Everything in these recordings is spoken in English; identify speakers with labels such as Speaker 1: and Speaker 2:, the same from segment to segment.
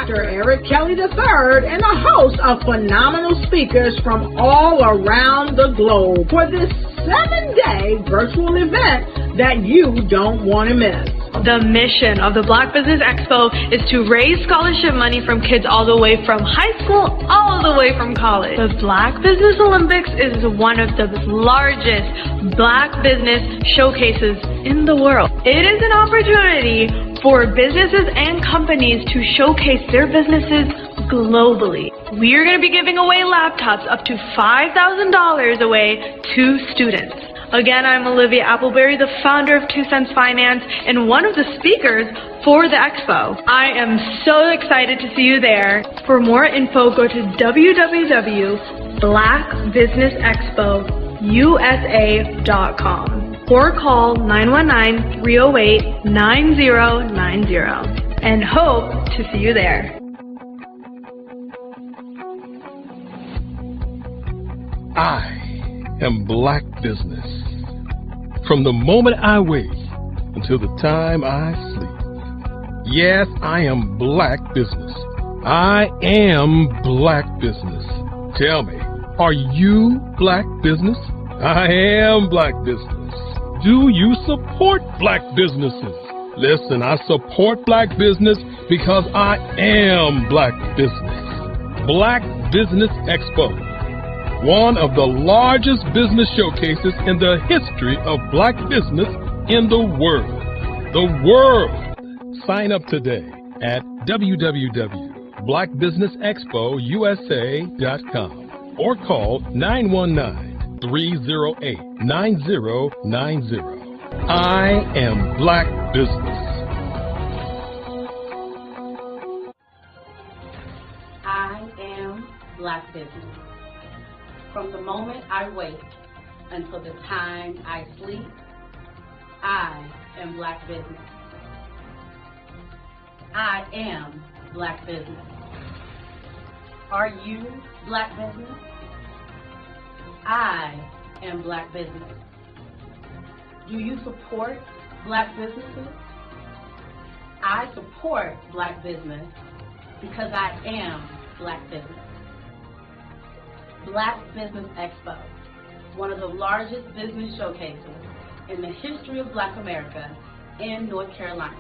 Speaker 1: Dr. Eric Kelly III and a host of phenomenal speakers from all around the globe for this 7-day virtual event that you don't want to miss.
Speaker 2: The mission of the Black Business Expo is to raise scholarship money from kids all the way from high school all the way from college. The Black Business Olympics is one of the largest Black business showcases in the world. It is an opportunity for businesses and companies to showcase their businesses globally. We are going to be giving away laptops up to $5,000 away to students. Again, I'm Olivia Appleberry, the founder of 2 Cents Finance and one of the speakers for the expo. I am so excited to see you there. For more info, go to www.blackbusinessexpousa.com or call 919-308-9090 and hope to see you there.
Speaker 3: I am Black Business. From the moment I wake until the time I sleep. Yes, I am Black Business. I am Black Business. Tell me, are you Black Business? I am Black Business. Do you support Black businesses? Listen, I support Black business because I am Black Business. Black Business Expo, one of the largest business showcases in the history of Black business in the world. The world! Sign up today at www.blackbusinessexpousa.com or call 919-308-9090. I am Black Business.
Speaker 4: I am Black Business. From the moment I wake until the time I sleep, I am Black Business. I am Black Business. Are you Black Business? I am Black Business. Do you support Black businesses? I support Black business because I am Black Business. Black Business Expo, one of the largest business showcases in the history of Black America in North Carolina.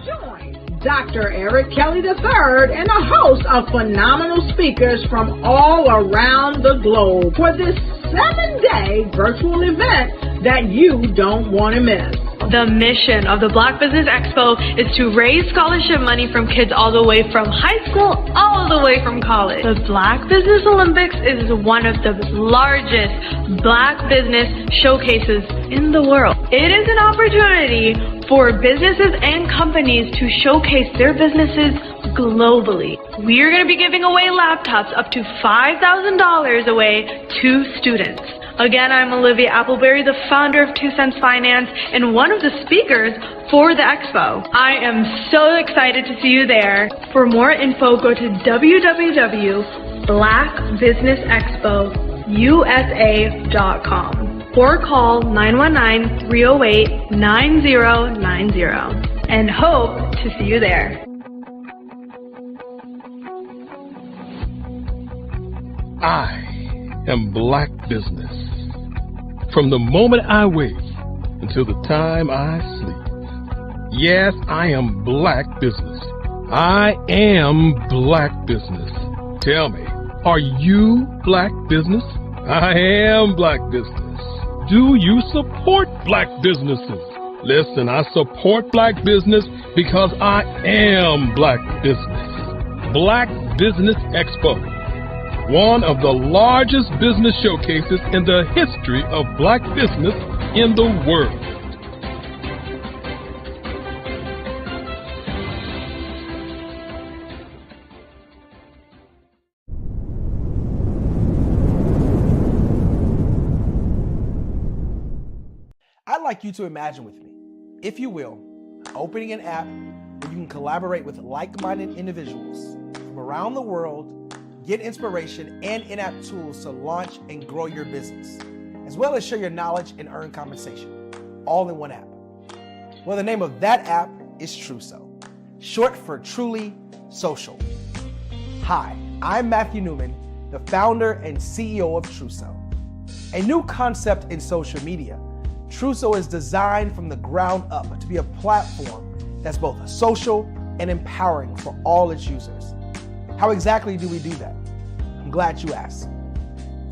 Speaker 1: Join Dr. Eric Kelly III and a host of phenomenal speakers from all around the globe for this 7-day virtual event that you don't want to miss.
Speaker 2: The mission of the Black Business Expo is to raise scholarship money from kids all the way from high school all the way from college. The Black Business Olympics is one of the largest Black business showcases in the world. It is an opportunity for businesses and companies to showcase their businesses globally. We are going to be giving away laptops up to $5,000 away to students. Again, I'm Olivia Appleberry, the founder of 2 Cents Finance and one of the speakers for the expo. I am so excited to see you there. For more info, go to www.blackbusinessexpousa.com or call 919-308-9090 and hope to see you there.
Speaker 3: I am Black Business. From the moment I wake until the time I sleep. Yes, I am Black Business. I am Black Business. Tell me, are you Black Business? I am Black Business. Do you support Black businesses? Listen, I support Black business because I am Black Business. Black Business Expo, one of the largest business showcases in the history of Black business in the world.
Speaker 5: I'd like you to imagine with me, if you will, opening an app where you can collaborate with like-minded individuals from around the world, get inspiration and in-app tools to launch and grow your business, as well as share your knowledge and earn compensation, all in one app. Well, the name of that app is Truso. short for truly social. Hi, I'm Matthew Newman, the founder and CEO of Truso. A new concept in social media, Truso is designed from the ground up to be a platform that's both social and empowering for all its users. How exactly do we do that? I'm glad you asked.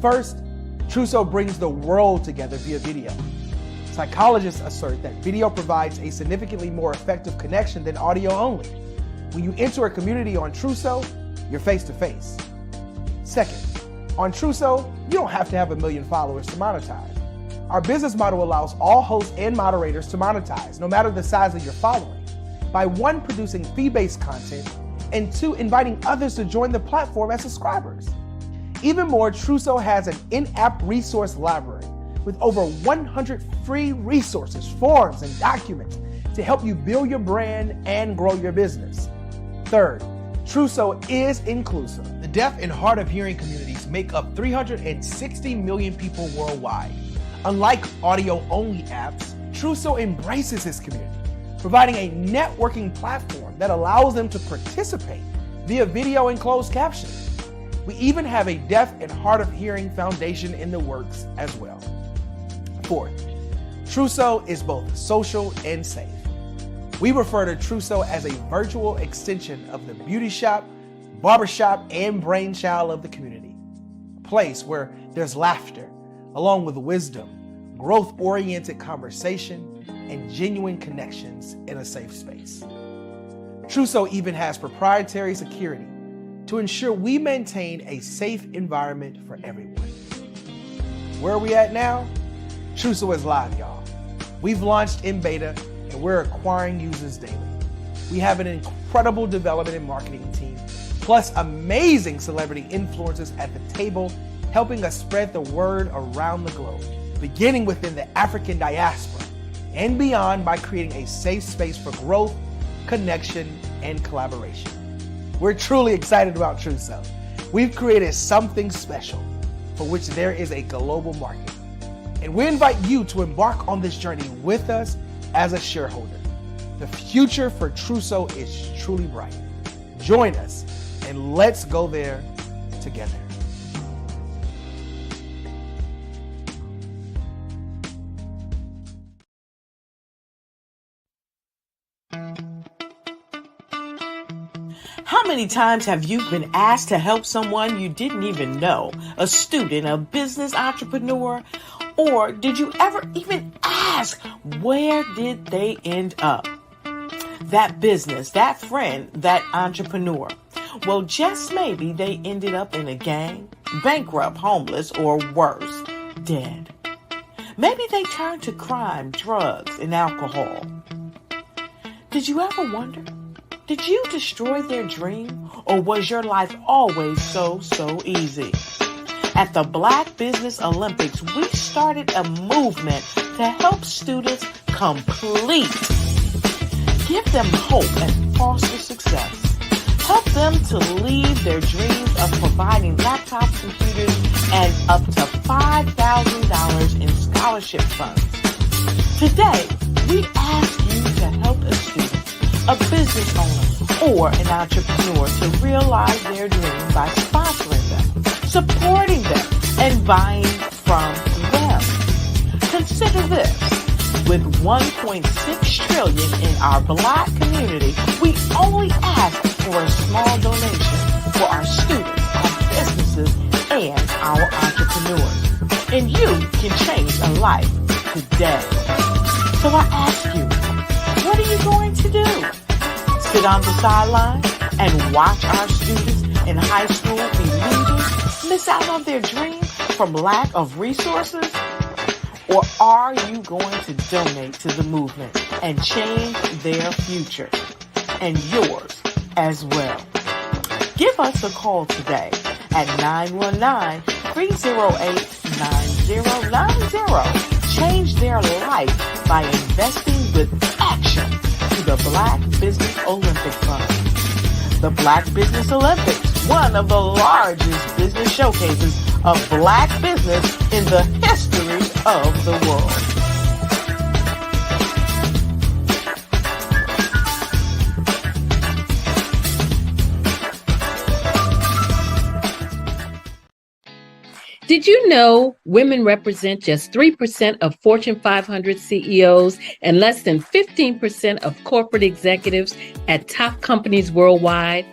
Speaker 5: First, Truso brings the world together via video. Psychologists assert that video provides a significantly more effective connection than audio only. When you enter a community on Truso, you're face to face. Second, on Truso, you don't have to have 1 million followers to monetize. Our business model allows all hosts and moderators to monetize, no matter the size of your following, by 1, producing fee-based content, and 2, inviting others to join the platform as subscribers. Even more, Truso has an in-app resource library with over 100 free resources, forms, and documents to help you build your brand and grow your business. Third, Truso is inclusive. The deaf and hard of hearing communities make up 360 million people worldwide. Unlike audio-only apps, Truso embraces this community, providing a networking platform that allows them to participate via video and closed captioning. We even have a deaf and hard of hearing foundation in the works as well. Fourth, Truso is both social and safe. We refer to Truso as a virtual extension of the beauty shop, barbershop, and brainchild of the community. A place where there's laughter, along with wisdom, growth-oriented conversation, and genuine connections in a safe space. Truso even has proprietary security to ensure we maintain a safe environment for everyone. Where are we at now? Truso is live, y'all. We've launched in beta and we're acquiring users daily. We have an incredible development and marketing team, plus amazing celebrity influencers at the table, helping us spread the word around the globe, beginning within the African diaspora and beyond by creating a safe space for growth, connection, and collaboration. We're truly excited about Truso. We've created something special for which there is a global market. And we invite you to embark on this journey with us as a shareholder. The future for Truso is truly bright. Join us and let's go there together.
Speaker 6: How many times have you been asked to help someone you didn't even know, a student, a business entrepreneur, or did you ever even ask, where did they end up? That business, that friend, that entrepreneur. Well, just maybe they ended up in a gang, bankrupt, homeless, or worse, dead. Maybe they turned to crime, drugs, and alcohol. Did you ever wonder? Did you destroy their dream, or was your life always so easy? At the Black Business Olympics, we started a movement to help students complete. Give them hope and foster success. Help them to leave their dreams of providing laptops, computers, and up to $5,000 in scholarship funds. Today, we ask you to help a student, a business owner, or an entrepreneur to realize their dream by sponsoring them, supporting them, and buying from them. Consider this. With $1.6 trillion in our Black community, we only ask for a small donation for our students, our businesses, and our entrepreneurs. And you can change a life today. So I ask you, what are you going to do? Sit on the sideline and watch our students in high school be leaders, miss out on their dream from lack of resources? Or are you going to donate to the movement and change their future and yours as well? Give us a call today at 919-308-9090. Change their life by investing with action to the Black Business Olympic Fund. The Black Business Olympics, one of the largest business showcases of Black business in the history of the world.
Speaker 7: Did you know women represent just 3% of Fortune 500 CEOs and less than 15% of corporate executives at top companies worldwide?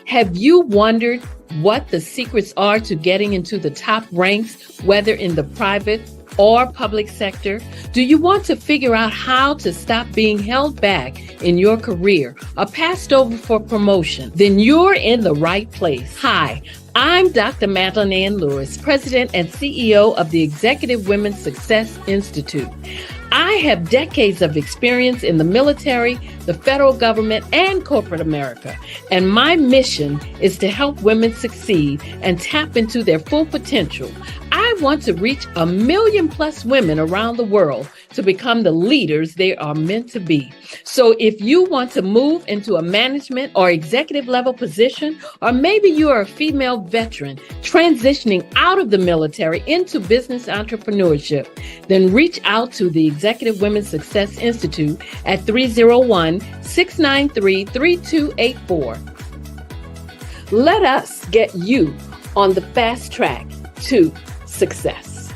Speaker 7: Have you wondered what the secrets are to getting into the top ranks, whether in the private or public sector? Do you want to figure out how to stop being held back in your career or passed over for promotion? Then you're in the right place. Hi, I'm Dr. Madeline Ann Lewis, President and CEO of the Executive Women's Success Institute. I have decades of experience in the military, the federal government, and corporate America, and my mission is to help women succeed and tap into their full potential. I want to reach 1 million plus women around the world to become the leaders they are meant to be. So if you want to move into a management or executive level position, or maybe you are a female veteran transitioning out of the military into business entrepreneurship, then reach out to the Executive Women's Success Institute at 301-693-3284. Let us get you on the fast track to success.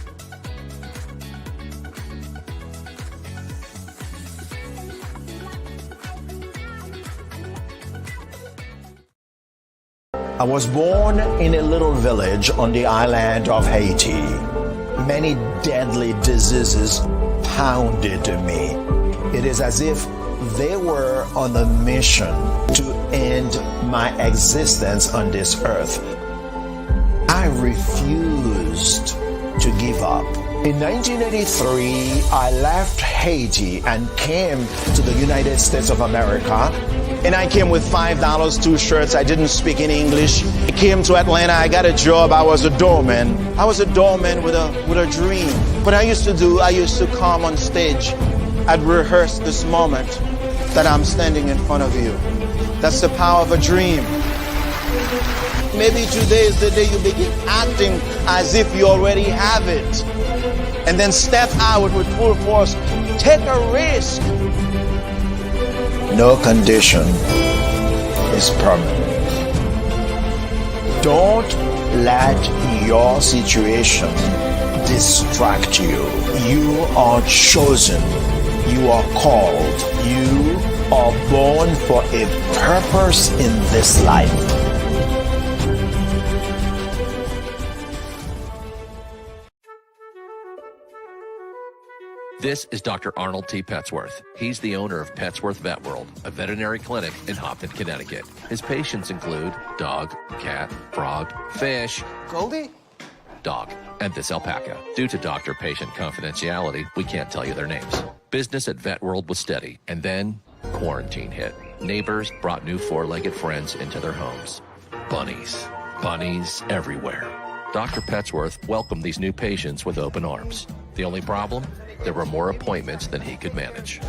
Speaker 8: I was born in a little village on the island of Haiti. Many deadly diseases pounded me. It is as if they were on a mission to end my existence on this earth. I refused to give up. In 1983, I left Haiti and came to the United States of America. And I came with $5, 2 shirts. I didn't speak any English. I came to Atlanta. I got a job. I was a doorman. I was a doorman with a dream. What I used to come on stage. I'd rehearse this moment that I'm standing in front of you. That's the power of a dream. Maybe today is the day you begin acting as if you already have it. And then step out with full force. Take a risk. No condition is permanent. Don't let your situation distract you. You are chosen. You are called. You are born for a purpose in this life.
Speaker 9: This is Dr. Arnold T. Petsworth. He's the owner of Petsworth Vet World, a veterinary clinic in Hopton, Connecticut. His patients include dog, cat, frog, fish,
Speaker 8: Goldie?
Speaker 9: dog, and this alpaca. Due to doctor-patient confidentiality, we can't tell you their names. Business at Vet World was steady, and then quarantine hit. Neighbors brought new four-legged friends into their homes. Bunnies. Bunnies everywhere. Dr. Petsworth welcomed these new patients with open arms. The only problem? There were more appointments than he could manage.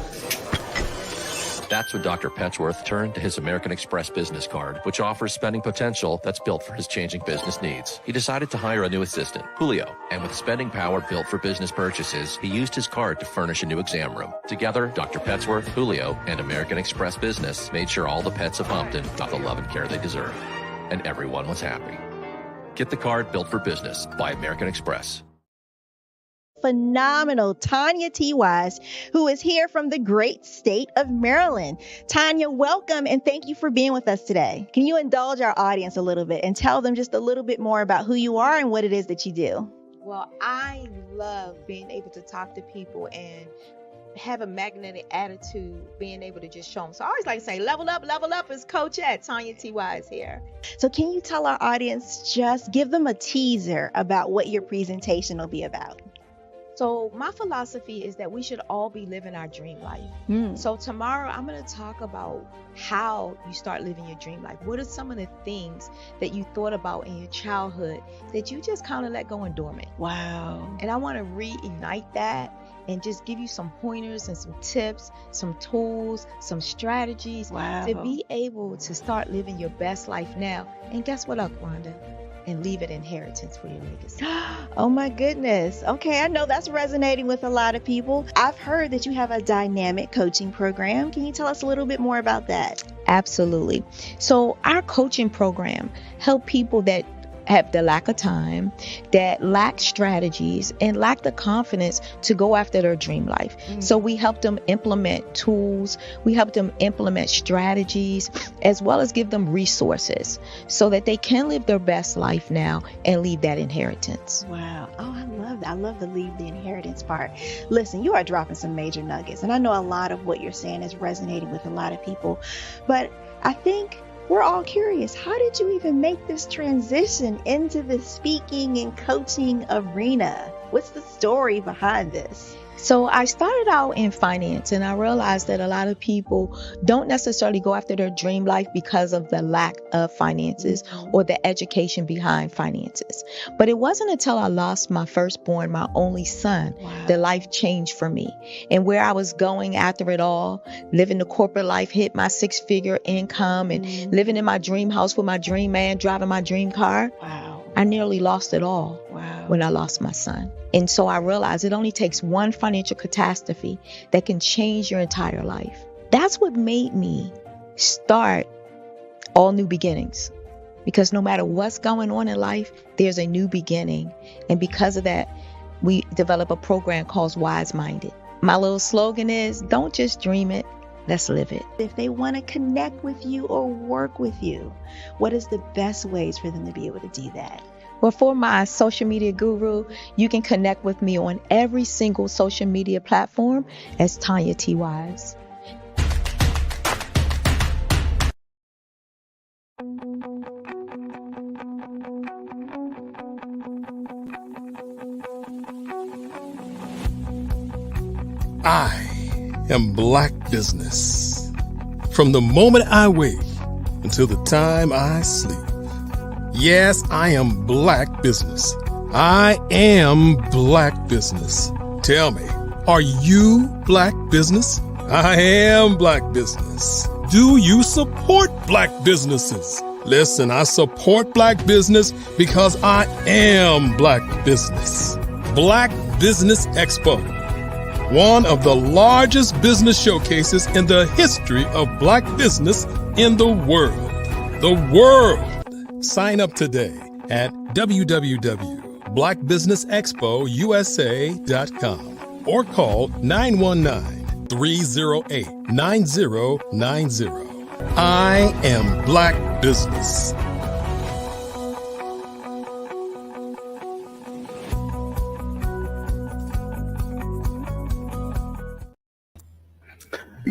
Speaker 9: That's when Dr. Petsworth turned to his American Express business card, which offers spending potential that's built for his changing business needs. He decided to hire a new assistant, Julio, and with spending power built for business purchases, he used his card to furnish a new exam room. Together, Dr. Petsworth, Julio, and American Express Business made sure all the pets of Hopton got the love and care they deserve. And everyone was happy. Get the card built for business by American Express.
Speaker 10: Phenomenal Tanya T. Wise, who is here from the great state of Maryland. Tanya, welcome and thank you for being with us today. Can you indulge our audience a little bit and tell them just a little bit more about who you are and what it is that you do?
Speaker 11: Well, I love being able to talk to people and have a magnetic attitude, being able to just show them. So I always like to say, level up is Coach at Tanya T. Wise here.
Speaker 10: So can you tell our audience, just give them a teaser about what your presentation will be about?
Speaker 11: So my philosophy is that we should all be living our dream life. So tomorrow I'm going to talk about how you start living your dream life. What are some of the things that you thought about in your childhood that you just kind of let go and dormant?
Speaker 10: Wow.
Speaker 11: And I want to reignite that and just give you some pointers and some tips, some tools, some strategies to be able to start living your best life now. And guess what, Rhonda? And leave an inheritance for your legacy.
Speaker 10: Oh my goodness. Okay, I know that's resonating with a lot of people. I've heard that you have a dynamic coaching program. Can you tell us a little bit more about that?
Speaker 11: Absolutely. So our coaching program help people that have the lack of time, that lack strategies, and lack the confidence to go after their dream life. So we help them implement tools, we help them implement strategies, as well as give them resources so that they can live their best life now and leave that inheritance.
Speaker 10: Wow. Oh, I love that. I love the leave the inheritance part. Listen, you are dropping some major nuggets, and I know a lot of what you're saying is resonating with a lot of people, but I think we're all curious. How did you even make this transition into the speaking and coaching arena? What's the story behind this?
Speaker 11: So I started out in finance, and I realized that a lot of people don't necessarily go after their dream life because of the lack of finances or the education behind finances. But it wasn't until I lost my firstborn, my only son, that life changed for me. And where I was going after it all, living the corporate life, hit my 6-figure income, and living in my dream house with my dream man, driving my dream car. I nearly lost it all when I lost my son. And so I realized it only takes one financial catastrophe that can change your entire life. That's what made me start All New Beginnings. Because no matter what's going on in life, there's a new beginning. And because of that, we develop a program called Wise Minded. My little slogan is, don't just dream it, let's live it.
Speaker 10: If they want to connect with you or work with you, what is the best ways for them to be able to do that?
Speaker 11: Well, for my social media guru, you can connect with me on every single social media platform as Tanya T. Wise.
Speaker 3: I am Black Business. From the moment I wake until the time I sleep. Yes, I am Black Business. I am Black Business. Tell me, are you Black Business? I am Black Business. Do you support Black businesses? Listen, I support Black business because I am Black Business. Black Business Expo, one of the largest business showcases in the history of Black business in the world. The world. Sign up today at www.blackbusinessexpousa.com or call 919-308-9090. I am Black Business.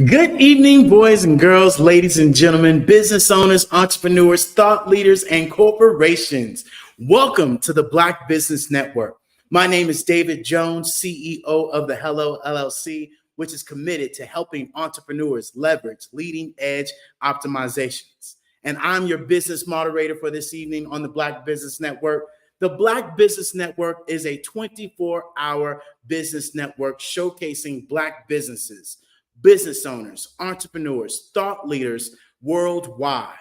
Speaker 12: Good evening, boys and girls, ladies and gentlemen, business owners, entrepreneurs, thought leaders, and corporations. Welcome to the Black Business Network. My name is David Jones, CEO of the Hello LLC, which is committed to helping entrepreneurs leverage leading edge optimizations. And I'm your business moderator for this evening on the Black Business Network. The Black Business Network is a 24-hour business network showcasing Black businesses, business owners, entrepreneurs, thought leaders worldwide.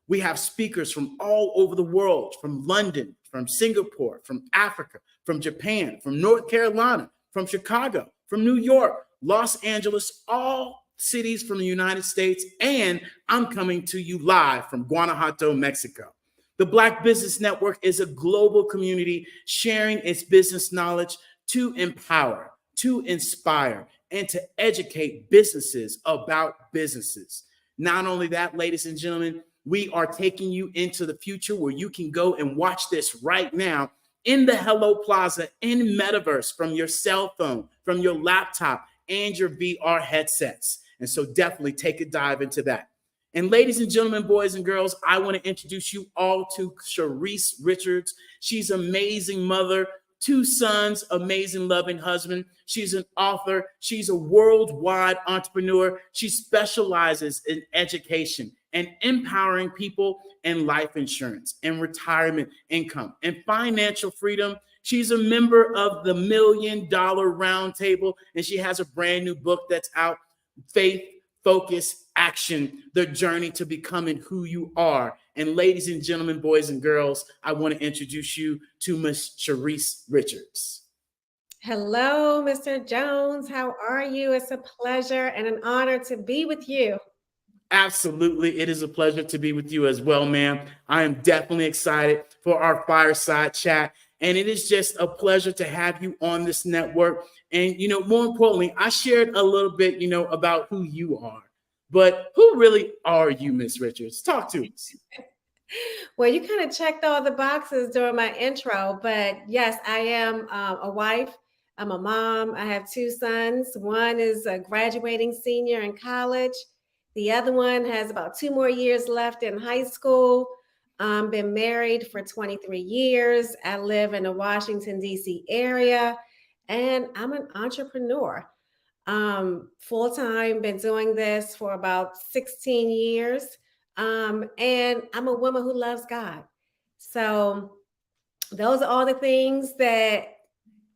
Speaker 12: We have speakers from all over the world, from London, from Singapore, from Africa, from Japan, from North Carolina, from Chicago, from New York, Los Angeles, all cities from the United States, and I'm coming to you live from Guanajuato, Mexico. The Black Business Network is a global community sharing its business knowledge to empower, to inspire, and to educate businesses about businesses. Not only that, ladies and gentlemen, we are taking you into the future where you can go and watch this right now in the Hello Plaza in Metaverse from your cell phone, from your laptop, and your VR headsets. And so definitely take a dive into that. And ladies and gentlemen, boys and girls, I want to introduce you all to Sharice Richards. She's an amazing mother, 2 sons, amazing, loving husband. She's an author. She's a worldwide entrepreneur. She specializes in education and empowering people in life insurance and retirement income and financial freedom. She's a member of the $1 Million Roundtable, and she has a brand new book that's out, Faith, Focus, Action, The Journey to Becoming Who You Are. And ladies and gentlemen, boys and girls, I want to introduce you to Miss Sharice Richards.
Speaker 13: Hello, Mr. Jones. How are you? It's a pleasure and an honor to be with you.
Speaker 12: Absolutely. It is a pleasure to be with you as well, ma'am. I am definitely excited for our fireside chat. And it is just a pleasure to have you on this network. And, more importantly, I shared a little bit, about who you are. But who really are you, Miss Richards? Talk to us.
Speaker 13: Well, you kind of checked all the boxes during my intro, but yes, I am a wife. I'm a mom. I have 2 sons. One is a graduating senior in college. The other one has about 2 more years left in high school. Been married for 23 years. I live in the Washington, D.C. area, and I'm an entrepreneur. Full-time, been doing this for about 16 years. And I'm a woman who loves God. So those are all the things that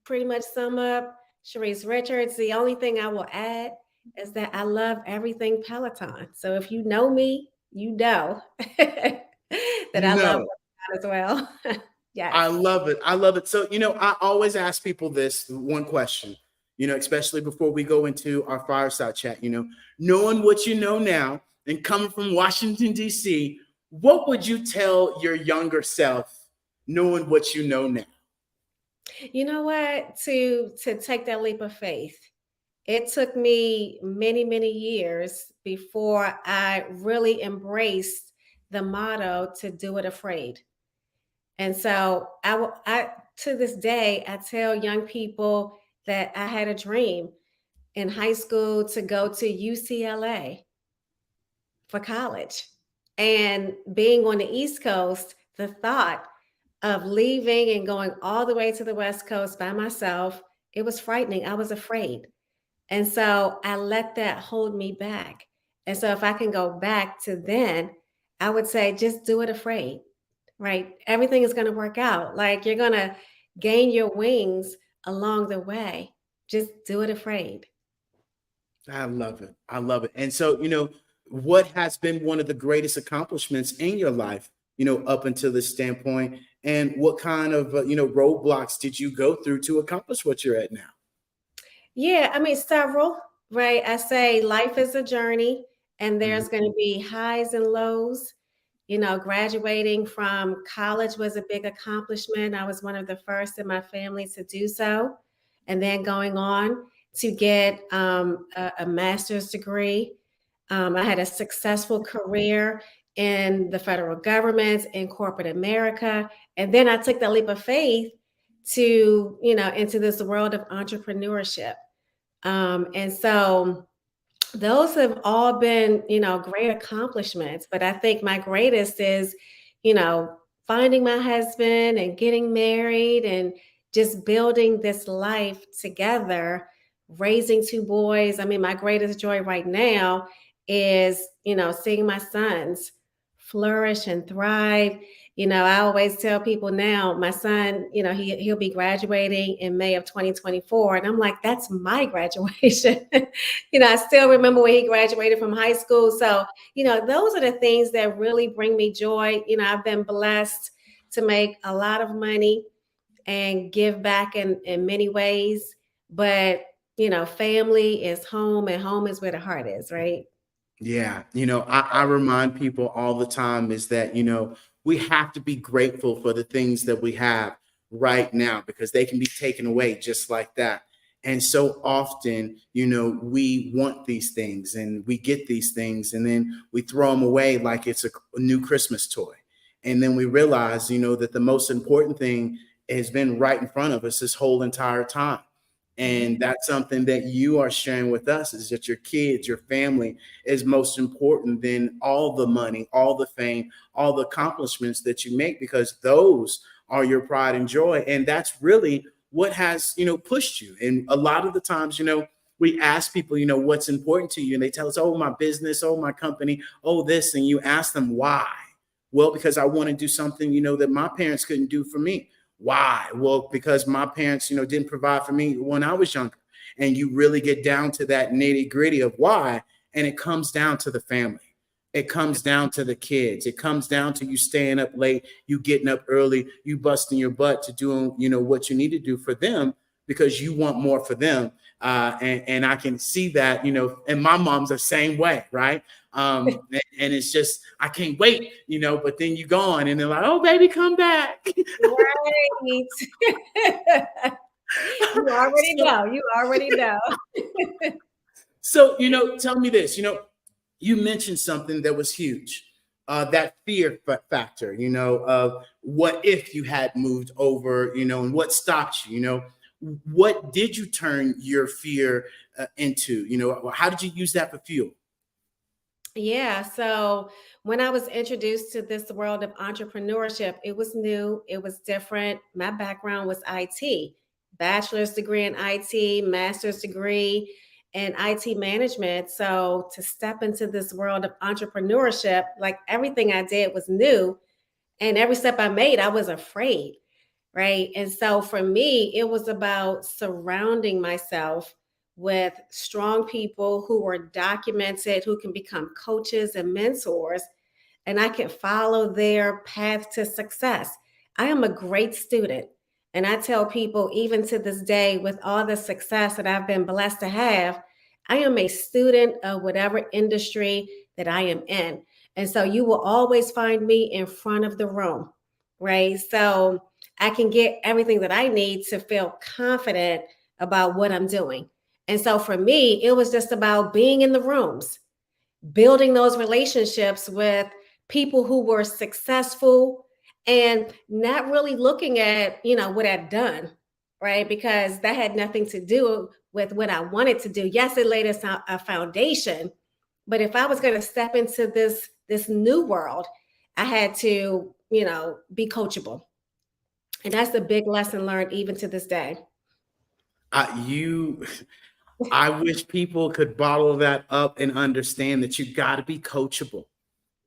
Speaker 13: pretty much sum up Sharice Richards. The only thing I will add is that I love everything Peloton. So if you know me, you know that I love Peloton as well. Yes.
Speaker 12: I love it. I love it. So, I always ask people this one question, especially before we go into our fireside chat, knowing what you know now and coming from Washington, D.C., what would you tell your younger self knowing what you know now?
Speaker 13: You know what? To take that leap of faith. It took me many, many years before I really embraced the motto to do it afraid. And so I to this day, I tell young people that I had a dream in high school to go to UCLA for college. And being on the East Coast, the thought of leaving and going all the way to the West Coast by myself, it was frightening. I was afraid. And so I let that hold me back. And so if I can go back to then, I would say just do it afraid, right? Everything is going to work out. Like you're going to gain your wings along the way. Just do it afraid.
Speaker 12: I love it. I love it. And so, what has been one of the greatest accomplishments in your life, up until this standpoint? And what kind of, roadblocks did you go through to accomplish what you're at now?
Speaker 13: Yeah, I mean, several, right? I say life is a journey and there's going to be highs and lows. Graduating from college was a big accomplishment. I was one of the first in my family to do so. And then going on to get a master's degree. I had a successful career in the federal government, in corporate America. And then I took that leap of faith to, into this world of entrepreneurship. And so those have all been, great accomplishments. But I think my greatest is, finding my husband and getting married and just building this life together, raising 2 boys. I mean, my greatest joy right now is, seeing my sons flourish and thrive. I always tell people now, my son, he'll be graduating in May of 2024. And I'm like, that's my graduation. I still remember when he graduated from high school. So, those are the things that really bring me joy. I've been blessed to make a lot of money and give back in many ways. But, family is home and home is where the heart is, right?
Speaker 12: Yeah. I remind people all the time is that, we have to be grateful for the things that we have right now because they can be taken away just like that. And so often, we want these things and we get these things and then we throw them away like it's a new Christmas toy. And then we realize, that the most important thing has been right in front of us this whole entire time. And that's something that you are sharing with us is that your kids, your family is most important than all the money, all the fame, all the accomplishments that you make, because those are your pride and joy. And that's really what has, pushed you. And a lot of the times, we ask people, what's important to you? And they tell us, oh, my business, oh, my company, oh, this. And you ask them why? Well, because I want to do something, that my parents couldn't do for me. Why? Well, because my parents, didn't provide for me when I was younger. And you really get down to that nitty gritty of why. And it comes down to the family. It comes down to the kids. It comes down to you staying up late, you getting up early, you busting your butt to doing, what you need to do for them because you want more for them. And I can see that, and my mom's the same way, right? And it's just, I can't wait, but then you're gone and they're like, oh, baby, come back.
Speaker 13: Right. You already know. You already know.
Speaker 12: So, tell me this, you mentioned something that was huge, that fear factor, of what if you had moved over, and what stopped you, what did you turn your fear into, how did you use that for fuel?
Speaker 13: Yeah. So when I was introduced to this world of entrepreneurship, it was new, it was different. My background was IT, bachelor's degree in IT, master's degree in IT management. So to step into this world of entrepreneurship, like everything I did was new. And every step I made, I was afraid. Right. And so for me, it was about surrounding myself with strong people who were documented, who can become coaches and mentors, and I can follow their path to success. I am a great student. And I tell people, even to this day, with all the success that I've been blessed to have, I am a student of whatever industry that I am in. And so you will always find me in front of the room, right? So I can get everything that I need to feel confident about what I'm doing. And so for me, it was just about being in the rooms, building those relationships with people who were successful and not really looking at, what I've done, right? Because that had nothing to do with what I wanted to do. Yes, it laid us a foundation, but if I was going to step into this new world, I had to, be coachable. And that's a big lesson learned even to this day.
Speaker 12: I wish people could bottle that up and understand that you got to be coachable.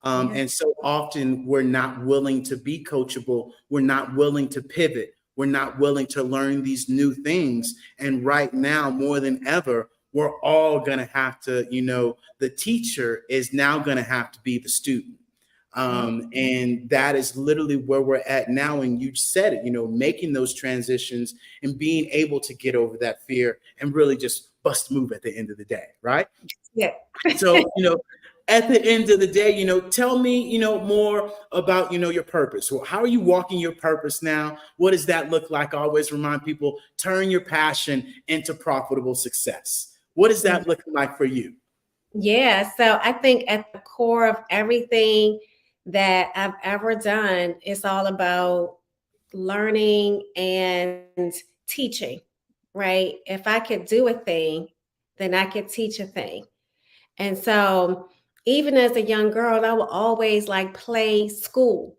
Speaker 12: And so often we're not willing to be coachable. We're not willing to pivot. We're not willing to learn these new things. And right now, more than ever, we're all going to have to, the teacher is now going to have to be the student. And that is literally where we're at now. And you said it, making those transitions and being able to get over that fear and really just bust move at the end of the day. Right.
Speaker 13: Yeah.
Speaker 12: So, at the end of the day, tell me, more about, your purpose. Well, how are you walking your purpose now? What does that look like? I always remind people, turn your passion into profitable success. What does that look like for you?
Speaker 13: Yeah. So I think at the core of everything that I've ever done, it's all about learning and teaching, right? If I could do a thing, then I could teach a thing. And so even as a young girl, I would always play school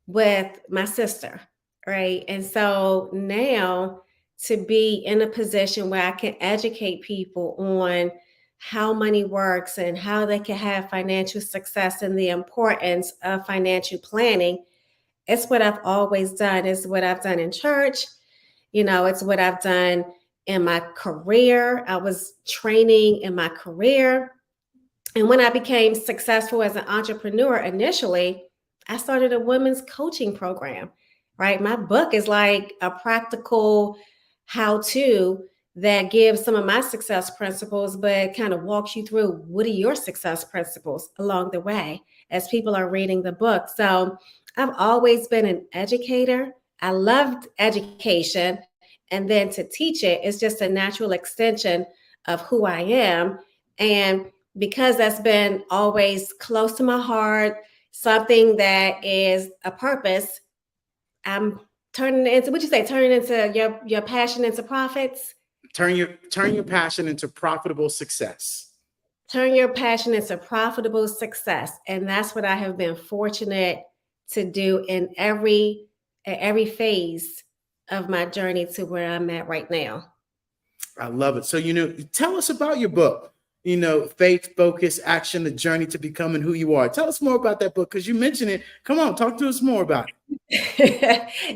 Speaker 13: with my sister, right? And so now to be in a position where I can educate people on how money works and how they can have financial success and the importance of financial planning, it's what I've always done. It's what I've done in church. It's what I've done in my career. I was training in my career. And when I became successful as an entrepreneur initially, I started a women's coaching program, right? My book is like a practical how-to that gives some of my success principles, but kind of walks you through what are your success principles along the way as people are reading the book. So I've always been an educator. I loved education. And then to teach it is just a natural extension of who I am. And because that's been always close to my heart, something that is a purpose, I'm turning into, what'd you say, turning into your passion into profits?
Speaker 12: Turn your passion into profitable success.
Speaker 13: Turn your passion into profitable success. And that's what I have been fortunate to do in every phase of my journey to where I'm at right now.
Speaker 12: I love it. So, tell us about your book, Faith, Focus, Action, the Journey to Becoming Who You Are. Tell us more about that book because you mentioned it. Come on, talk to us more about it.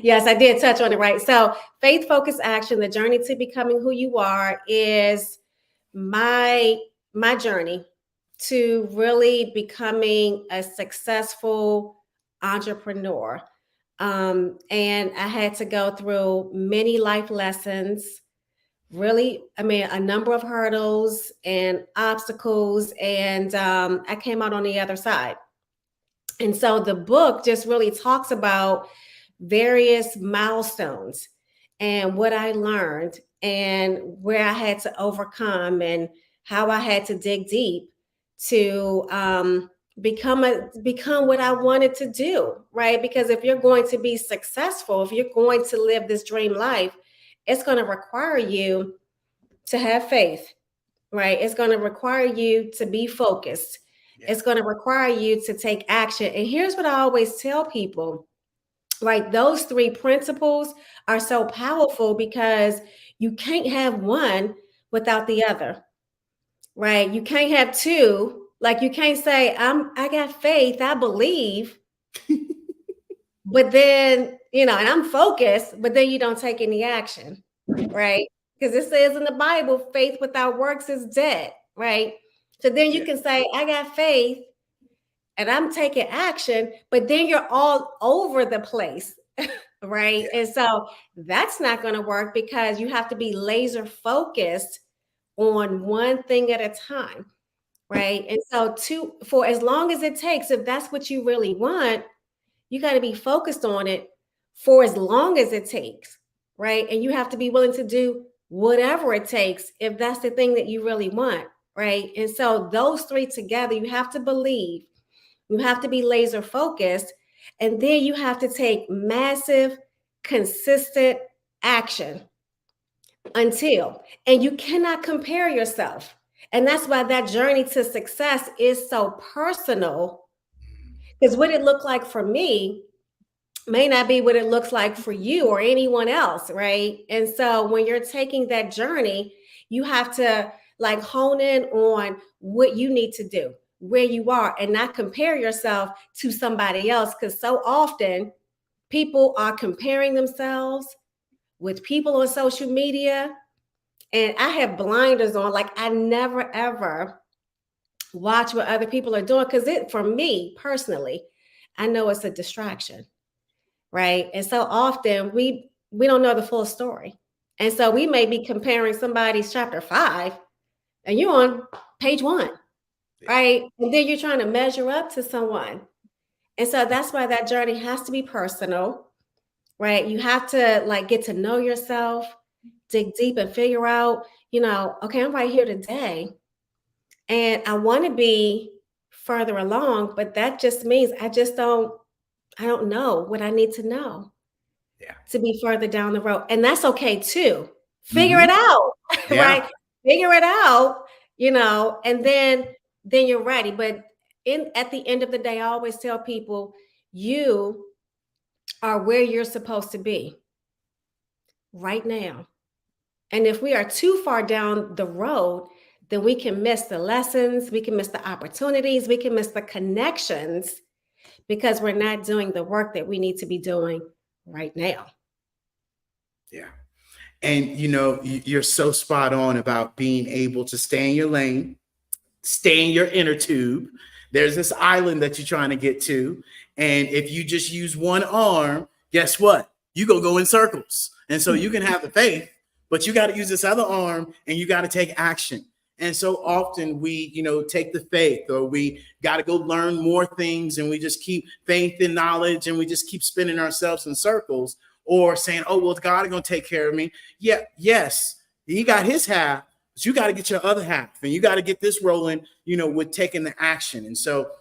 Speaker 13: Yes, I did touch on it, right? So Faith, Focus, Action, the Journey to Becoming Who You Are is my journey to really becoming a successful entrepreneur. And I had to go through many life lessons, really, a number of hurdles and obstacles, and I came out on the other side. And so the book just really talks about various milestones and what I learned and where I had to overcome and how I had to dig deep to become what I wanted to do, right? Because if you're going to be successful, if you're going to live this dream life, it's going to require you to have faith, right? It's going to require you to be focused. It's going to require you to take action. And here's what I always tell people, right? Those three principles are so powerful because you can't have one without the other, right? You can't have two. Like you can't say, I got faith, I believe, but then, and I'm focused, but then you don't take any action, right? Because it says in the Bible, faith without works is dead, right? So then you can say, I got faith and I'm taking action, but then you're all over the place, right? And so that's not going to work because you have to be laser focused on one thing at a time, right? And so for as long as it takes, if that's what you really want, you got to be focused on it for as long as it takes, right? And you have to be willing to do whatever it takes if that's the thing that you really want, right? And so those three together, you have to believe, you have to be laser focused, and then you have to take massive, consistent action and you cannot compare yourself. And that's why that journey to success is so personal, because what it looked like for me may not be what it looks like for you or anyone else, right? And so when you're taking that journey, you have to like hone in on what you need to do, where you are, and not compare yourself to somebody else. Because so often people are comparing themselves with people on social media. And I have blinders on, like I never ever watch what other people are doing, because for me personally, I know it's a distraction, right? And so often we don't know the full story. And so we may be comparing somebody's chapter 5 and you're on page 1, right? And then you're trying to measure up to someone. And so that's why that journey has to be personal, right? You have to like get to know yourself, dig deep and figure out, okay, I'm right here today and I want to be further along, but that just means I don't know what I need to know to be further down the road. And that's okay too. Figure it out, right? Figure it out, and then you're ready. But at the end of the day, I always tell people, you are where you're supposed to be right now. And if we are too far down the road, then we can miss the lessons, we can miss the opportunities, we can miss the connections because we're not doing the work that we need to be doing right now.
Speaker 12: Yeah. And, you're so spot on about being able to stay in your lane, stay in your inner tube. There's this island that you're trying to get to. And if you just use one arm, guess what? You're going to go in circles. And so you can have the faith, but you got to use this other arm and you got to take action. And so often we, take the faith, or we got to go learn more things, and we just keep faith and knowledge, and we just keep spinning ourselves in circles, or saying, oh, well, God is going to take care of me. Yeah, yes, he got his half, but you got to get your other half, and you got to get this rolling, with taking the action. And so,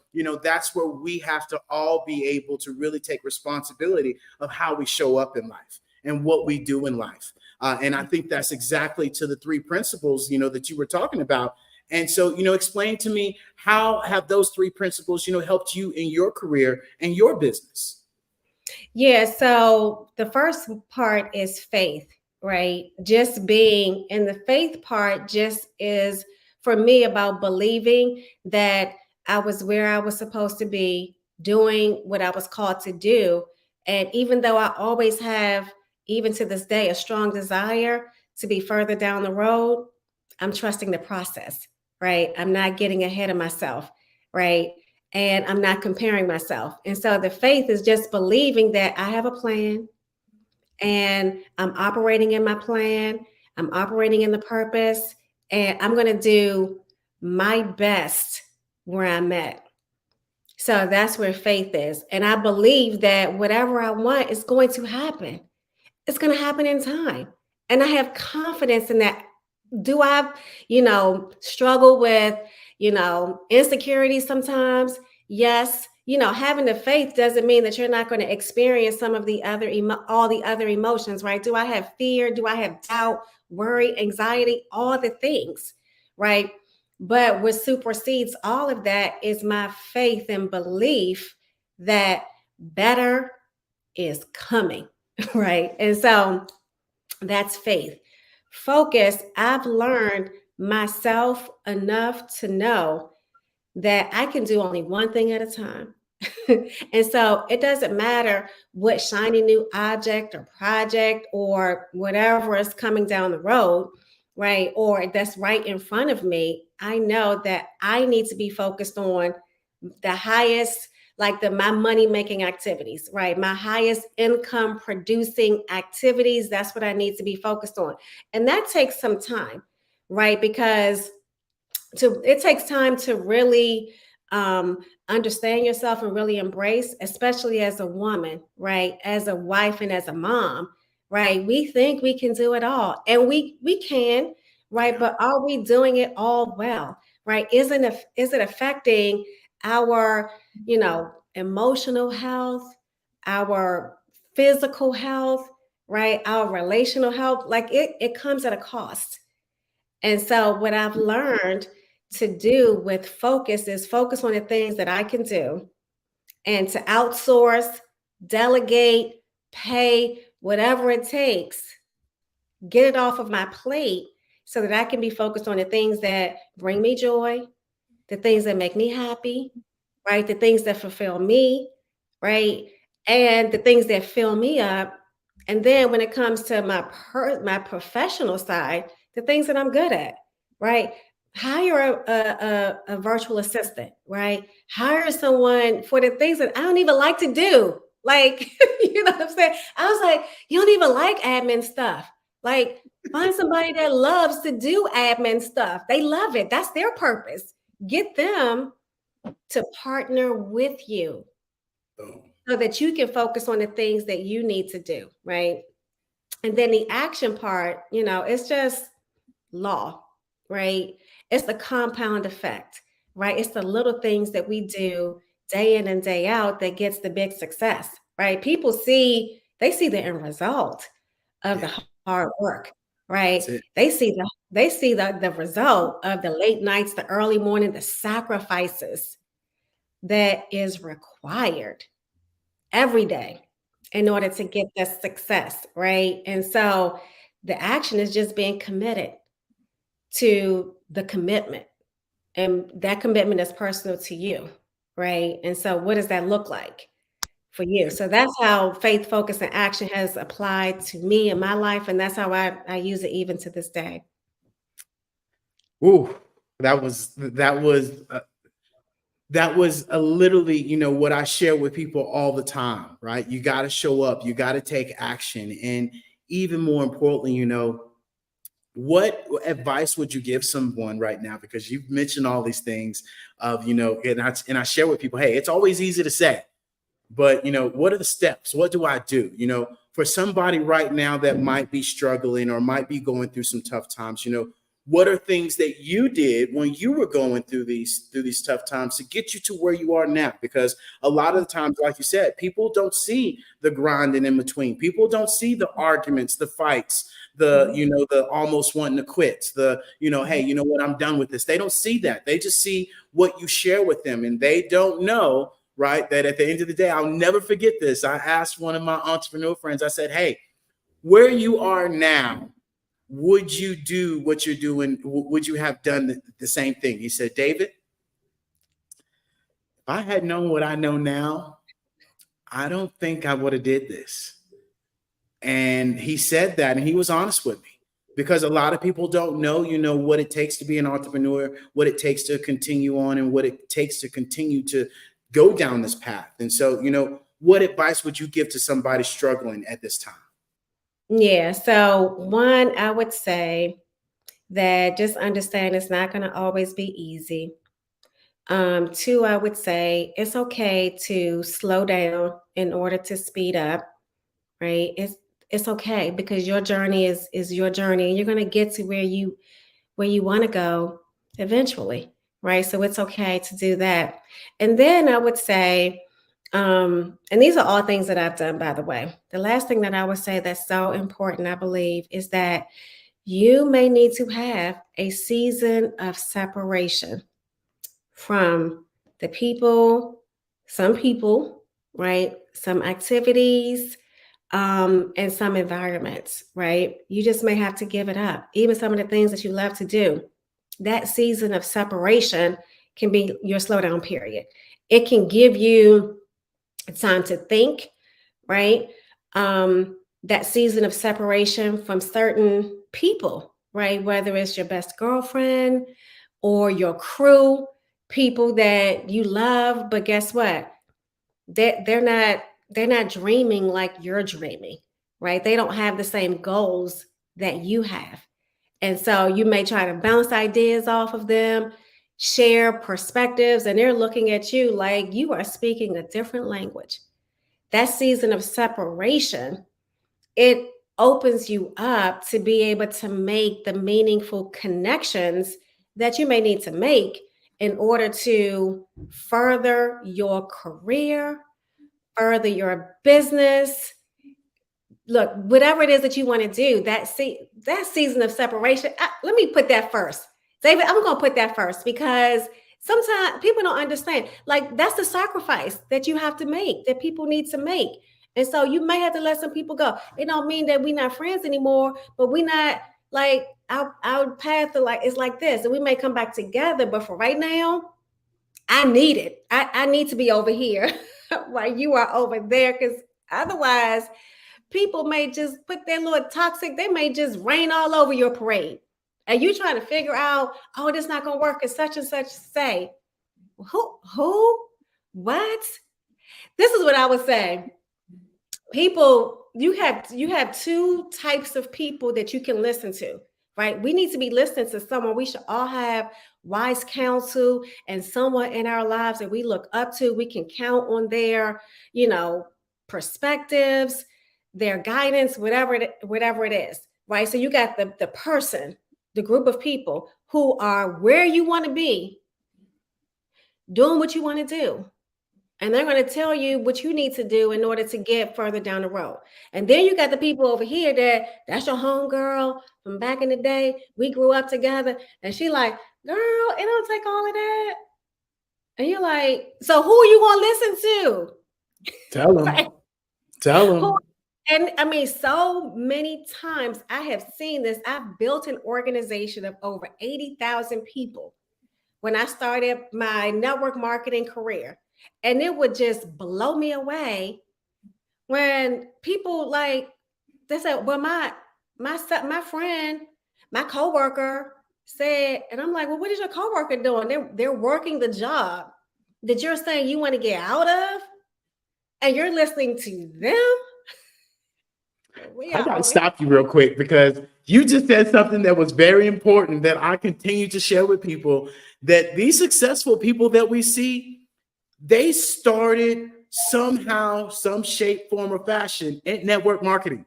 Speaker 12: that's where we have to all be able to really take responsibility of how we show up in life and what we do in life. And I think that's exactly to the three principles, that you were talking about. And so, explain to me, how have those three principles, helped you in your career and your business?
Speaker 13: Yeah. So the first part is faith, right? Just being in the faith part just is for me about believing that I was where I was supposed to be, doing what I was called to do. And even though I always have, even to this day, a strong desire to be further down the road, I'm trusting the process, right? I'm not getting ahead of myself, right? And I'm not comparing myself. And so the faith is just believing that I have a plan and I'm operating in my plan. I'm operating in the purpose, and I'm going to do my best where I'm at. So that's where faith is. And I believe that whatever I want is going to happen. It's going to happen in time. And I have confidence in that. Do I, struggle with, insecurity sometimes? Yes. Having the faith doesn't mean that you're not going to experience some of the other, all the other emotions, right? Do I have fear? Do I have doubt, worry, anxiety, all the things, right? But what supersedes all of that is my faith and belief that better is coming, right? And so that's faith. Focus, I've learned myself enough to know that I can do only one thing at a time. And so it doesn't matter what shiny new object or project or whatever is coming down the road, right? Or that's right in front of me. I know that I need to be focused on the highest, like my money making activities, right? My highest income producing activities. That's what I need to be focused on. And that takes some time, right? Because it takes time to really understand yourself and really embrace, especially as a woman, right? As a wife and as a mom, right? We think we can do it all, and we can, right? But are we doing it all well, right? Is it affecting our, emotional health, our physical health, right? Our relational health? Like it comes at a cost. And so what I've learned to do with focus is focus on the things that I can do, and to outsource, delegate, pay, whatever it takes, get it off of my plate so that I can be focused on the things that bring me joy, the things that make me happy, right? The things that fulfill me, right? And the things that fill me up. And then when it comes to my professional side, the things that I'm good at, right? Hire a virtual assistant, right? Hire someone for the things that I don't even like to do. Like, you know what I'm saying? I was like, you don't even like admin stuff. Like, find somebody that loves to do admin stuff. They love it. That's their purpose. Get them to partner with you so that you can focus on the things that you need to do, right? And then the action part, it's just law, right? It's the compound effect, right? It's the little things that we do day in and day out that gets the big success, right? People see the end result of the hard work, right? They see the result of the late nights, the early morning, the sacrifices that is required every day in order to get that success, right? And so the action is just being committed to the commitment. And that commitment is personal to you, right? And so what does that look like for you? So that's how faith, focus, and action has applied to me in my life. And that's how I use it even to this day.
Speaker 12: Ooh, that was literally, what I share with people all the time, right? You got to show up, you got to take action. And even more importantly, what advice would you give someone right now? Because you've mentioned all these things of, and I share with people, hey, it's always easy to say, but, what are the steps? What do I do? For somebody right now that might be struggling or might be going through some tough times, what are things that you did when you were going through these tough times to get you to where you are now? Because a lot of the times, like you said, people don't see the grinding in between. People don't see the arguments, the fights, the almost wanting to quit, hey, you know what, I'm done with this. They don't see that. They just see what you share with them, and they don't know, right, that at the end of the day, I'll never forget this. I asked one of my entrepreneur friends, I said, hey, where you are now, would you do what you're doing? Would you have done the same thing? He said, David, if I had known what I know now, I don't think I would have did this. And he said that, and he was honest with me, because a lot of people don't know, what it takes to be an entrepreneur, what it takes to continue on, and what it takes to continue to go down this path. And so, what advice would you give to somebody struggling at this time?
Speaker 13: Yeah. So one, I would say that just understand it's not going to always be easy. Two, I would say it's okay to slow down in order to speed up, right? It's okay because your journey is your journey and you're going to get to where you want to go eventually, right? So it's okay to do that. And then I would say, and these are all things that I've done, by the way. The last thing that I would say that's so important, I believe, is that you may need to have a season of separation from the people, some people, right? Some activities, and some environments, right? You just may have to give it up. Even some of the things that you love to do. That season of separation can be your slowdown period. It can give you time to think, right? That season of separation from certain people, right? Whether it's your best girlfriend or your crew, people that you love, but guess what? They're not dreaming like you're dreaming, right? They don't have the same goals that you have. And so you may try to bounce ideas off of them, share perspectives, and they're looking at you like you are speaking a different language. That season of separation, it opens you up to be able to make the meaningful connections that you may need to make in order to further your career, further your business. Look, whatever it is that you want to do, that season of separation, let me put that first. David, I'm going to put that first because sometimes people don't understand. Like, that's the sacrifice that you have to make, that people need to make. And so you may have to let some people go. It don't mean that we're not friends anymore, but we're not like our path to like it's like this. And we may come back together, but for right now, I need it. I need to be over here while you are over there, because otherwise people may just put their little toxic, they may just rain all over your parade. And you trying to figure out, oh, this not gonna work, and such say. Who? What? This is what I would say. People, you have two types of people that you can listen to, right? We need to be listening to someone. We should all have wise counsel and someone in our lives that we look up to. We can count on their, perspectives, their guidance, whatever it is, right? So you got the person, the group of people who are where you want to be, doing what you want to do. And they're going to tell you what you need to do in order to get further down the road. And then you got the people over here that's your homegirl from back in the day. We grew up together. And she like, girl, it don't take all of that. And you're like, so who are you going to listen to?
Speaker 12: Tell them.
Speaker 13: Right?
Speaker 12: Tell them.
Speaker 13: And I mean, so many times I have seen this. I've built an organization of over 80,000 people when I started my network marketing career. And it would just blow me away when people like, they said, well, my friend, my coworker said, and I'm like, well, what is your coworker doing? They're working the job that you're saying you want to get out of, and you're listening to them.
Speaker 12: I got to stop you real quick because you just said something that was very important that I continue to share with people, that these successful people that we see, they started somehow, some shape, form, or fashion in network marketing.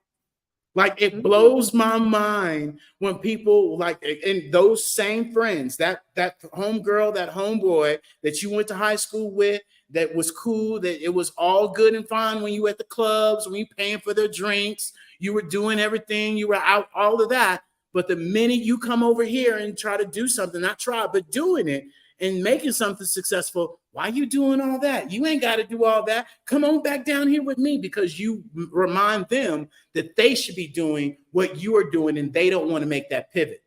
Speaker 12: Like, it blows my mind when people like, and those same friends, that homegirl, that homeboy that you went to high school with, that was cool, that it was all good and fine when you were at the clubs, when you paying for their drinks, you were doing everything, you were out, all of that. But the minute you come over here and try to do something, not try, but doing it and making something successful, why are you doing all that? You ain't got to do all that. Come on back down here with me, because you remind them that they should be doing what you are doing and they don't want to make that pivot.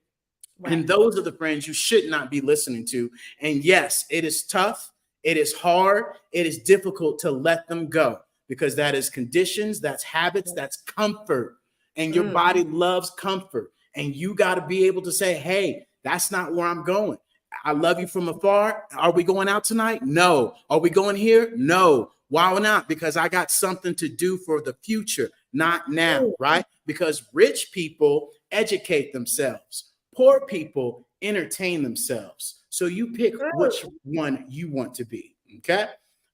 Speaker 12: Right. And those are the friends you should not be listening to. And yes, it is tough. It is hard. It is difficult to let them go, because that is conditions, that's habits, that's comfort. And your body loves comfort. And you got to be able to say, hey, that's not where I'm going. I love you from afar. Are we going out tonight? No. Are we going here? No. Why not? Because I got something to do for the future. not now, right? Because rich people educate themselves, poor people entertain themselves. So you pick which one you want to be, okay?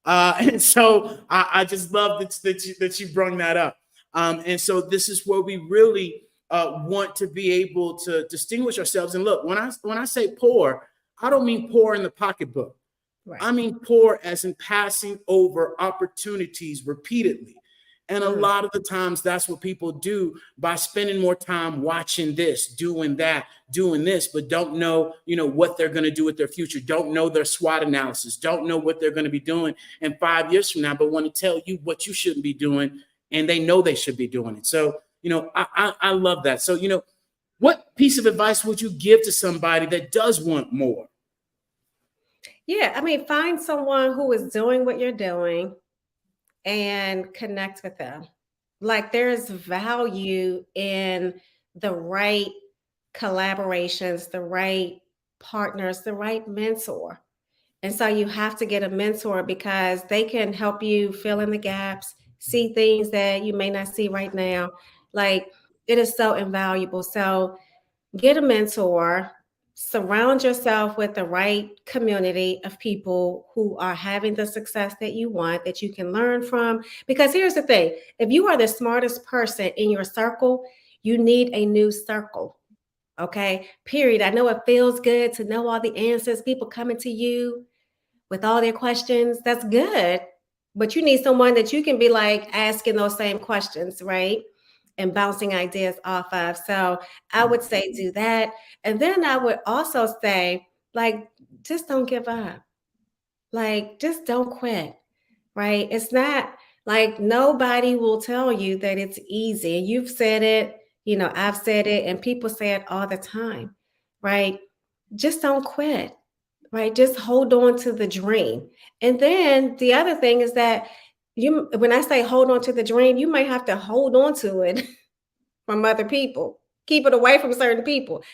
Speaker 12: And so I just love that you brought that up. And so this is where we really want to be able to distinguish ourselves. And look, when I say poor, I don't mean poor in the pocketbook. Right. I mean poor as in passing over opportunities repeatedly. And a lot of the times that's what people do by spending more time watching this, doing that, doing this, but don't know, what they're going to do with their future, don't know their SWOT analysis, don't know what they're going to be doing in 5 years from now, but want to tell you what you shouldn't be doing. And they know they should be doing it. So, I love that. So, what piece of advice would you give to somebody that does want more?
Speaker 13: Yeah, I mean, find someone who is doing what you're doing and connect with them. Like, there's value in the right collaborations, the right partners, the right mentor. And so you have to get a mentor because they can help you fill in the gaps, see things that you may not see right now. Like, it is so invaluable. So get a mentor, surround yourself with the right community of people who are having the success that you want, that you can learn from. Because here's the thing, if you are the smartest person in your circle, you need a new circle. Okay, period. I know it feels good to know all the answers, people coming to you with all their questions. That's good. But you need someone that you can be like asking those same questions, right? And bouncing ideas off of. So I would say do that. And then I would also say, like, just don't give up. Like, just don't quit, right? It's not like nobody will tell you that it's easy. You've said it, I've said it, and people say it all the time, right? Just don't quit, right? Just hold on to the dream. And then the other thing is that when I say hold on to the dream, you might have to hold on to it from other people. Keep it away from certain people.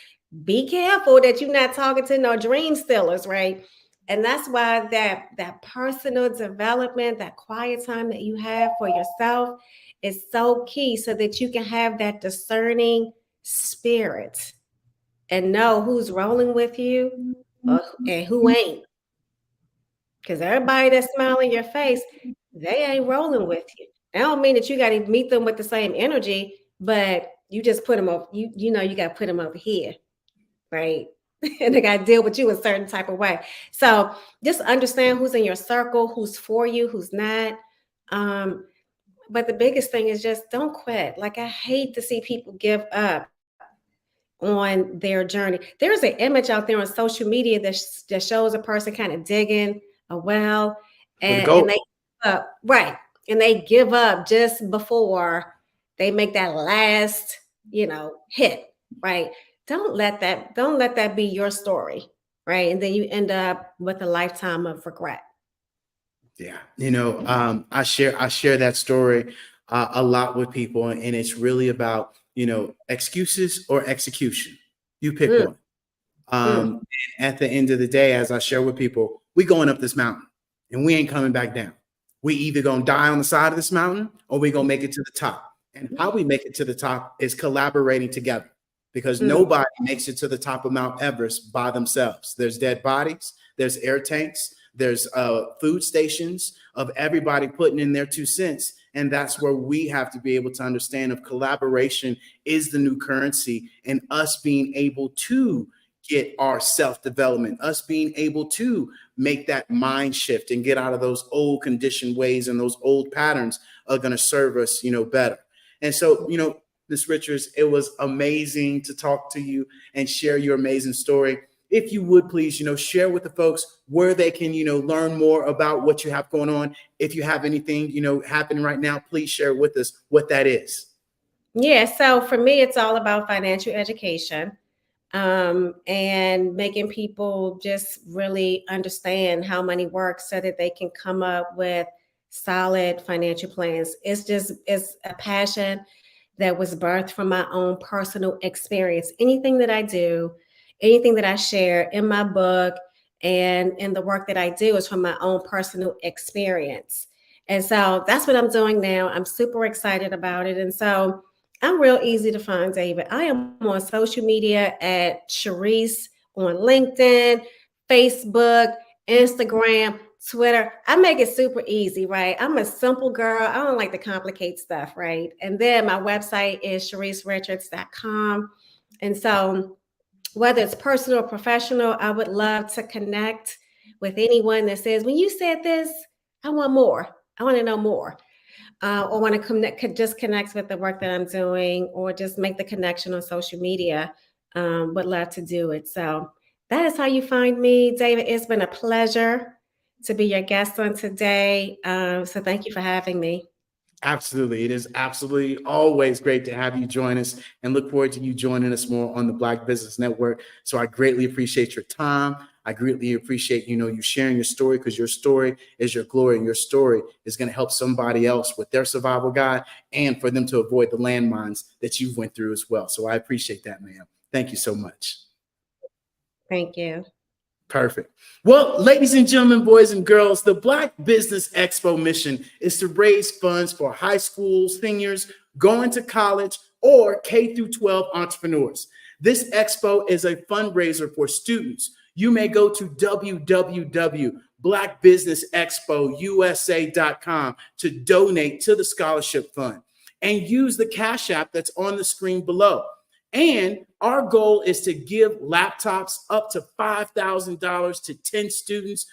Speaker 13: Be careful that you're not talking to no dream stealers, right? And that's why that personal development, that quiet time that you have for yourself is so key so that you can have that discerning spirit and know who's rolling with you and who ain't. Because everybody that's smiling in your face, they ain't rolling with you. I don't mean that you got to meet them with the same energy, but you just put them over, you got to put them over here, right? And they got to deal with you a certain type of way. So just understand who's in your circle, who's for you, who's not. But the biggest thing is just don't quit. Like, I hate to see people give up on their journey. There's an image out there on social media that shows a person kind of digging a well, and they give up, right? And they give up just before they make that last, hit, right? Don't let that be your story, right? And then you end up with a lifetime of regret.
Speaker 12: Yeah, I share that story a lot with people, and it's really about excuses or execution. You pick one. And at the end of the day, as I share with people, we going up this mountain and we ain't coming back down. We either gonna die on the side of this mountain or we gonna make it to the top. And how we make it to the top is collaborating together, because nobody makes it to the top of Mount Everest by themselves. There's dead bodies, there's air tanks, there's food stations of everybody putting in their 2 cents. And that's where we have to be able to understand if collaboration is the new currency, and us being able to get our self-development, us being able to make that mind shift and get out of those old conditioned ways and those old patterns are going to serve us, better. And so, Ms. Richards, it was amazing to talk to you and share your amazing story. If you would please, share with the folks where they can, learn more about what you have going on. If you have anything, happening right now, please share with us what that is.
Speaker 13: Yeah. So for me, it's all about financial education. And making people just really understand how money works so that they can come up with solid financial plans. It's a passion that was birthed from my own personal experience. Anything that I do, anything that I share in my book and in the work that I do is from my own personal experience. And so that's what I'm doing now. I'm super excited about it. And so I'm real easy to find, David. I am on social media at Sharice on LinkedIn, Facebook, Instagram, Twitter. I make it super easy, right? I'm a simple girl. I don't like to complicate stuff, right? And then my website is sharicerichards.com. And so whether it's personal or professional, I would love to connect with anyone that says, when you said this, I want more. I want to know more. Or want to just connect with the work that I'm doing, or just make the connection on social media. Would love to do it. So that is how you find me, David. It's been a pleasure to be your guest on today. So thank you for having me.
Speaker 12: Absolutely. It is absolutely always great to have you join us, and look forward to you joining us more on the Black Business Network. So I greatly appreciate your time. I greatly appreciate, you sharing your story, because your story is your glory, and your story is going to help somebody else with their survival guide, and for them to avoid the landmines that you went through as well. So I appreciate that, ma'am. Thank you so much.
Speaker 13: Thank you.
Speaker 12: Perfect. Well, ladies and gentlemen, boys and girls, the Black Business Expo mission is to raise funds for high school seniors going to college or K through 12 entrepreneurs. This expo is a fundraiser for students. You may go to www.blackbusinessexpousa.com to donate to the scholarship fund, and use the Cash App that's on the screen below. And our goal is to give laptops up to $5,000 to 10 students,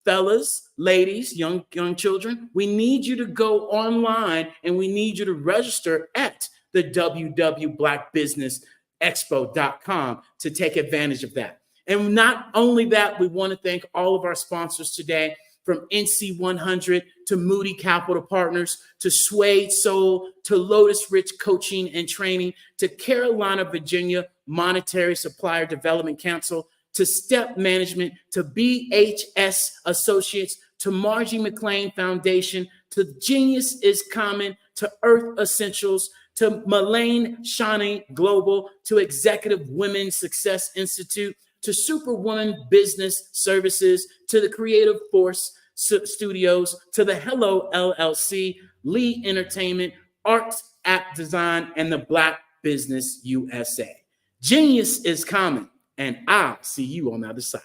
Speaker 12: fellas, ladies, young children. We need you to go online, and we need you to register at the www.blackbusinessexpo.com to take advantage of that. And not only that, we want to thank all of our sponsors today, from NC 100 to Moody Capital Partners, to Suede Soul, to Lotus Rich Coaching and Training, to Carolina, Virginia Monetary Supplier Development Council, to Step Management, to BHS Associates, to Margie McLean Foundation, to Genius is Common, to Earth Essentials, to Malane Shani Global, to Executive Women's Success Institute, to Superwoman Business Services, to the Creative Force Studios, to the Hello LLC, Lee Entertainment, Arts App Design, and the Black Business USA. Genius is common, and I'll see you on the other side.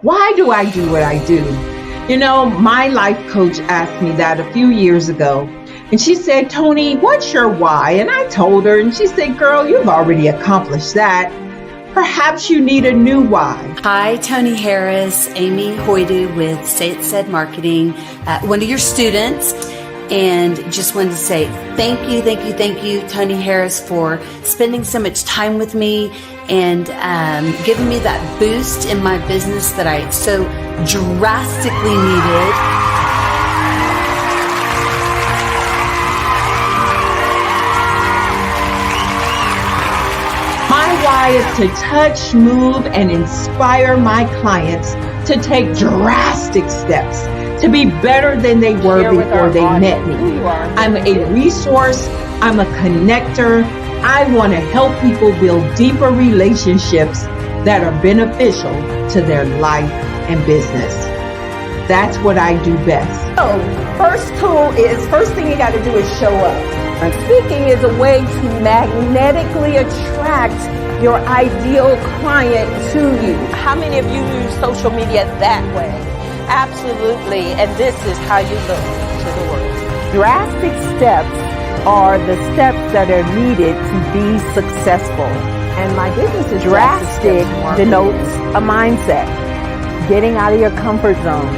Speaker 1: Why do I do what I do? My life coach asked me that a few years ago, and she said, Tony, what's your why? And I told her, and she said, girl, you've already accomplished that. Perhaps you need a new why.
Speaker 14: Hi, Tony Harris, Amy Hoydu with Say It Said Marketing, one of your students. And just wanted to say thank you, Tony Harris, for spending so much time with me and giving me that boost in my business that I so drastically needed.
Speaker 1: My why is to touch, move, and inspire my clients to take drastic steps to be better than they were before they met me. I'm a resource. I'm a connector. I want to help people build deeper relationships that are beneficial to their life and business. That's what I do best.
Speaker 15: So, first thing you got to do is show up. And speaking is a way to magnetically attract your ideal client to you. How many of you use social media that way? Absolutely, and this is how you look to the world. Drastic steps are the steps that are needed to be successful. And my business is drastic denotes a mindset. Getting out of your comfort zone.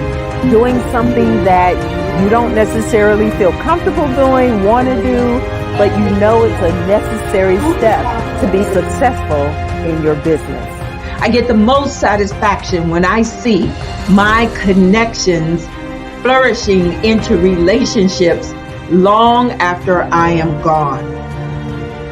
Speaker 15: Doing something that you don't necessarily feel comfortable doing, want to do, but you know it's a necessary step to be successful in your business.
Speaker 1: I get the most satisfaction when I see my connections flourishing into relationships long after I am gone.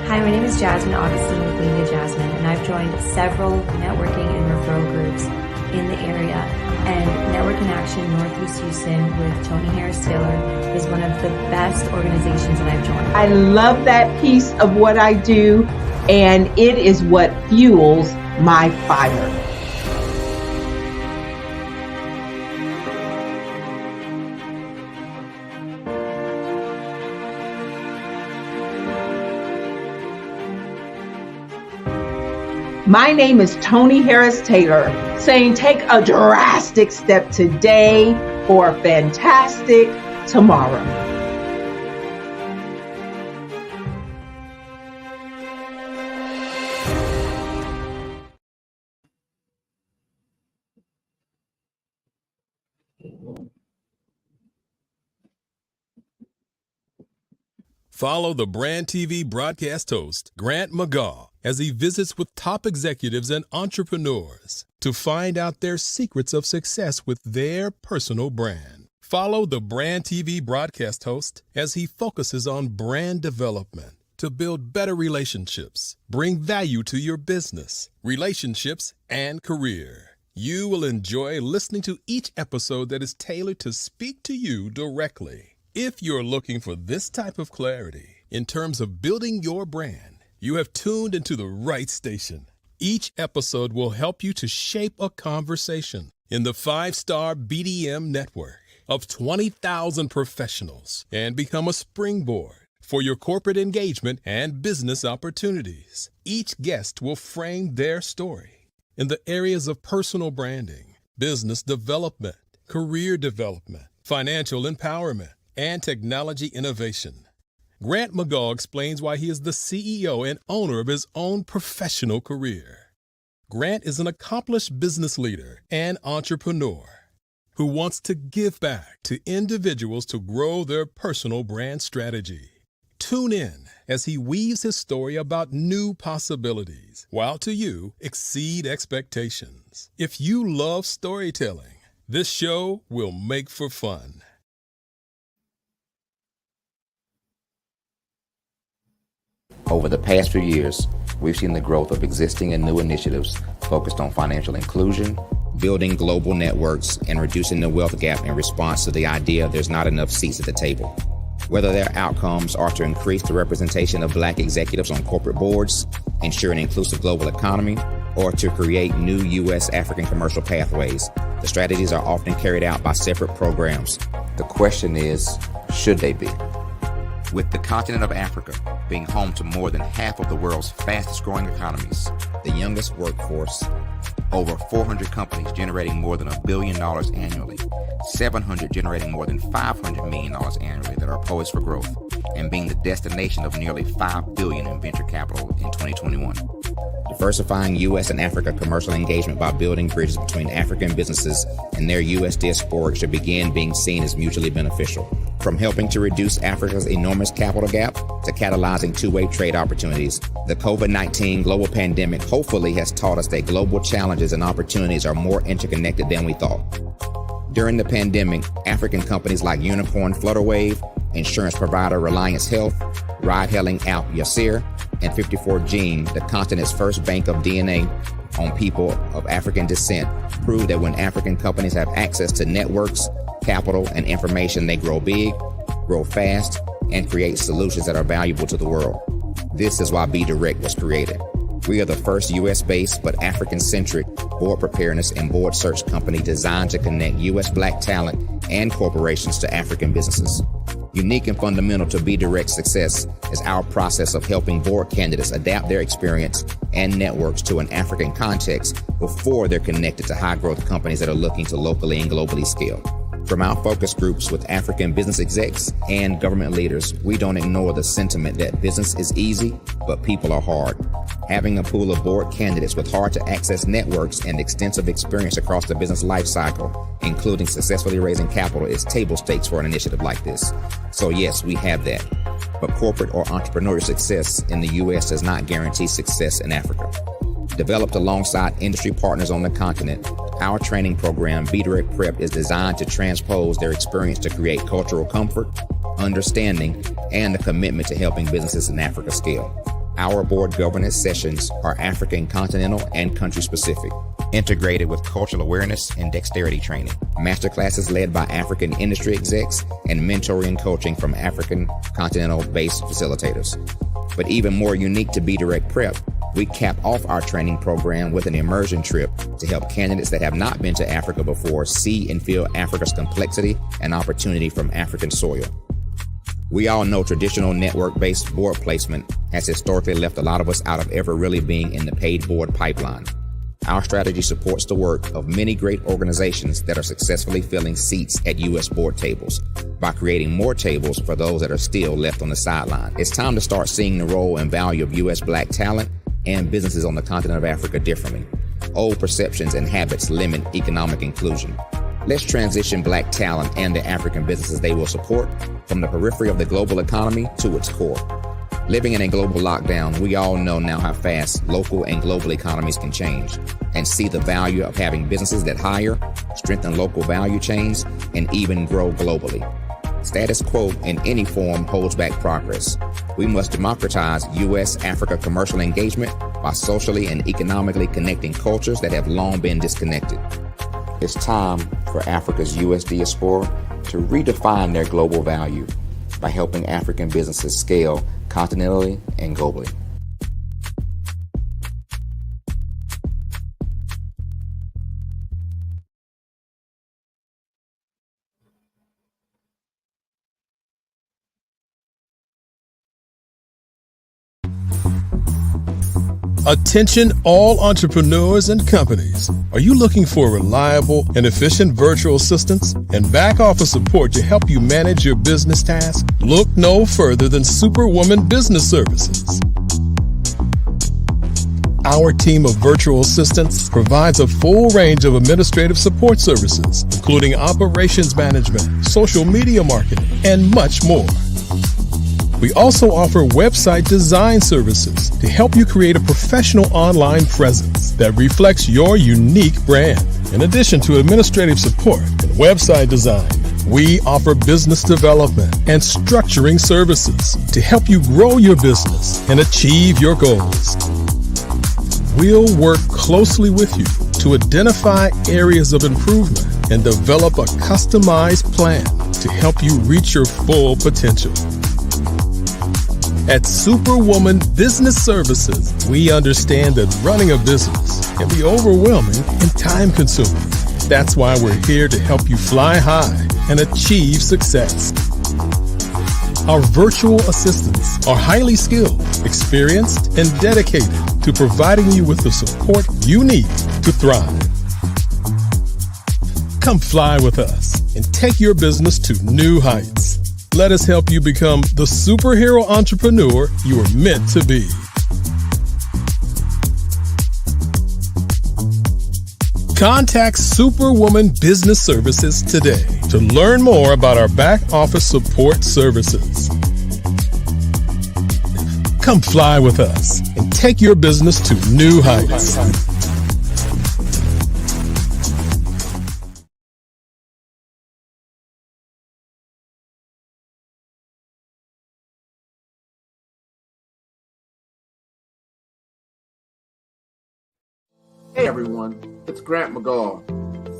Speaker 16: Hi, my name is Jasmine Augustine with Media Jasmine, and I've joined several networking and referral groups in the area. And Network in Action Northeast Houston with Tony Harris Taylor is one of the best organizations that I've joined.
Speaker 15: I love that piece of what I do, and it is what fuels my fire. My name is Tony Harris Taylor, saying take a drastic step today for a fantastic tomorrow.
Speaker 3: Follow the Brand TV broadcast host, Grant McGaugh, as he visits with top executives and entrepreneurs to find out their secrets of success with their personal brand. Follow the Brand TV broadcast host as he focuses on brand development to build better relationships, bring value to your business, relationships, and career. You will enjoy listening to each episode that is tailored to speak to you directly. If you're looking for this type of clarity in terms of building your brand, you have tuned into the right station. Each episode will help you to shape a conversation in the 5-star BDM network of 20,000 professionals and become a springboard for your corporate engagement and business opportunities. Each guest will frame their story in the areas of personal branding, business development, career development, financial empowerment, and technology innovation. Grant McGaugh explains why he is the CEO and owner of his own professional career. Grant is an accomplished business leader and entrepreneur who wants to give back to individuals to grow their personal brand strategy. Tune in as he weaves his story about new possibilities, while to you exceed expectations. If you love storytelling, this show will make for fun.
Speaker 17: Over the past few years, we've seen the growth of existing and new initiatives focused on financial inclusion, building global networks, and reducing the wealth gap in response to the idea there's not enough seats at the table. Whether their outcomes are to increase the representation of Black executives on corporate boards, ensure an inclusive global economy, or to create new U.S. African commercial pathways, the strategies are often carried out by separate programs. The question is, should they be? With the continent of Africa being home to more than half of the world's fastest growing economies, the youngest workforce, over 400 companies generating more than $1 billion annually, 700 generating more than $500 million annually that are poised for growth, and being the destination of nearly $5 billion in venture capital in 2021. Diversifying U.S. and Africa commercial engagement by building bridges between African businesses and their U.S. diaspora should begin being seen as mutually beneficial. From helping to reduce Africa's enormous capital gap to catalyzing two-way trade opportunities, the COVID-19 global pandemic hopefully has taught us that global challenges and opportunities are more interconnected than we thought. During the pandemic, African companies like Unicorn Flutterwave, insurance provider Reliance Health, ride-hailing app Yasir, and 54Gene, the continent's first bank of DNA on people of African descent, proved that when African companies have access to networks, capital, and information, they grow big, grow fast, and create solutions that are valuable to the world. This is why Be Direct was created. We are the first U.S.-based but African-centric board preparedness and board search company designed to connect U.S. Black talent and corporations to African businesses. Unique and fundamental to Be Direct's success is our process of helping board candidates adapt their experience and networks to an African context before they're connected to high-growth companies that are looking to locally and globally scale. From our focus groups with African business execs and government leaders, we don't ignore the sentiment that business is easy, but people are hard. Having a pool of board candidates with hard-to-access networks and extensive experience across the business life cycle, including successfully raising capital, is table stakes for an initiative like this. So yes, we have that. But corporate or entrepreneurial success in the U.S. does not guarantee success in Africa. Developed alongside industry partners on the continent, our training program, Be Direct Prep, is designed to transpose their experience to create cultural comfort, understanding, and a commitment to helping businesses in Africa scale. Our board governance sessions are African, continental, and country specific. integrated with cultural awareness and dexterity training. Masterclasses led by African industry execs and mentoring and coaching from African continental-based facilitators. But even more unique to Be Direct Prep, we cap off our training program with an immersion trip to help candidates that have not been to Africa before see and feel Africa's complexity and opportunity from African soil. We all know traditional network-based board placement has historically left a lot of us out of ever really being in the paid board pipeline. Our strategy supports the work of many great organizations that are successfully filling seats at U.S. board tables by creating more tables for those that are still left on the sideline. It's time to start seeing the role and value of U.S. Black talent and businesses on the continent of Africa differently. Old perceptions and habits limit economic inclusion. Let's transition Black talent and the African businesses they will support from the periphery of the global economy to its core. Living in a global lockdown, we all know now how fast local and global economies can change and see the value of having businesses that hire, strengthen local value chains, and even grow globally. Status quo in any form holds back progress. We must democratize U.S.-Africa commercial engagement by socially and economically connecting cultures that have long been disconnected. It's time for Africa's U.S. diaspora to redefine their global value by helping African businesses scale continentally and globally.
Speaker 3: Attention all entrepreneurs and companies. Are you looking for reliable and efficient virtual assistants and back office support to help you manage your business tasks? Look no further than Superwoman Business Services. Our team of virtual assistants provides a full range of administrative support services, including operations management, social media marketing, and much more. We also offer website design services to help you create a professional online presence that reflects your unique brand. In addition to administrative support and website design, we offer business development and structuring services to help you grow your business and achieve your goals. We'll work closely with you to identify areas of improvement and develop a customized plan to help you reach your full potential. At Superwoman Business Services, we understand that running a business can be overwhelming and time-consuming. That's why we're here to help you fly high and achieve success. Our virtual assistants are highly skilled, experienced, and dedicated to providing you with the support you need to thrive. Come fly with us and take your business to new heights. Let us help you become the superhero entrepreneur you are meant to be. Contact Superwoman Business Services today to learn more about our back office support services. Come fly with us and take your business to new heights.
Speaker 18: Hey everyone, it's Grant McGaw,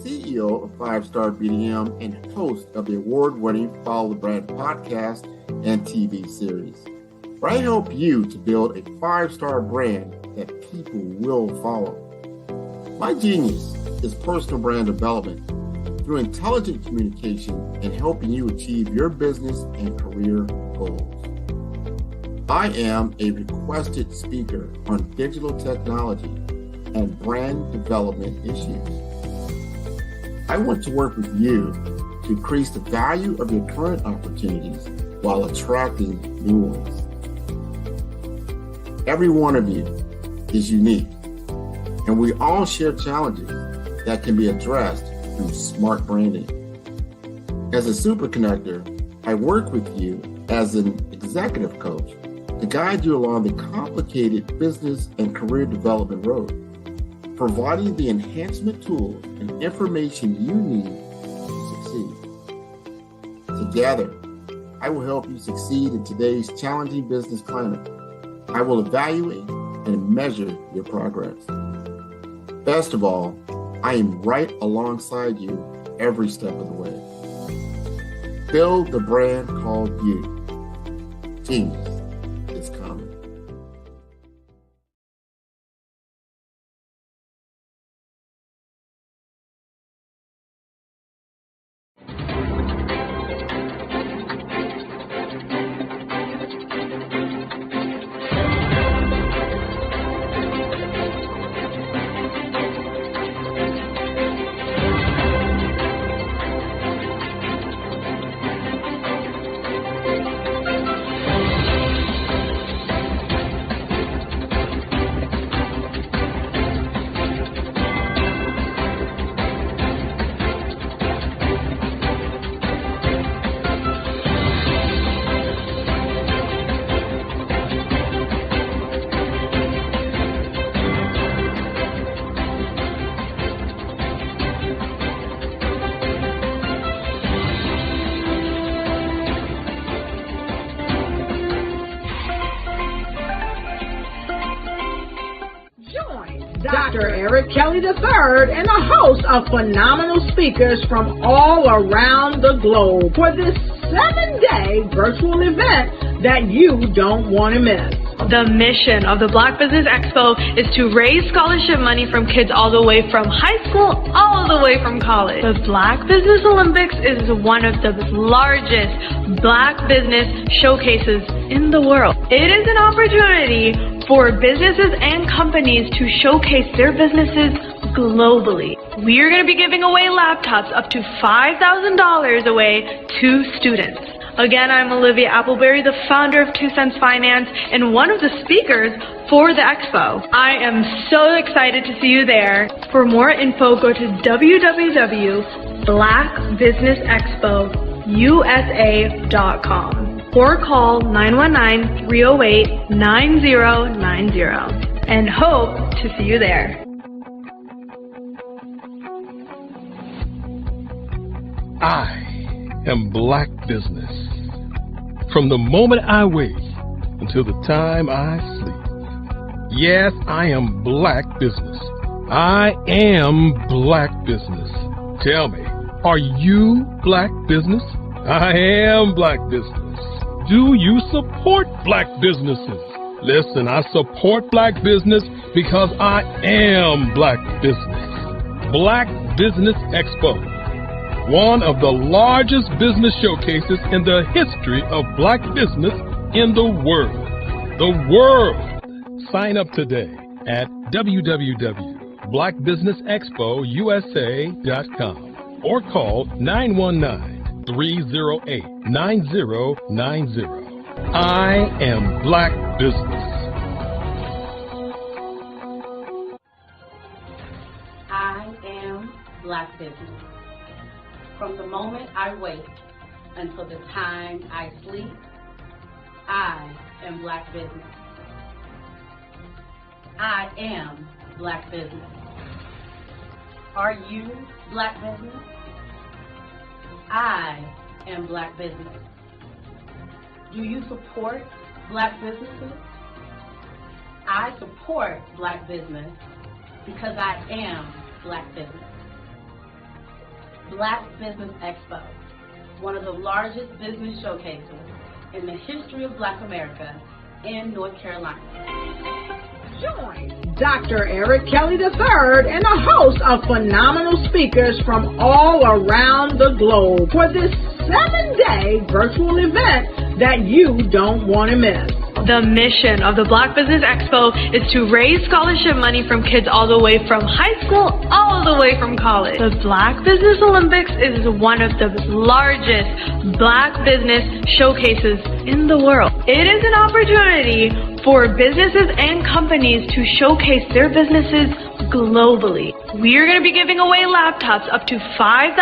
Speaker 18: CEO of 5 Star BDM and host of the award-winning Follow the Brand podcast and TV series, where I help you to build a 5-star brand that people will follow. My genius is personal brand development through intelligent communication and helping you achieve your business and career goals. I am a requested speaker on digital technology and brand development issues. I want to work with you to increase the value of your current opportunities while attracting new ones. Every one of you is unique, and we all share challenges that can be addressed through smart branding. As a super connector, I work with you as an executive coach to guide you along the complicated business and career development road, providing the enhancement tools and information you need to succeed. Together, I will help you succeed in today's challenging business climate. I will evaluate and measure your progress. Best of all, I am right alongside you every step of the way. Build the brand called you. Genius is coming.
Speaker 1: Dr. Eric Kelly III and a host of phenomenal speakers from all around the globe for this 7-day virtual event that you don't want to miss.
Speaker 2: The mission of the Black Business Expo is to raise scholarship money from kids all the way from high school all the way from college. The Black Business Olympics is one of the largest Black business showcases in the world. It is an opportunity for businesses and companies to showcase their businesses globally. We are going to be giving away laptops up to $5,000 away to students. Again, I'm Olivia Appleberry, the founder of 2 Cents Finance and one of the speakers for the expo. I am so excited to see you there. For more info, go to www.blackbusinessexpousa.com or call 919-308-9090 and hope to see you there.
Speaker 3: I am Black Business. From the moment I wake until the time I sleep. Yes, I am Black Business. I am Black Business. Tell me, are you Black Business? I am Black Business. Do you support Black businesses? Listen, I support Black business because I am Black Business. Black Business Expo, one of the largest business showcases in the history of Black business in the world. The world! Sign up today at www.blackbusinessexpousa.com or call 919-308-9090. I am Black Business.
Speaker 4: I am Black Business. From the moment I wake until the time I sleep, I am Black Business. I am Black Business. Are you Black Business? I am Black Business. Do you support Black businesses? I support Black business because I am Black Business. Black Business Expo, one of the largest business showcases in the history of Black America in North Carolina.
Speaker 1: Join Dr. Eric Kelly III and a host of phenomenal speakers from all around the globe for this 7-day virtual event that you don't want to miss.
Speaker 2: The mission of the Black Business Expo is to raise scholarship money from kids all the way from high school all the way from college. The Black Business Olympics is one of the largest Black business showcases in the world. It is an opportunity for businesses and companies to showcase their businesses globally. We are going to be giving away laptops up to $5,000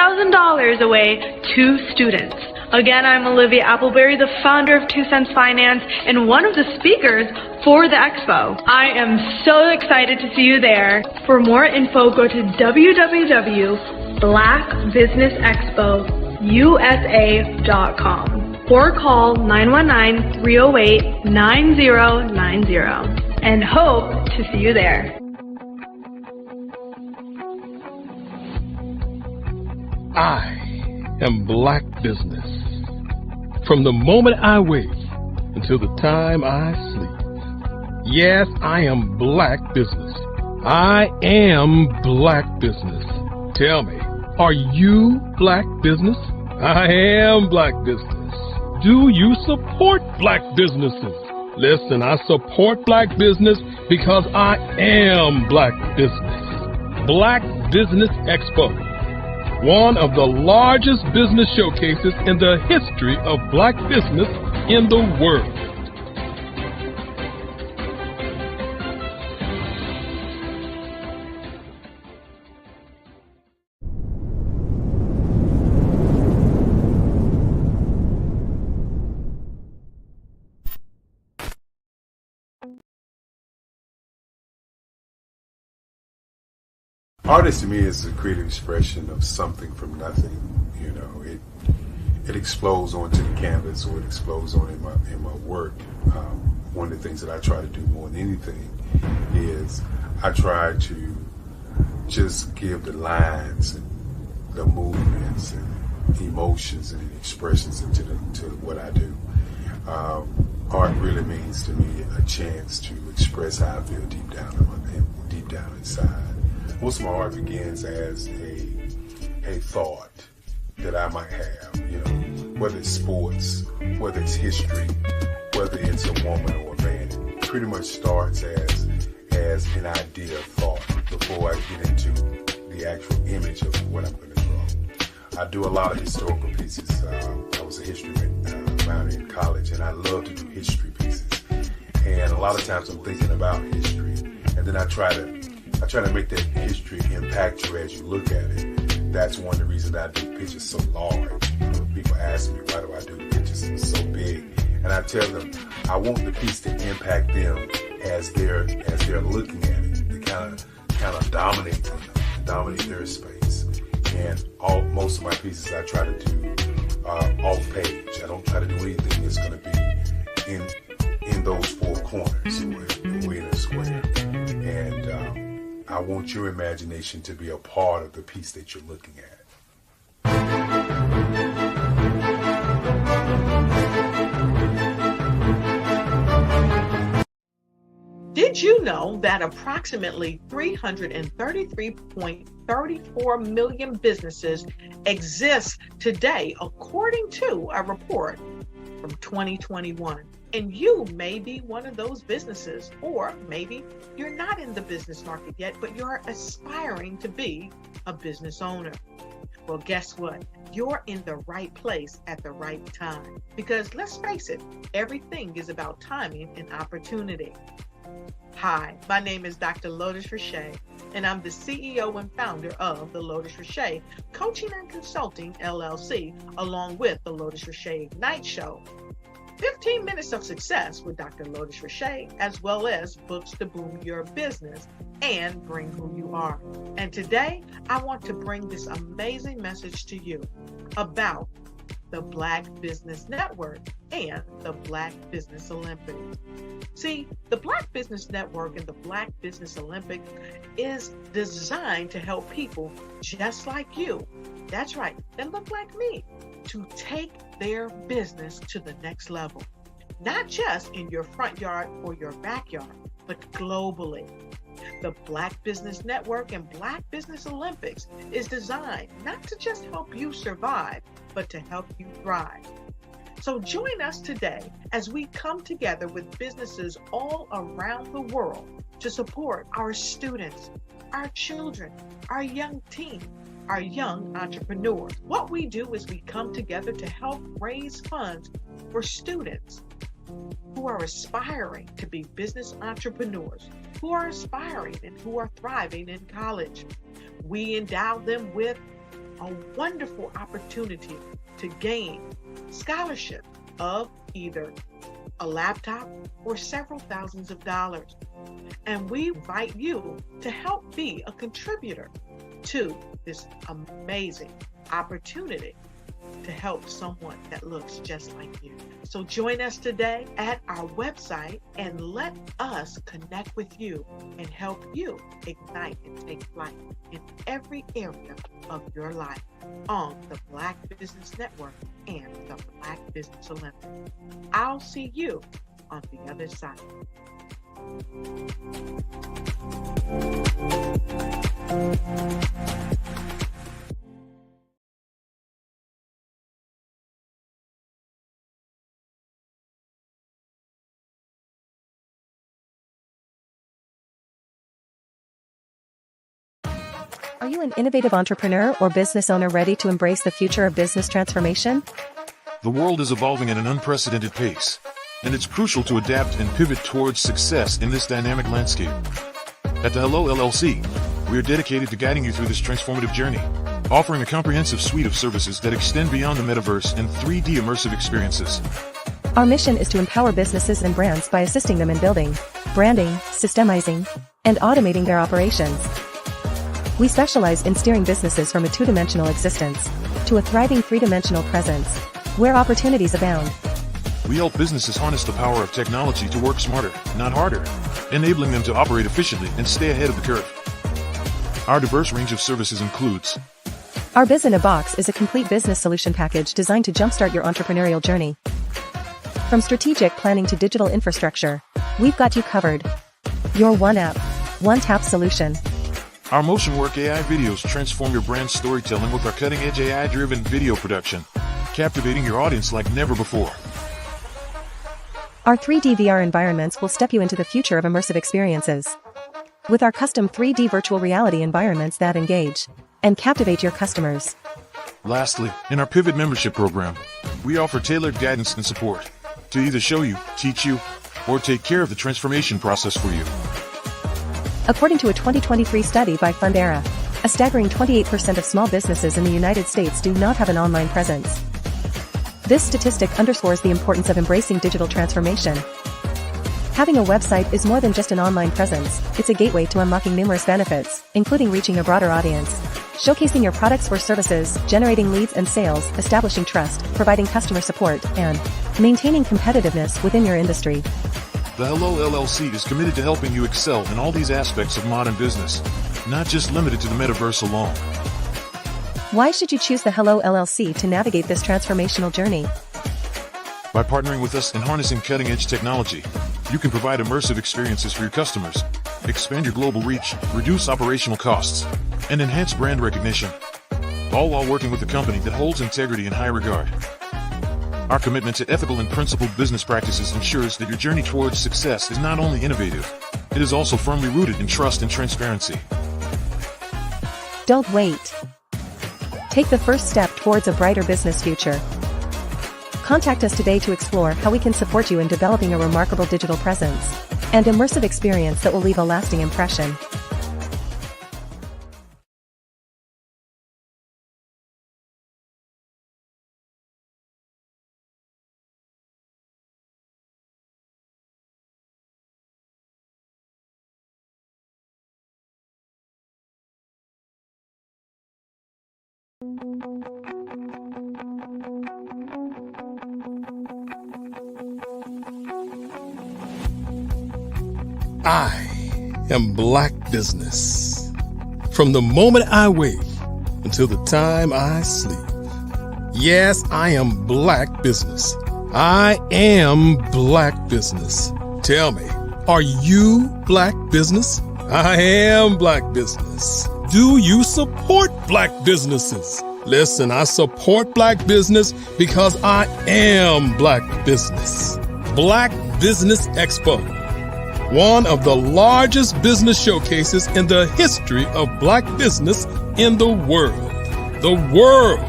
Speaker 2: away to students. Again, I'm Olivia Appleberry, the founder of 2 Cents Finance and one of the speakers for the expo. I am so excited to see you there. For more info, go to www.blackbusinessexpousa.com or call 919-308-9090 and hope to see you there.
Speaker 3: I am Black Business. From the moment I wake until the time I sleep. Yes, I am Black Business. I am Black Business. Tell me, are you Black Business? I am Black Business. Do you support Black businesses? Listen, I support Black business because I am Black Business. Black Business Expo, one of the largest business showcases in the history of Black business in the world.
Speaker 19: Artist to me is a creative expression of something from nothing. You know, it explodes onto the canvas, or it explodes on in my work. One of the things that I try to do more than anything is I try to just give the lines and the movements and emotions and expressions into what I do. Art really means to me a chance to express how I feel deep down inside. Most of my art begins as a thought that I might have, you know, whether it's sports, whether it's history, whether it's a woman or a man. It pretty much starts as an idea of thought before I get into the actual image of what I'm going to draw. I do a lot of historical pieces. I was a history minor in college, and I love to do history pieces. And a lot of times I'm thinking about history, and then I try to make that history impact you as you look at it. That's one of the reasons I do pictures so large. You know, people ask me, why do I do pictures so big? And I tell them, I want the piece to impact them as they're looking at it, to kind of dominate them, dominate their space. And most of my pieces I try to do off page. I don't try to do anything that's going to be in those four corners or in a square. And I want your imagination to be a part of the piece that you're looking at.
Speaker 20: Did you know that approximately 333.34 million businesses exist today, according to a report from 2021? And you may be one of those businesses, or maybe you're not in the business market yet, but you're aspiring to be a business owner. Well, guess what? You're in the right place at the right time. Because let's face it, everything is about timing and opportunity. Hi, my name is Dr. Lotus Richey, and I'm the CEO and founder of the Lotus Richey Coaching and Consulting LLC, along with the Lotus Richey Ignite Show. 15 minutes of success with Dr. Lotus Richey, as well as books to boom your business and bring who you are. And today, I want to bring this amazing message to you about the Black Business Network and the Black Business Olympics. See, the Black Business Network and the Black Business Olympics is designed to help people just like you, that's right, that look like me, to take their business to the next level. Not just in your front yard or your backyard, but globally. The Black Business Network and Black Business Olympics is designed not to just help you survive, but to help you thrive. So join us today as we come together with businesses all around the world to support our students, our children, our young teens, our young entrepreneurs. What we do is we come together to help raise funds for students who are aspiring to be business entrepreneurs, who are aspiring and who are thriving in college. We endow them with a wonderful opportunity to gain scholarship of either a laptop or several thousands of dollars. And we invite you to help be a contributor to this amazing opportunity to help someone that looks just like you. So join us today at our website and let us connect with you and help you ignite and take flight in every area of your life. on the Black Business Network and the Black Business Olympics. I'll see you on the other side.
Speaker 21: Are you an innovative entrepreneur or business owner ready to embrace the future of business transformation?
Speaker 22: The world is evolving at an unprecedented pace, and it's crucial to adapt and pivot towards success in this dynamic landscape. At the Hello LLC, we are dedicated to guiding you through this transformative journey, offering a comprehensive suite of services that extend beyond the metaverse and 3D immersive experiences.
Speaker 21: Our mission is to empower businesses and brands by assisting them in building, branding, systemizing, and automating their operations. We specialize in steering businesses from a two-dimensional existence to a thriving three-dimensional presence, where opportunities abound.
Speaker 22: We help businesses harness the power of technology to work smarter, not harder, enabling them to operate efficiently and stay ahead of the curve. Our diverse range of services includes
Speaker 21: Our Biz in a Box is a complete business solution package designed to jumpstart your entrepreneurial journey. From strategic planning to digital infrastructure, we've got you covered. Your one app, one tap solution.
Speaker 22: Our Motion Work AI videos transform your brand storytelling with our cutting-edge AI-driven video production, captivating your audience like never before.
Speaker 21: Our 3D VR environments will step you into the future of immersive experiences. With our custom 3D virtual reality environments that engage and captivate your customers.
Speaker 22: Lastly, in our Pivot membership program, we offer tailored guidance and support to either show you, teach you, or take care of the transformation process for you.
Speaker 21: According to a 2023 study by Fundera, a staggering 28% of small businesses in the United States do not have an online presence. This statistic underscores the importance of embracing digital transformation. Having a website is more than just an online presence, it's a gateway to unlocking numerous benefits, including reaching a broader audience, showcasing your products or services, generating leads and sales, establishing trust, providing customer support, and maintaining competitiveness within your industry.
Speaker 22: The Hello LLC is committed to helping you excel in all these aspects of modern business, not just limited to the metaverse alone.
Speaker 21: Why should you choose the Hello LLC to navigate this transformational journey?
Speaker 22: By partnering with us and harnessing cutting-edge technology, you can provide immersive experiences for your customers, expand your global reach, reduce operational costs, and enhance brand recognition, all while working with a company that holds integrity in high regard. Our commitment to ethical and principled business practices ensures that your journey towards success is not only innovative, it is also firmly rooted in trust and transparency.
Speaker 21: Don't wait. Take the first step towards a brighter business future. Contact us today to explore how we can support you in developing a remarkable digital presence and immersive experience that will leave a lasting impression.
Speaker 3: I am Black Business. From the moment I wake until the time I sleep. Yes, I am Black Business. I am Black Business. Tell me, are you Black Business? I am Black Business. Do you support Black businesses? Listen, I support Black business because I am Black Business. Black Business Expo, one of the largest business showcases in the history of Black business in the world. The world!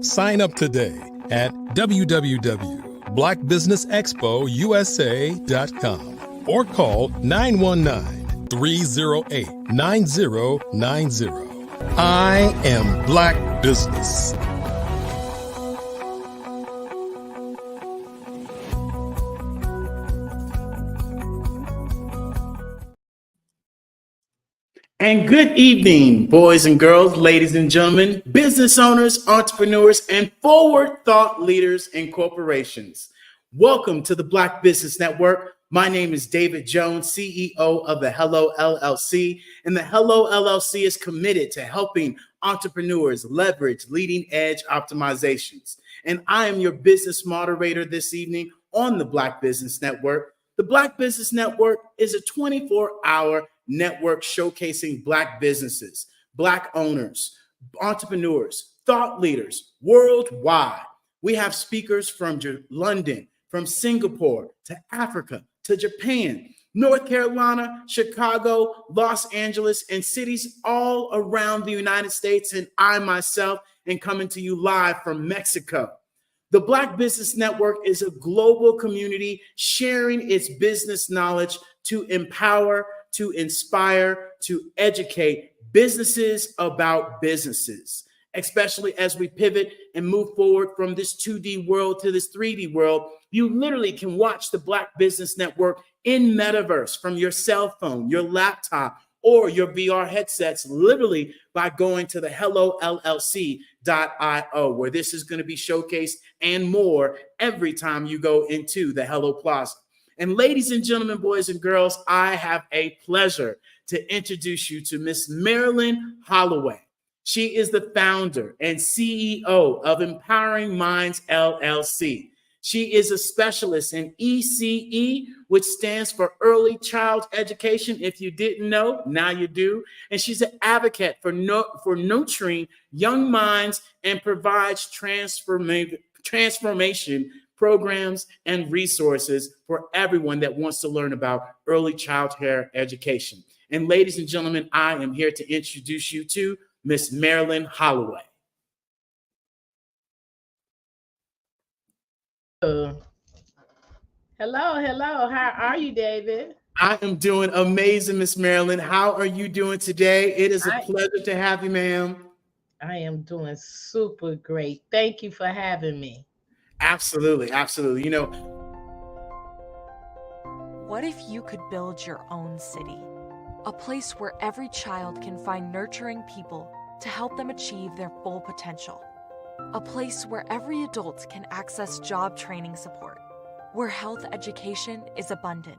Speaker 3: Sign up today at www.blackbusinessexpousa.com or call 919-308-9090. I am Black Business.
Speaker 12: And good evening, boys and girls, ladies and gentlemen, business owners, entrepreneurs, and forward thought leaders and corporations. Welcome to the Black Business Network. My name is David Jones, CEO of the Hello LLC, and the Hello LLC is committed to helping entrepreneurs leverage leading edge optimizations. And I am your business moderator this evening on the Black Business Network. The Black Business Network is a 24-hour network showcasing Black businesses, Black owners, entrepreneurs, thought leaders worldwide. We have speakers from London, from Singapore to Africa to Japan, North Carolina, Chicago, Los Angeles, and cities all around the United States. And I myself am coming to you live from Mexico. The Black Business Network is a global community sharing its business knowledge to empower, to inspire, to educate businesses about businesses, especially as we pivot and move forward from this 2D world to this 3D world. You literally can watch the Black Business Network in metaverse from your cell phone, your laptop, or your VR headsets, literally by going to the hellollc.io, where this is going to be showcased and more every time you go into the Hello Plaza. And ladies and gentlemen, boys and girls, I have a pleasure to introduce you to Miss Marilyn Holloway. She is the founder and CEO of Empowering Minds, LLC. She is a specialist in ECE, which stands for Early Child Education. If you didn't know, now you do. And she's an advocate for nurturing young minds and provides transformation programs and resources for everyone that wants to learn about early childhood education. And ladies and gentlemen, I am here to introduce you to Miss Marilyn Holloway.
Speaker 5: Hello. How are you, David?
Speaker 12: I am doing amazing, Miss Marilyn. How are you doing today? It is a pleasure to have you, ma'am.
Speaker 5: I am doing super great. Thank you for having me.
Speaker 12: Absolutely, absolutely. You know,
Speaker 6: what if you could build your own city? A place where every child can find nurturing people to help them achieve their full potential. A place where every adult can access job training support, where health education is abundant,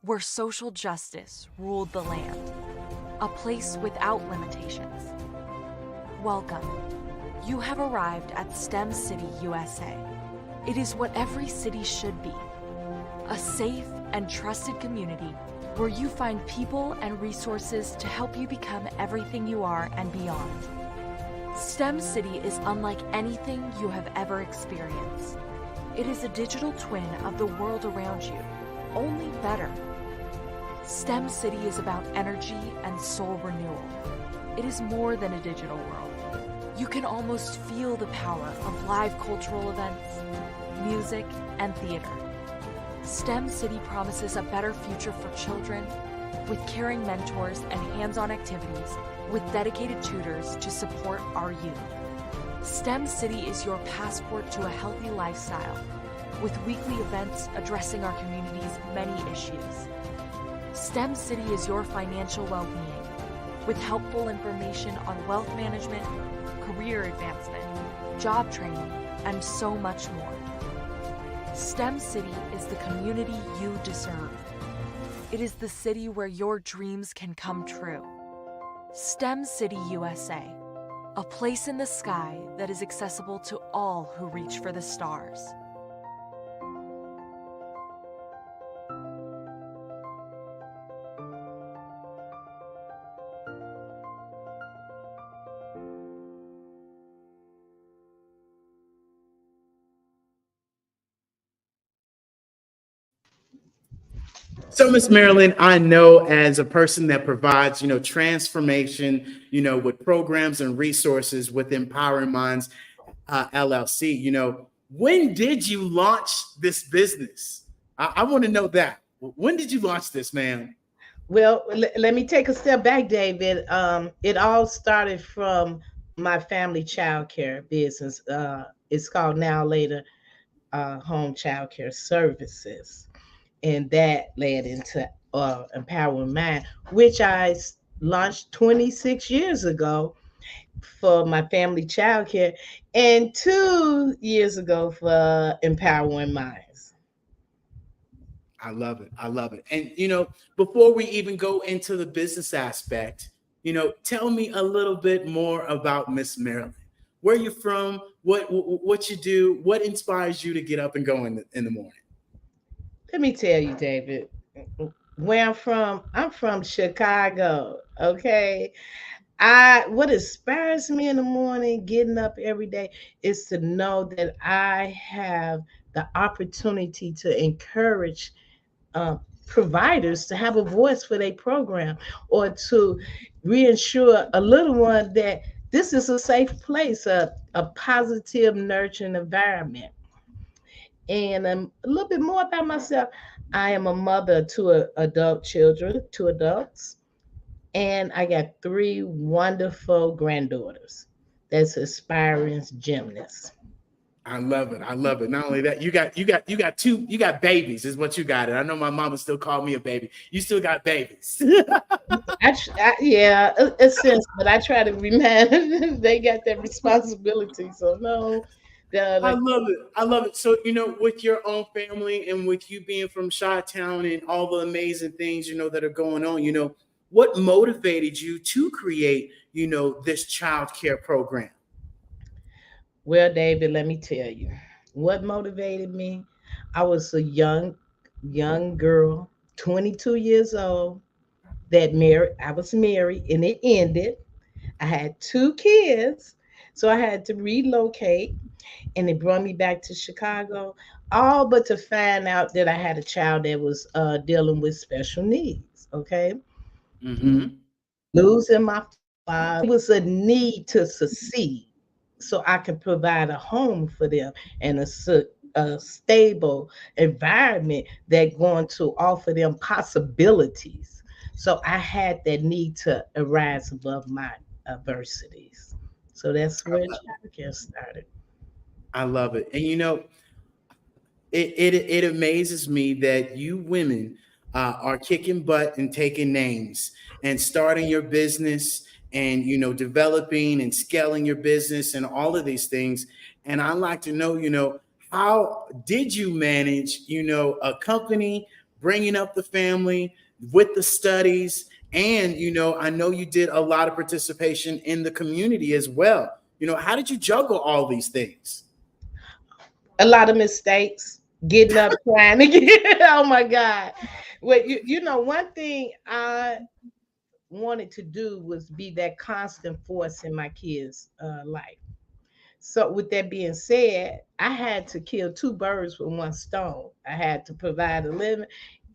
Speaker 6: where social justice ruled the land. A place without limitations. Welcome. You have arrived at STEM City, USA. It is what every city should be. A safe and trusted community where you find people and resources to help you become everything you are and beyond. STEM City is unlike anything you have ever experienced. It is a digital twin of the world around you, only better. STEM City is about energy and soul renewal. It is more than a digital world. You can almost feel the power of live cultural events, music, and theater. STEM City promises a better future for children with caring mentors and hands-on activities with dedicated tutors to support our youth. STEM City is your passport to a healthy lifestyle with weekly events addressing our community's many issues. STEM City is your financial well-being with helpful information on wealth management, career advancement, job training, and so much more. STEM City is the community you deserve. It is the city where your dreams can come true. STEM City USA, a place in the sky that is accessible to all who reach for the stars.
Speaker 12: So, Miss Marilyn, I know as a person that provides, transformation, with programs and resources with Empowering Minds LLC, when did you launch this business? I want to know that. When did you launch this, ma'am?
Speaker 5: Well, let me take a step back, David. It all started from my family childcare business. It's called Now Later Home Childcare Services. And that led into Empowering Mind, which I launched 26 years ago for my family childcare and 2 years ago for Empowering Minds.
Speaker 12: I love it. I love it. And, before we even go into the business aspect, Tell me a little bit more about Miss Maryland. Where you from? What you do? What inspires you to get up and go in the morning?
Speaker 5: Let me tell you, David, where I'm from Chicago. Okay. What inspires me in the morning, getting up every day, is to know that I have the opportunity to encourage uh, providers to have a voice for their program, or to reassure a little one that this is a safe place, a positive, nurturing environment. And a little bit more about myself. I am a mother to adult children, two adults, and I got three wonderful granddaughters that's aspiring gymnasts.
Speaker 12: I love it. I love it. Not only that, you got babies is what you got. And I know my mama still called me a baby. You still got babies.
Speaker 5: Yeah, a sense, but I try to remind them they got that responsibility. So no,
Speaker 12: I love it. I love it. So, with your own family and with you being from Chi-Town and all the amazing things, that are going on, what motivated you to create, this child care program?
Speaker 5: Well, David, let me tell you what motivated me. I was a young girl, 22 years old, that married. I was married and it ended. I had two kids, so I had to relocate, and it brought me back to Chicago, all but to find out that I had a child that was dealing with special needs. Okay.
Speaker 12: Mm-hmm.
Speaker 5: Losing my father, it was a need to succeed so I could provide a home for them and a stable environment that going to offer them possibilities. So I had that need to arise above my adversities. So that's where childcare started.
Speaker 12: I love it. And it amazes me that you women are kicking butt and taking names and starting your business and developing and scaling your business and all of these things. And I'd like to know, how did you manage, a company, bringing up the family with the studies, and I know you did a lot of participation in the community as well. How did you juggle all these things?
Speaker 5: A lot of mistakes, getting up trying to get oh my God. Well, one thing I wanted to do was be that constant force in my kids' life. So, with that being said, I had to kill two birds with one stone. I had to provide a living,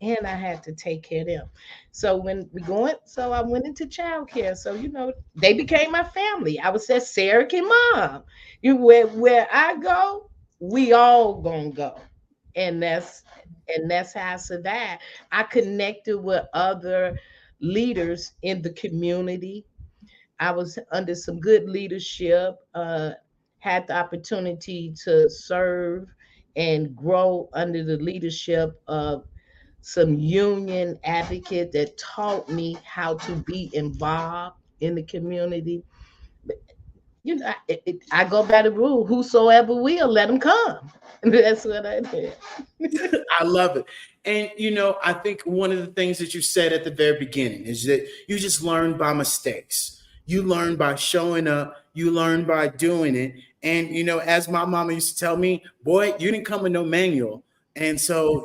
Speaker 5: and I had to take care of them. So I went into childcare. So they became my family. I was that surrogate mom. Where I go, we all gonna go, and that's how I survived. I connected with other leaders in the community. I was under some good leadership, had the opportunity to serve and grow under the leadership of some union advocate that taught me how to be involved in the community. I go by the rule: whosoever will, let them come. That's what I did.
Speaker 12: I love it. And I think one of the things that you said at the very beginning is that you just learn by mistakes. You learn by showing up, you learn by doing it. And as my mama used to tell me, boy, you didn't come with no manual. And so,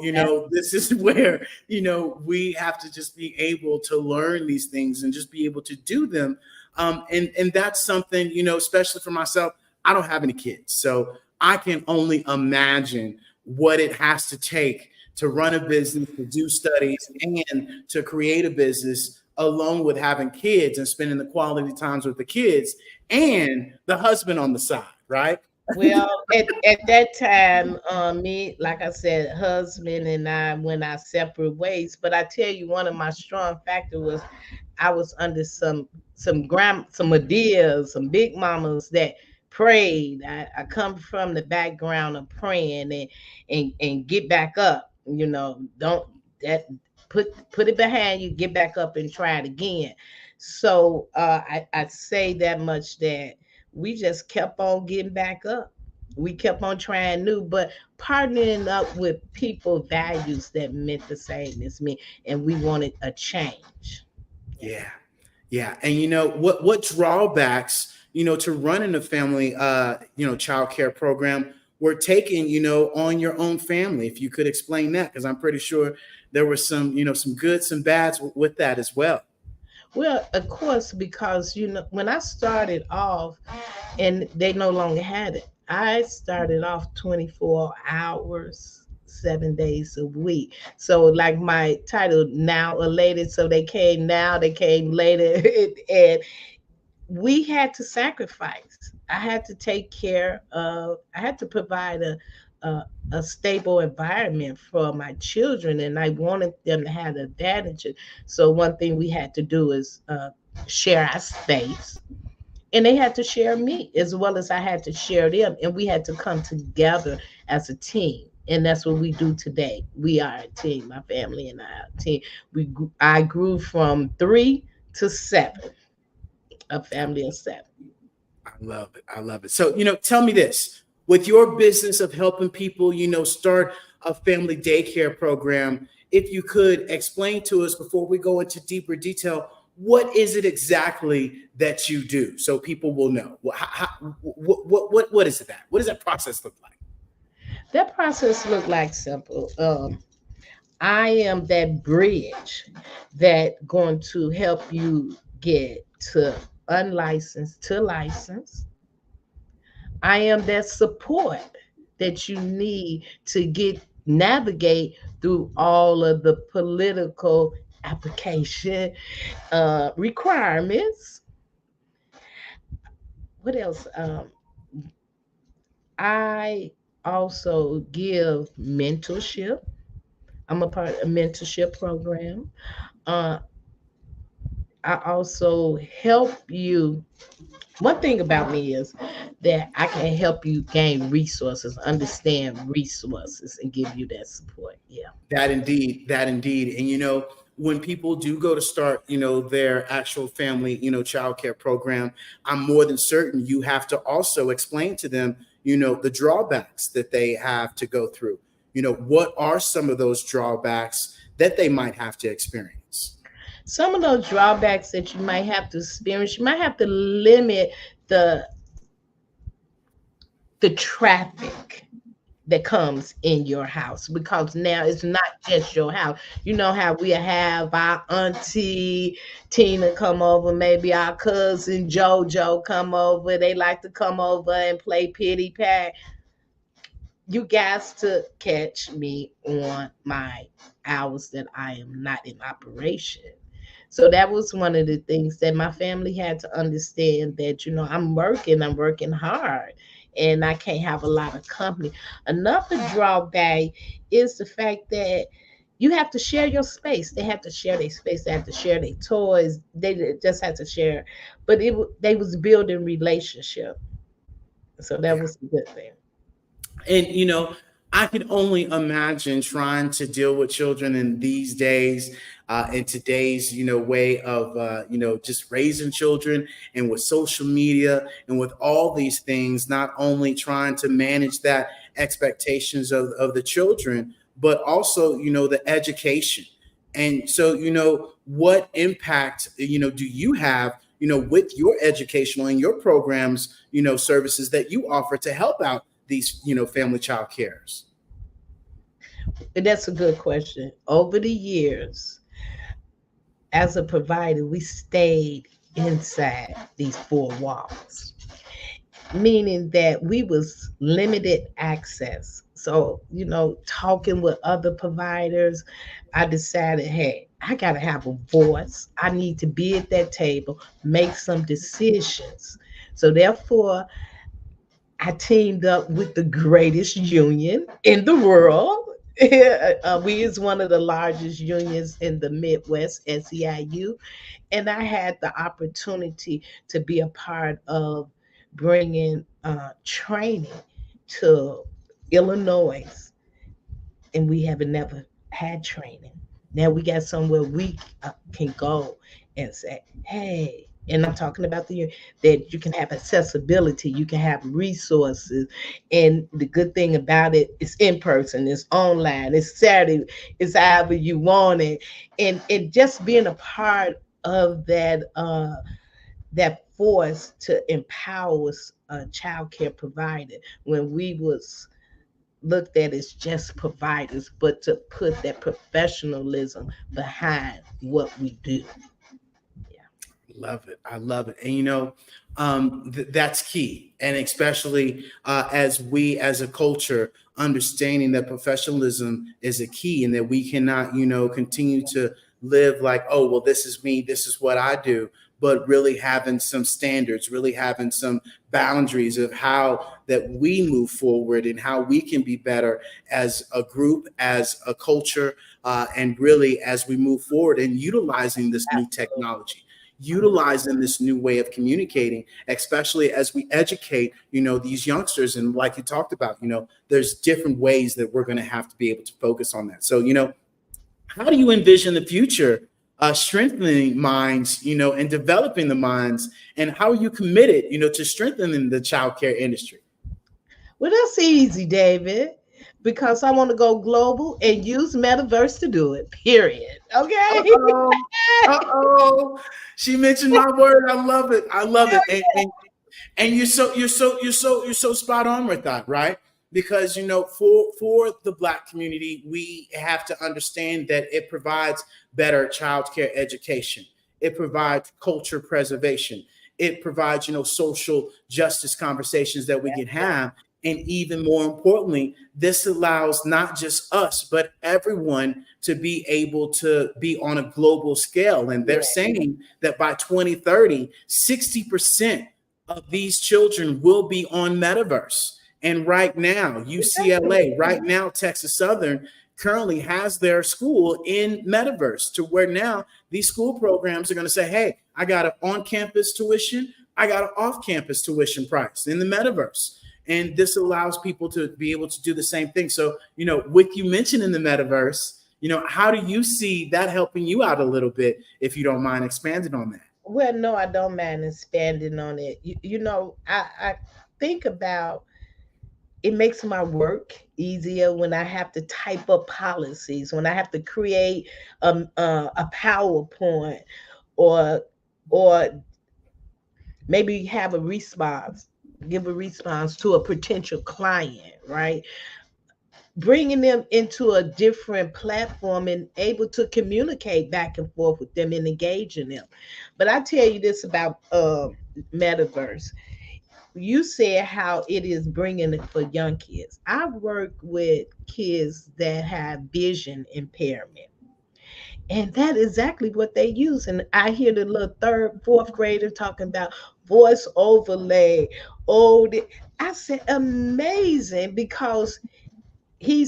Speaker 12: this is where, we have to just be able to learn these things and just be able to do them. And that's something, especially for myself, I don't have any kids. So I can only imagine what it has to take to run a business, to do studies, and to create a business, along with having kids and spending the quality times with the kids and the husband on the side, right?
Speaker 5: Well, at that time, me, like I said, husband and I went our separate ways. But I tell you, one of my strong factors was I was under some ideas, some big mamas that prayed. I come from the background of praying and get back up. Don't that put it behind you, get back up and try it again. So I say that much, that we just kept on getting back up. We kept on trying new, but partnering up with people values that meant the same as me, and we wanted a change.
Speaker 12: Yeah. Yeah. And what drawbacks, to running a family, child care program were taken, on your own family? If you could explain that, because I'm pretty sure there were some, some goods, some bads with that as well.
Speaker 5: Well, of course, because when I started off and they no longer had it, I started off 24 hours, 7 days a week. So like my title, now or later, so they came now, they came later. And we had to sacrifice. I had to take care of, I had to provide a stable environment for my children, and I wanted them to have the advantages. So one thing we had to do is share our space, and they had to share me as well as I had to share them, and we had to come together as a team. And that's what we do today. We are a team, my family and I are a team. I grew from 3 to 7, a family of 7.
Speaker 12: I love it. I love it. So, tell me this, with your business of helping people, start a family daycare program, if you could explain to us before we go into deeper detail, what is it exactly that you do so people will know? What is it that? What does that process look like?
Speaker 5: That process look like simple. I am that bridge that going to help you get to unlicensed to license. I am that support that you need to navigate through all of the political application requirements. What else? I also give mentorship. I'm a part of a mentorship program. Uh, I also help you. One thing about me is that I can help you gain resources, understand resources, and give you that support. Yeah.
Speaker 12: That indeed, that indeed. And when people do go to start, their actual family, childcare program, I'm more than certain you have to also explain to them, the drawbacks that they have to go through. What are some of those drawbacks that they might have to experience?
Speaker 5: Some of those drawbacks that you might have to experience, you might have to limit the traffic that comes in your house, because now it's not just your house. You know how we have our auntie Tina come over, maybe our cousin Jojo come over. They like to come over and play pity pat. You guys to catch me on my hours that I am not in operation. So that was one of the things that my family had to understand, that, I'm working hard, and I can't have a lot of company. Another drawback is the fact that you have to share your space. They have to share their space. They have to share their toys. They just had to share. But they was building relationship. So that was a good thing.
Speaker 12: And, I can only imagine trying to deal with children in these days, in today's, way of, just raising children, and with social media and with all these things, not only trying to manage that expectations of the children, but also, the education. And so, what impact, do you have, with your educational and your programs, services that you offer to help out these, family child cares?
Speaker 5: That's a good question. Over the years, as a provider, we stayed inside these 4 walls, meaning that we was limited access. So, talking with other providers, I decided, hey, I got to have a voice. I need to be at that table, make some decisions. So therefore, I teamed up with the greatest union in the world. We is one of the largest unions in the Midwest, SEIU, and I had the opportunity to be a part of bringing training to Illinois, and we haven't never had training. Now we got somewhere we can go and say, hey, and I'm talking about that you can have accessibility, you can have resources, and the good thing about it is in person, it's online, it's Saturday, it's however you want it, and just being a part of that force to empower a child care provider when we was looked at as just providers, but to put that professionalism behind what we do.
Speaker 12: Love it. I love it. And that's key. And especially as we as a culture understanding that professionalism is a key and that we cannot, continue to live like, oh, well, this is me, this is what I do, but really having some standards, really having some boundaries of how that we move forward and how we can be better as a group, as a culture, and really as we move forward and utilizing this new technology, utilizing this new way of communicating, especially as we educate, these youngsters. And like you talked about, there's different ways that we're going to have to be able to focus on that. So, how do you envision the future strengthening minds, and developing the minds? And how are you committed, to strengthening the childcare industry?
Speaker 5: Well, that's easy, David, because I want to go global and use metaverse to do it, period. Okay.
Speaker 12: Uh-oh. She mentioned my word. I love it. I love it. And you're so spot on with that, right? Because for the Black community, we have to understand that it provides better childcare education. It provides culture preservation. It provides social justice conversations that we can have. And even more importantly, this allows not just us, but everyone to be able to be on a global scale. And they're saying that by 2030, 60% of these children will be on metaverse. And right now, UCLA, right now, Texas Southern currently has their school in metaverse, to where now these school programs are going to say, hey, I got an on-campus tuition, I got an off-campus tuition price in the metaverse. And this allows people to be able to do the same thing. So, with you mentioning the metaverse, how do you see that helping you out a little bit, if you don't mind expanding on that?
Speaker 5: Well, no, I don't mind expanding on it. I think about it makes my work easier when I have to type up policies, when I have to create a PowerPoint, or maybe have a response, give a response to a potential client, right? Bringing them into a different platform and able to communicate back and forth with them and engaging them. But I tell you this about metaverse. You said how it is bringing it for young kids. I've worked with kids that have vision impairment. And that is exactly what they use. And I hear the little third, fourth grader talking about voice overlay. I said, amazing, because he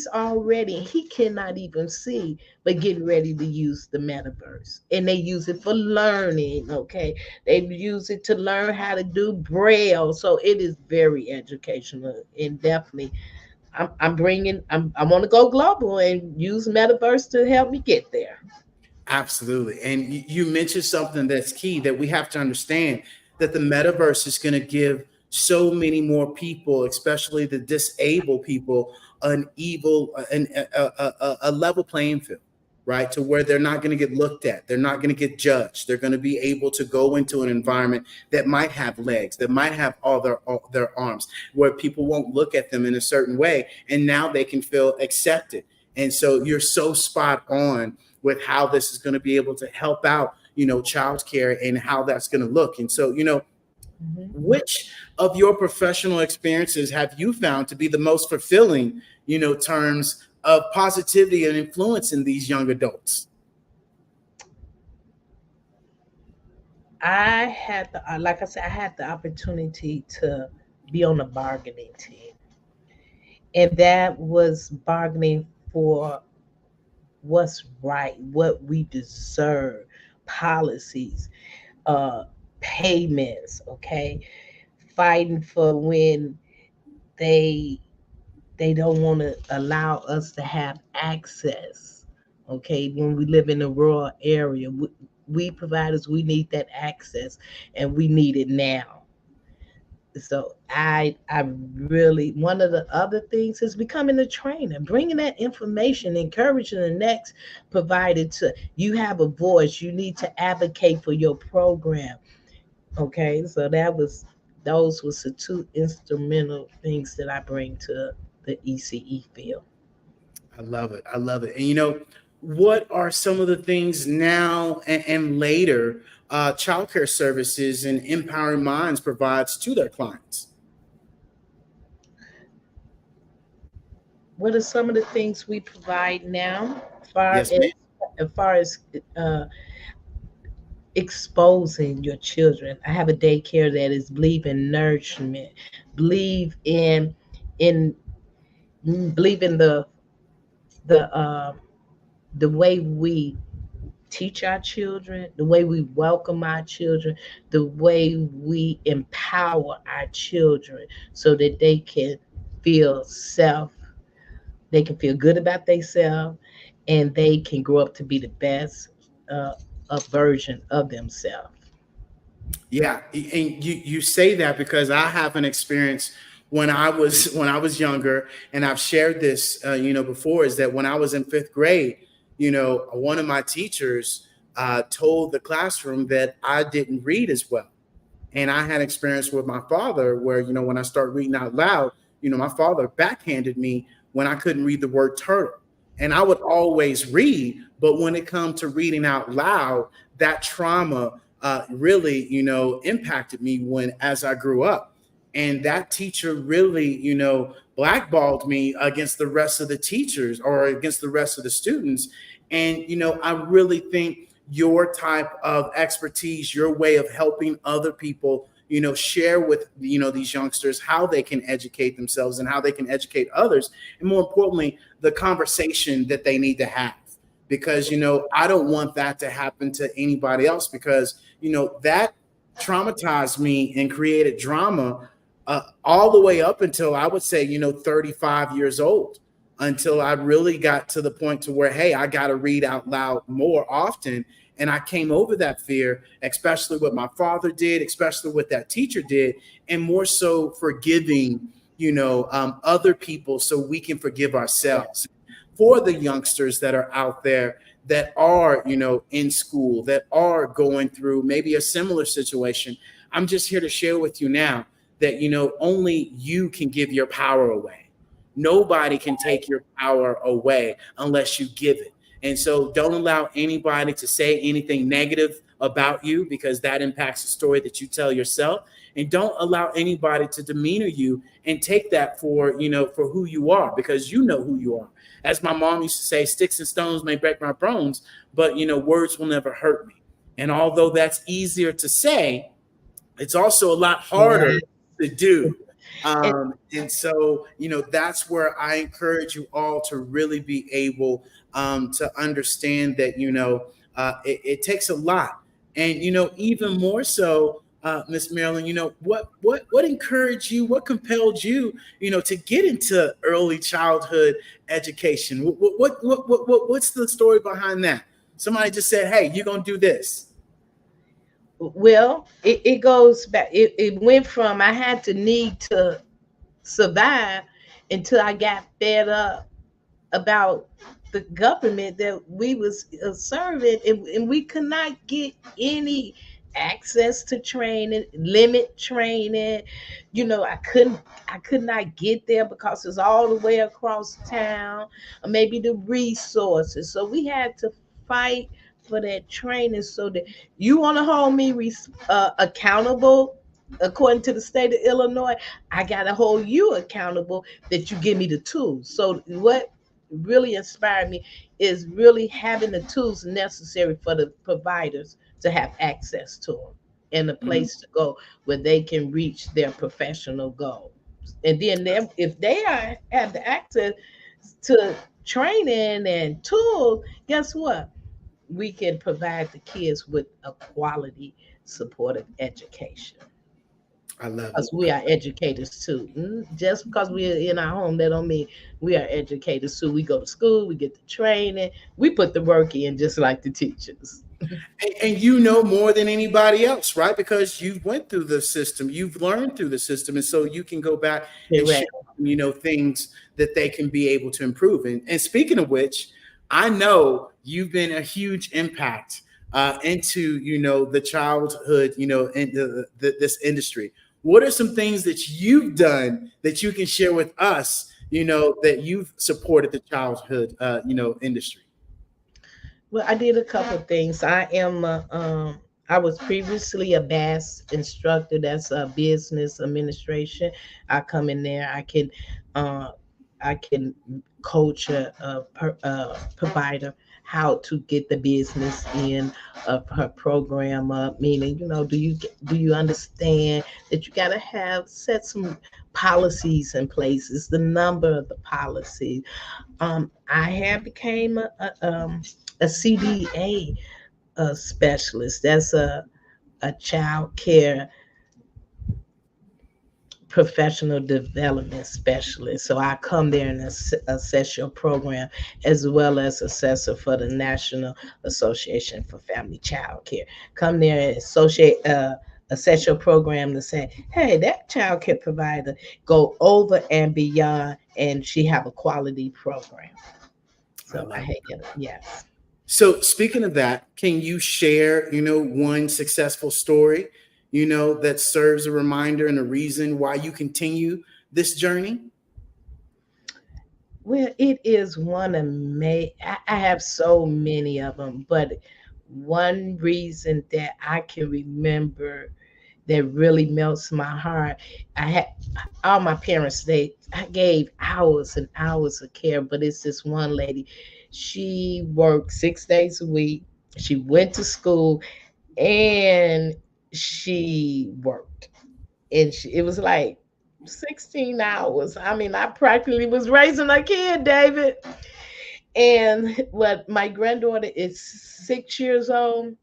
Speaker 5: cannot even see, but getting ready to use the metaverse. And they use it for learning, okay? They use it to learn how to do Braille. So it is very educational, and definitely I want to go global and use metaverse to help me get there.
Speaker 12: Absolutely. And you mentioned something that's key, that we have to understand, that the metaverse is going to give so many more people, especially the disabled people, a level playing field, right? To where they're not going to get looked at. They're not going to get judged. They're going to be able to go into an environment that might have legs, that might have all their arms, where people won't look at them in a certain way. And now they can feel accepted. And so you're so spot on with how this is going to be able to help out, childcare and how that's going to look. And so, which of your professional experiences have you found to be the most fulfilling, terms of positivity and influence in these young adults?
Speaker 5: Like I said, I had the opportunity to be on the bargaining team. And that was bargaining for what's right, what we deserve, policies, payments, okay? Fighting for when they don't want to allow us to have access, okay? When we live in a rural area, we providers, we need that access, and we need it now. So I really, one of the other things is becoming a trainer, bringing that information, encouraging the next provider to, you have a voice, you need to advocate for your program. Okay, so those was the two instrumental things that I bring to the ECE field.
Speaker 12: I love it. I love it. And what are some of the things now and later childcare services and Empowering Minds provides to their clients?
Speaker 5: What are some of the things we provide now,
Speaker 12: Yes, ma'am.
Speaker 5: as far as exposing your children? I have a daycare that is believe in nourishment, believe in believe in the the way we teach our children, the way we welcome our children, the way we empower our children so that feel self, they can feel good about themselves, and they can grow up to be the best a version of themselves.
Speaker 12: Yeah, and you say that because I have an experience when I was younger, and I've shared this before, is that when I was in fifth grade, one of my teachers told the classroom that I didn't read as well. And I had experience with my father where, when I started reading out loud, my father backhanded me when I couldn't read the word turtle. And I would always read, but when it comes to reading out loud, that trauma really, impacted me as I grew up. And that teacher really, blackballed me against the rest of the teachers or against the rest of the students. And, I really think your type of expertise, your way of helping other people, share with, these youngsters how they can educate themselves and how they can educate others. And more importantly, the conversation that they need to have. Because, I don't want that to happen to anybody else because, that traumatized me and created drama all the way up until I would say, 35 years old, until I really got to the point to where, hey, I got to read out loud more often. And I came over that fear, especially what my father did, especially what that teacher did, and more so forgiving, other people so we can forgive ourselves. For the youngsters that are out there that are, in school, that are going through maybe a similar situation, I'm just here to share with you now that, only you can give your power away. Nobody can take your power away unless you give it. And so don't allow anybody to say anything negative about you because that impacts the story that you tell yourself. And don't allow anybody to demeanor you and take that for who you are, because you know who you are. As my mom used to say, sticks and stones may break my bones, but, words will never hurt me. And although that's easier to say, it's also a lot harder to do. And so, that's where I encourage you all to really be able to understand that, it takes a lot. And, even more so, Miss Marilyn, what encouraged you, what compelled you, to get into early childhood education? What's the story behind that? Somebody just said, hey, you're going to do this.
Speaker 5: Well, it goes back. It went from I had to need to survive until I got fed up about the government that we was serving, and we could not get any access to training, limit training. I could not get there because it's all the way across town, or maybe the resources. So we had to fight for that training so that you want to hold me accountable according to the state of Illinois. I got to hold you accountable that you give me the tools. So what really inspired me is really having the tools necessary for the providers to have access to them and a place to go where they can reach their professional goals. And then if they have the access to training and tools, guess what? We can provide the kids with a quality supportive education.
Speaker 12: I love it.
Speaker 5: Because we are educators too. Just because we're in our home, that don't mean we are educators too. We go to school, we get the training, we put the work in just like the teachers.
Speaker 12: And you know more than anybody else, right? Because you went through the system, you've learned through the system, and so you can go back and share, things that they can be able to improve. And speaking of which, I know you've been a huge impact into the childhood, in this industry. What are some things that you've done that you can share with us? That you've supported the childhood, industry.
Speaker 5: Well, I did a couple of things. I was previously a BAS instructor. That's a business administration. I come in there. Uh, I can coach a provider how to get the business in of her program up. Meaning, do you understand that you got to have set some policies in place? It's the number of the policy. I have became a CDA specialist. That's a child care professional development specialist. So I come there and assess your program, as well as assessor for the National Association for Family Child Care. Come there and assess your program to say, hey, that child care provider go over and beyond, and she have a quality program. So I hate it. Yes.
Speaker 12: So speaking of that, can you share, one successful story, that serves a reminder and a reason why you continue this journey?
Speaker 5: Well, it is one of I have so many of them, but one reason that I can remember that really melts my heart. I had all my parents, I gave hours and hours of care, but it's this one lady. She worked 6 days a week. She went to school and she worked. And it was like 16 hours. I mean, I practically was raising a kid, David. And my granddaughter is 6 years old.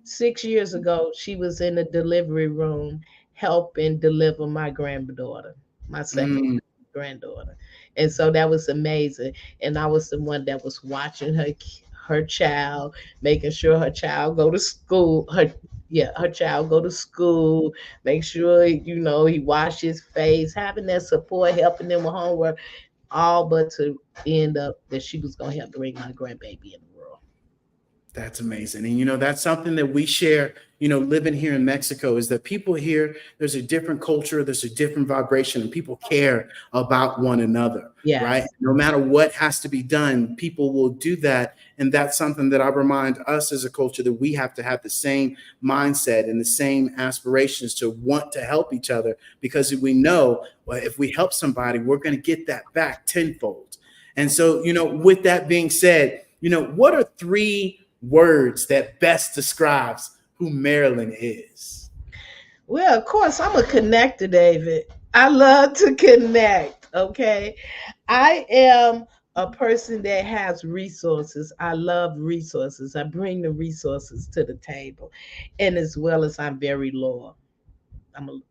Speaker 5: 6 years ago, she was in the delivery room helping deliver my granddaughter, my second granddaughter. And so that was amazing. And I was the one that was watching her child, making sure her child go to school. Her child go to school, make sure, he wash his face, having that support, helping them with homework, all but to end up that she was going to help bring my grandbaby in the world.
Speaker 12: That's amazing. And, that's something that we share, living here in Mexico, is that people here, there's a different culture, there's a different vibration, and people care about one another, right? No matter what has to be done, people will do that. And that's something that I remind us as a culture, that we have to have the same mindset and the same aspirations to want to help each other, because we know, well, if we help somebody, we're going to get that back tenfold. And so, with that being said, what are 3 words that best describes who Marilyn is?
Speaker 5: Well, of course, I'm a connector, David. I love to connect. Okay. I am a person that has resources. I love resources. I bring the resources to the table. And as well as I'm very loyal.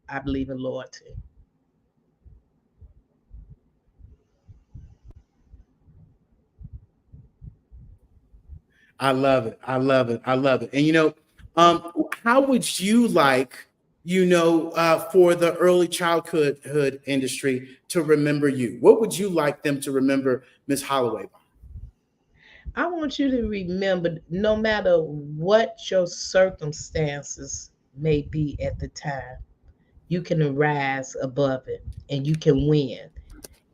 Speaker 5: I believe in loyalty.
Speaker 12: I love it. I love it. I love it. And, how would you like, for the early childhood industry to remember you? What would you like them to remember Ms. Holloway by?
Speaker 5: I want you to remember, no matter what your circumstances may be at the time, you can rise above it and you can win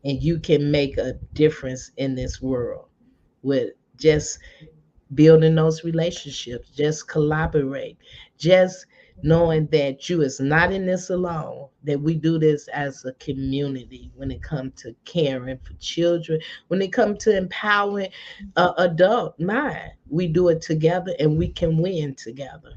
Speaker 5: and you can make a difference in this world with just building those relationships, just collaborate, just knowing that you is not in this alone, that we do this as a community when it comes to caring for children, when it comes to empowering adult mind. We do it together and we can win together.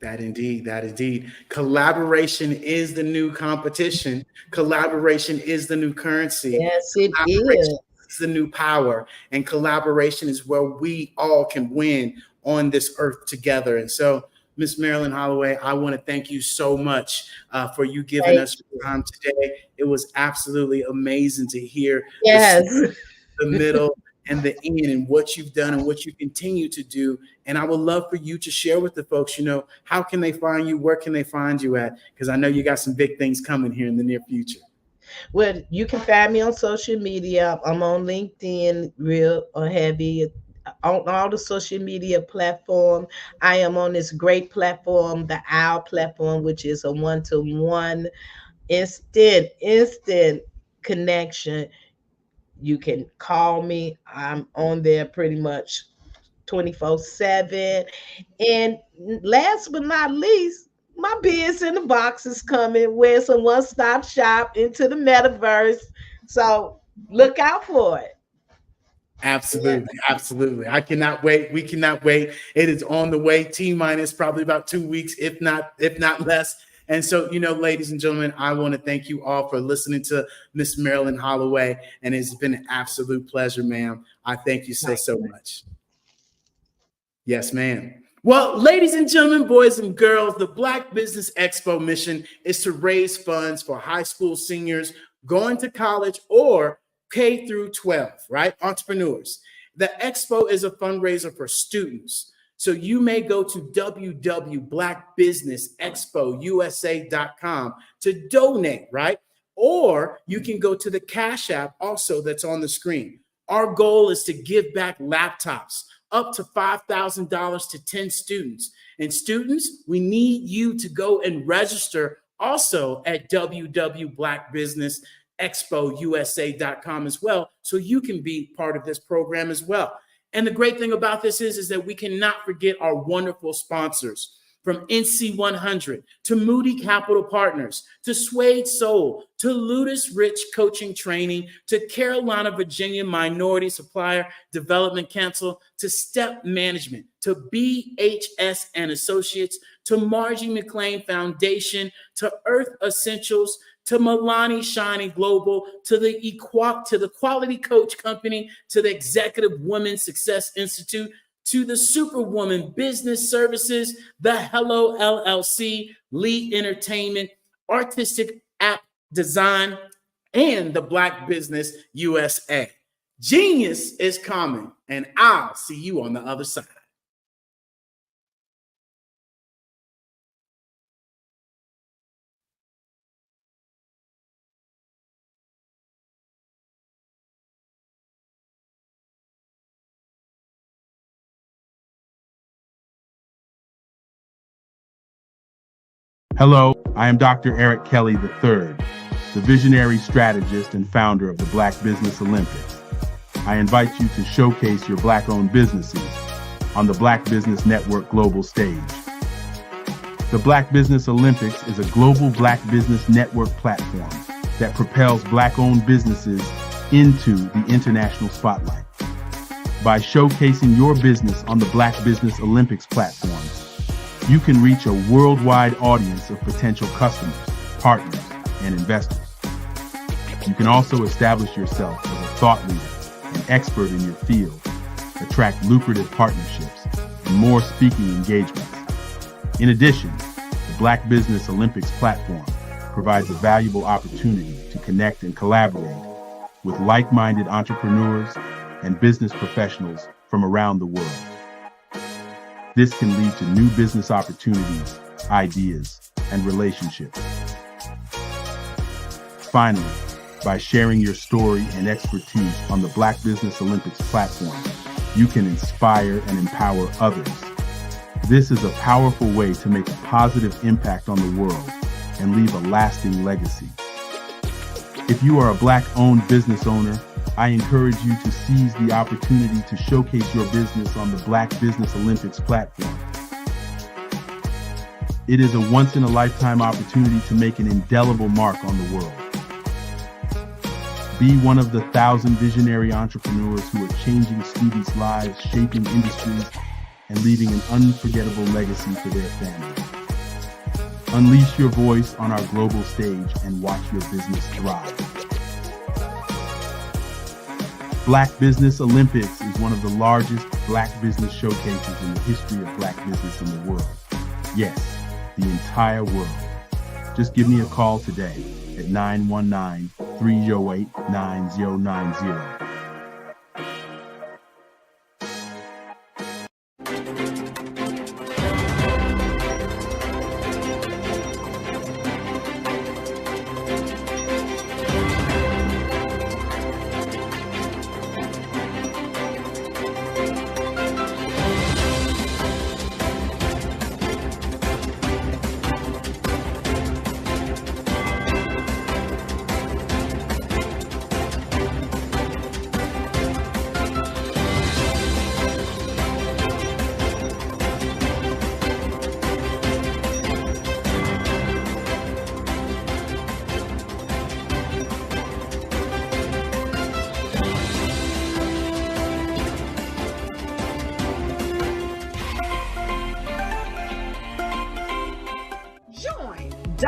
Speaker 12: That indeed. Collaboration is the new competition. Collaboration is the new currency.
Speaker 5: Yes, it is.
Speaker 12: It's the new power, and collaboration is where we all can win on this earth together. And so, Miss Marilyn Holloway, I want to thank you so much for you giving us your time today. It was absolutely amazing to hear the middle and the end and what you've done and what you continue to do. And I would love for you to share with the folks, how can they find you? Where can they find you at? Because I know you got some big things coming here in the near future.
Speaker 5: Well, you can find me on social media. I'm on LinkedIn, real or heavy, on all the social media platform. I am on this great platform, the OWL platform, which is a one-to-one instant connection. You can call me. I'm on there pretty much 24/7. And last but not least, my Biz in the Box is coming, where it's a one-stop shop into the metaverse. So look out for it.
Speaker 12: Absolutely. Absolutely. I cannot wait. We cannot wait. It is on the way. T-minus probably about 2 weeks, if not less. And so, ladies and gentlemen, I want to thank you all for listening to Miss Marilyn Holloway. And it's been an absolute pleasure, ma'am. I thank you so much. Yes, ma'am. Well, ladies and gentlemen, boys and girls, the Black Business Expo mission is to raise funds for high school seniors going to college or K through 12, right? Entrepreneurs. The expo is a fundraiser for students. So you may go to www.blackbusinessexpousa.com to donate, right? Or you can go to the Cash App also that's on the screen. Our goal is to give back laptops up to $5,000 to 10 students. And students, we need you to go and register also at www.blackbusinessexpousa.com as well, so you can be part of this program as well. And the great thing about this is that we cannot forget our wonderful sponsors, from NC 100 to Moody Capital Partners, to Suede Soul, to Ludus Rich Coaching Training, to Carolina, Virginia Minority Supplier Development Council, to Step Management, to BHS and Associates, to Margie McLean Foundation, to Earth Essentials, to Milani Shiny Global, to the Quality Coach Company, to the Executive Women's Success Institute, to the Superwoman Business Services, the Hello LLC, Lee Entertainment, Artistic App Design, and the Black Business USA. Genius is coming, and I'll see you on the other side.
Speaker 7: Hello, I am Dr. Eric Kelly III, the visionary strategist and founder of the Black Business Olympics. I invite you to showcase your Black-owned businesses on the Black Business Network global stage. The Black Business Olympics is a global Black Business Network platform that propels Black-owned businesses into the international spotlight. By showcasing your business on the Black Business Olympics platform, you can reach a worldwide audience of potential customers, partners, and investors. You can also establish yourself as a thought leader and expert in your field, attract lucrative partnerships, and more speaking engagements. In addition, the Black Business Olympics platform provides a valuable opportunity to connect and collaborate with like-minded entrepreneurs and business professionals from around the world. This can lead to new business opportunities, ideas, and relationships. Finally, by sharing your story and expertise on the Black Business Olympics platform, you can inspire and empower others. This is a powerful way to make a positive impact on the world and leave a lasting legacy. If you are a Black-owned business owner, I encourage you to seize the opportunity to showcase your business on the Black Business Olympics platform. It is a once-in-a-lifetime opportunity to make an indelible mark on the world. Be one of the 1,000 visionary entrepreneurs who are changing students' lives, shaping industries, and leaving an unforgettable legacy for their families. Unleash your voice on our global stage and watch your business thrive. Black Business Olympics is one of the largest Black business showcases in the history of Black business in the world. Yes, the entire world. Just give me a call today at 919-308-9090.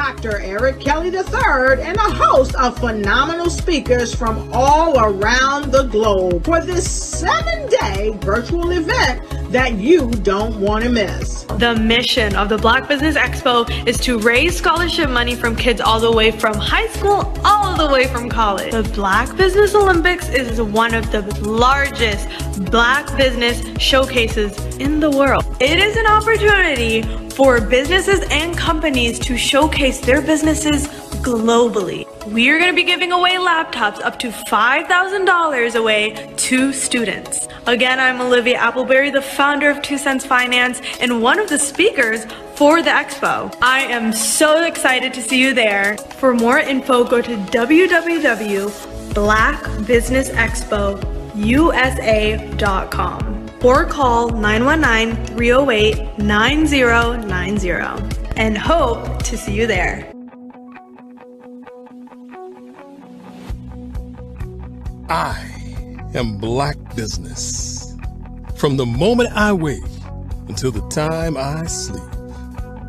Speaker 1: Dr. Eric Kelly III, and a host of phenomenal speakers from all around the globe for this 7-day virtual event that you don't want to miss.
Speaker 2: The mission of the Black Business Expo is to raise scholarship money from kids all the way from high school, all the way from college. The Black Business Olympics is one of the largest Black business showcases in the world. It is an opportunity for businesses and companies to showcase their businesses globally. We are going to be giving away laptops up to $5,000 away to students. Again, I'm Olivia Appleberry, the founder of 2 Cents Finance and one of the speakers for the expo. I am so excited to see you there. For more info, go to www.blackbusinessexpousa.com or call 919-308-9090 and hope to see you there.
Speaker 3: I am Black Business. From the moment I wake until the time I sleep.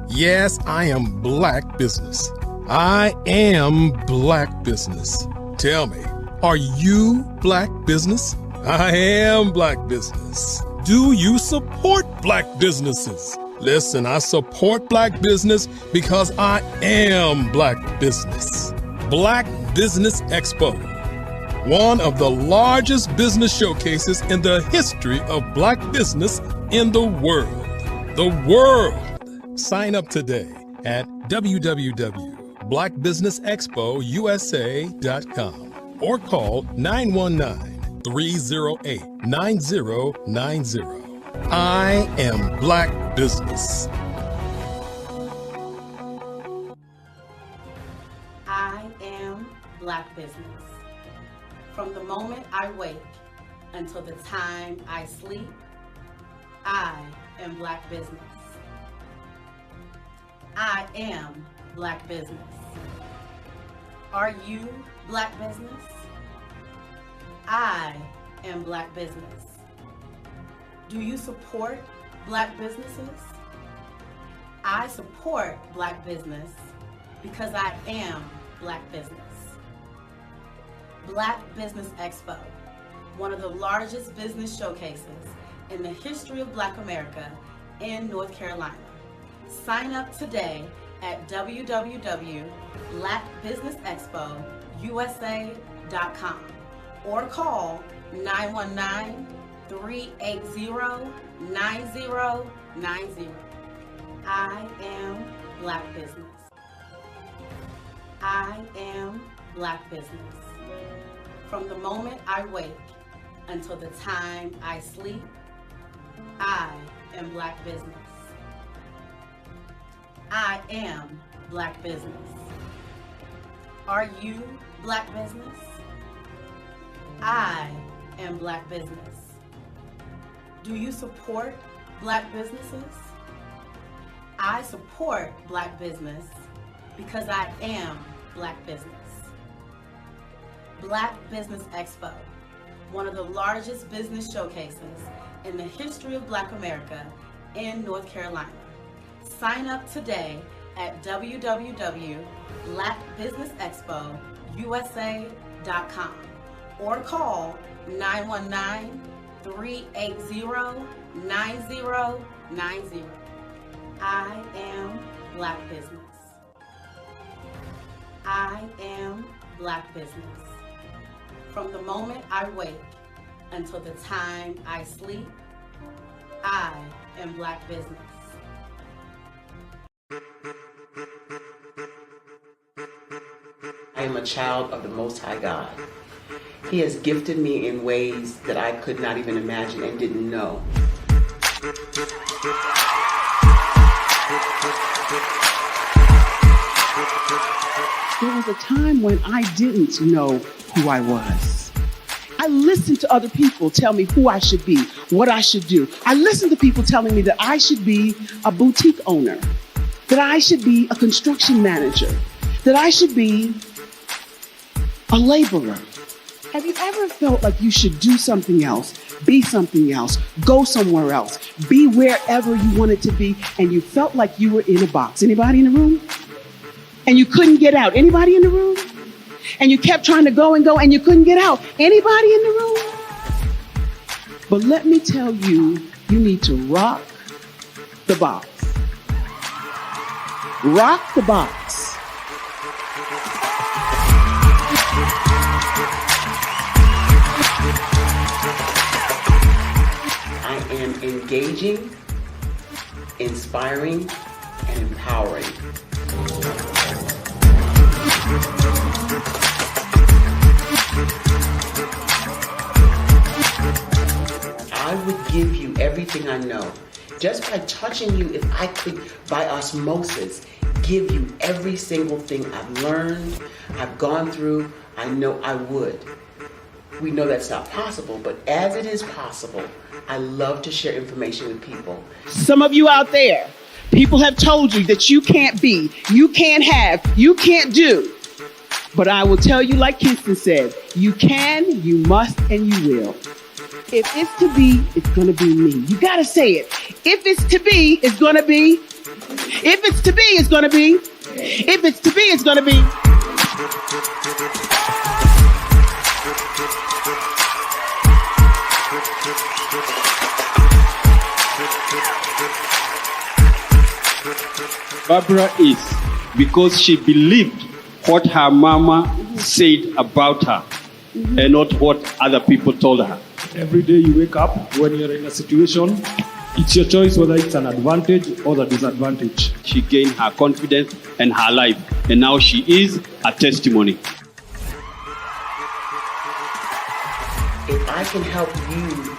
Speaker 3: Yes, I am Black Business. I am Black Business. Tell me, are you Black Business? I am Black Business. Do you support Black businesses? Listen, I support Black business because I am Black Business. Black Business Expo, one of the largest business showcases in the history of Black business in the world. The world! Sign up today at www.blackbusinessexpousa.com or call 919-308-9090. I am Black Business.
Speaker 4: I am Black Business. From the moment I wake until the time I sleep, I am Black Business. I am Black Business. Are you Black Business? I am Black Business. Do you support Black businesses? I support Black business because I am Black Business. Black Business Expo, one of the largest business showcases in the history of Black America in North Carolina. Sign up today at www.blackbusinessexpousa.com or call 919-380-9090. I am Black Business. I am Black Business. From the moment I wake until the time I sleep, I am Black Business. I am Black Business. Are you Black Business? I am Black Business. Do you support Black businesses? I support Black business because I am Black Business. Black Business Expo, one of the largest business showcases in the history of Black America in North Carolina. Sign up today at www.blackbusinessexpousa.com or call 919-380-9090. I am Black Business. I am Black Business. From the moment I wake until the time I sleep, I am Black Business.
Speaker 8: I am a child of the Most High God. He has gifted me in ways that I could not even imagine and didn't know.
Speaker 9: There was a time when I didn't know who I was. I listened to other people tell me who I should be, what I should do. I listened to people telling me that I should be a boutique owner, that I should be a construction manager, that I should be a laborer. Have you ever felt like you should do something else, be something else, go somewhere else, be wherever you wanted to be, and you felt like you were in a box? Anybody in the room? and you couldn't get out? Anybody in the room? And you kept trying to go and go and you couldn't get out? Anybody in the room? But let me tell you, you need to rock the box. Rock the box.
Speaker 8: I am engaging, inspiring, and empowering. I would give you everything I know. Just by touching you, if I could, by osmosis, give you every single thing I've learned, I've gone through, I know I would. We know that's not possible, but as it is possible, I love to share information with people.
Speaker 9: Some of you out there, people have told you that you can't be, you can't have, you can't do. But I will tell you, like Kingston said, you can, you must, and you will. If it's to be, it's going to be me. You got to say it. If it's to be, it's going to be. If it's to be, it's going to be. If it's to be, it's going to be.
Speaker 10: Barbara is because she believed what her mama said about her and not what other people told her.
Speaker 11: Every day you wake up, when you're in a situation, it's your choice whether it's an advantage or the disadvantage.
Speaker 10: She gained her confidence and her life, and now she is a testimony.
Speaker 8: If I can help you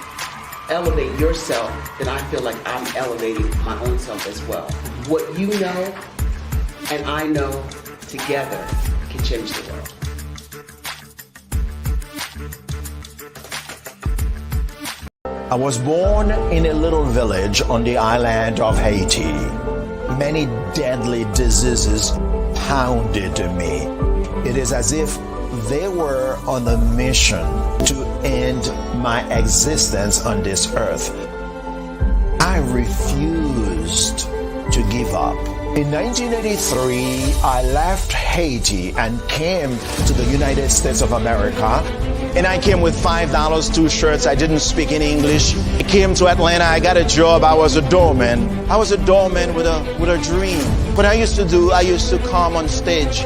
Speaker 8: elevate yourself, then I feel like I'm elevating my own self as well. What you know and I know together can change the world.
Speaker 23: I was born in a little village on the island of Haiti. Many deadly diseases pounded me. It is as if they were on a mission to end my existence on this earth. I refused to give up. In 1983, I left Haiti and came to the United States of America. And I came with $5, 2 shirts. I didn't speak in English. I came to Atlanta. I got a job. I was a doorman. I was a doorman with a dream. What I used to do, I used to come on stage.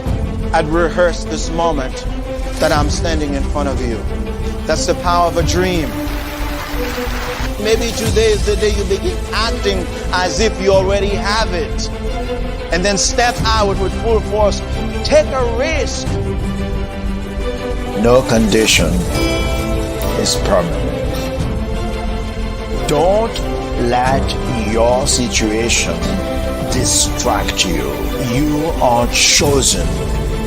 Speaker 23: I'd rehearse this moment that I'm standing in front of you. That's the power of a dream. Maybe today is the day you begin acting as if you already have it. And then step out with full force. Take a risk. No condition is permanent. Don't let your situation distract you. You are chosen.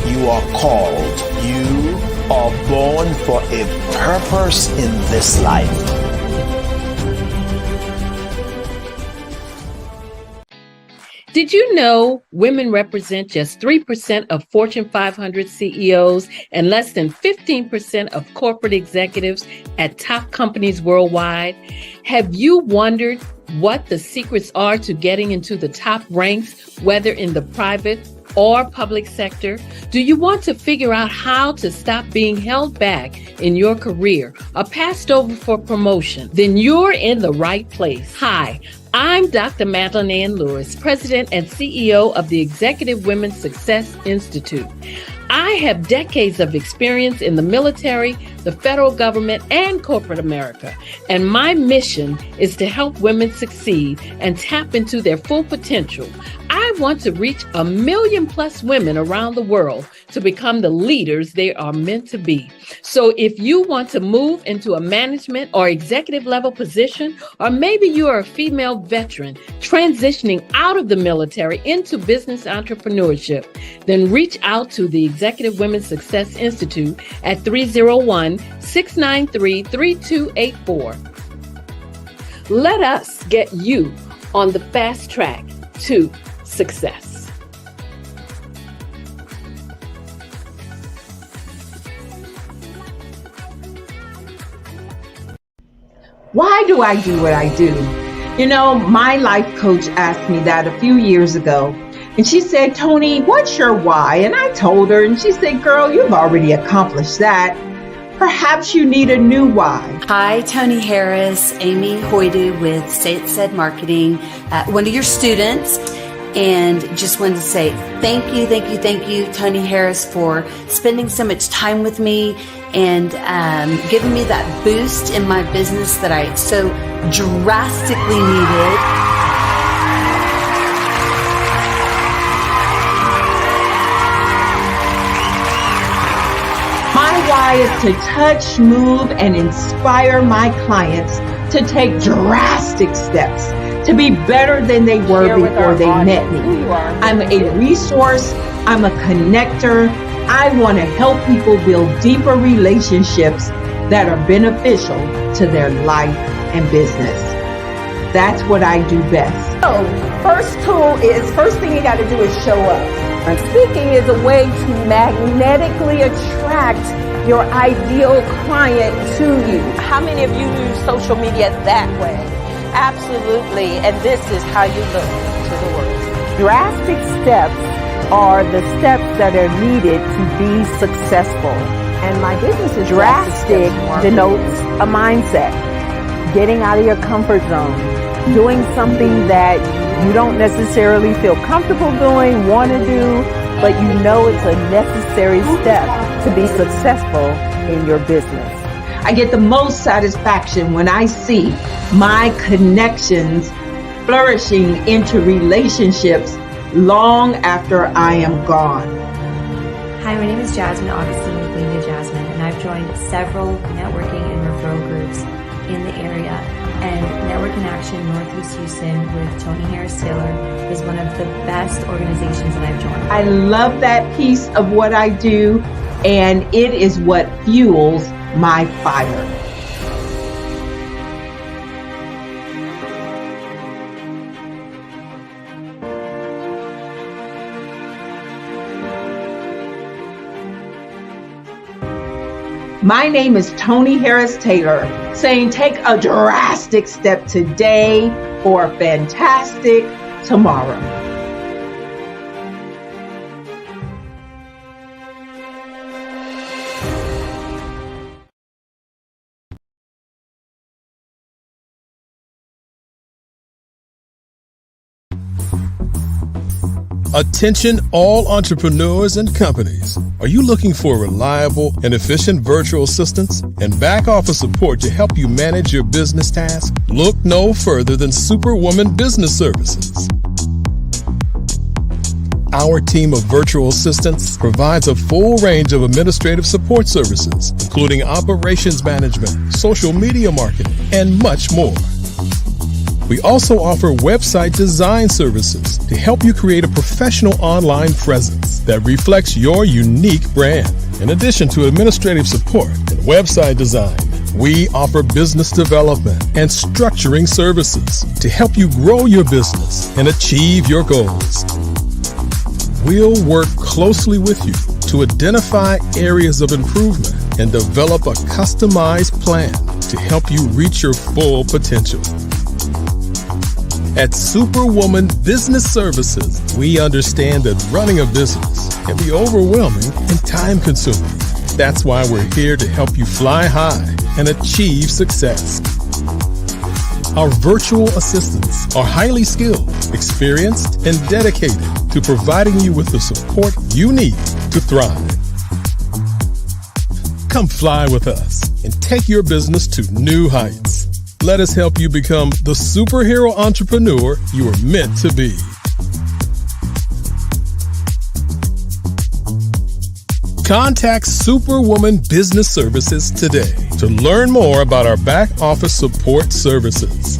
Speaker 23: You are called. You are born for a purpose in this life.
Speaker 24: Did you know women represent just 3% of Fortune 500 CEOs and less than 15% of corporate executives at top companies worldwide? Have you wondered what the secrets are to getting into the top ranks, whether in the private or public sector? Do you want to figure out how to stop being held back in your career or passed over for promotion? Then you're in the right place. Hi, I'm Dr. Madeline Ann Lewis, President and CEO of the Executive Women's Success Institute. I have decades of experience in the military, the federal government, and corporate America, and my mission is to help women succeed and tap into their full potential. I want to reach 1 million plus women around the world to become the leaders they are meant to be. So if you want to move into a management or executive level position, or maybe you are a female veteran transitioning out of the military into business entrepreneurship, then reach out to the Executive Women's Success Institute at 301-693-3284. Let us get you on the fast track to success.
Speaker 15: Why do I do what I do? You know, my life coach asked me that a few years ago, And she said, Tony, what's your why? And I told her, and she said, girl, you've already accomplished that. Perhaps you need a new why.
Speaker 13: Hi, Tony Harris, Amy Hoydu with Say It Said Marketing, one of your students. And just wanted to say thank you, Tony Harris, for spending so much time with me and giving me that boost in my business that I so drastically needed.
Speaker 15: My why is to touch, move, and inspire my clients to take drastic steps to be better than they were before they met me. I'm a resource. I'm a connector. I want to help people build deeper relationships that are beneficial to their life and business. That's what I do best.
Speaker 14: So, first thing you got to do is show up. And speaking is a way to magnetically attract your ideal client to you. How many of you use social media that way? Absolutely, and this is how you look to the world. Drastic steps are the steps that are needed to be successful. And my business is drastic denotes a mindset. Getting out of your comfort zone. Doing something that you don't necessarily feel comfortable doing, want to do, but you know it's a necessary step to be successful in your business.
Speaker 15: I get the most satisfaction when I see my connections flourishing into relationships long after I am gone.
Speaker 16: Hi, my name is Jasmine Augustine with Media Jasmine, and I've joined several networking and referral groups in the area. And Network in Action Northeast Houston with Tony Harris Taylor is one of the best organizations that I've joined.
Speaker 15: I love that piece of what I do, and it is what fuels my fire. My name is Tony Harris Taylor, saying take a drastic step today for a fantastic tomorrow.
Speaker 3: Attention all entrepreneurs and companies. Are you looking for reliable and efficient virtual assistants and back office support to help you manage your business tasks? Look no further than Superwoman Business Services. Our team of virtual assistants provides a full range of administrative support services, including operations management, social media marketing, and much more. We also offer website design services to help you create a professional online presence that reflects your unique brand. In addition to administrative support and website design, we offer business development and structuring services to help you grow your business and achieve your goals. We'll work closely with you to identify areas of improvement and develop a customized plan to help you reach your full potential. At Superwoman Business Services, we understand that running a business can be overwhelming and time-consuming. That's why we're here to help you fly high and achieve success. Our virtual assistants are highly skilled, experienced, and dedicated to providing you with the support you need to thrive. Come fly with us and take your business to new heights. Let us help you become the superhero entrepreneur you are meant to be. Contact Superwoman Business Services today to learn more about our back office support services.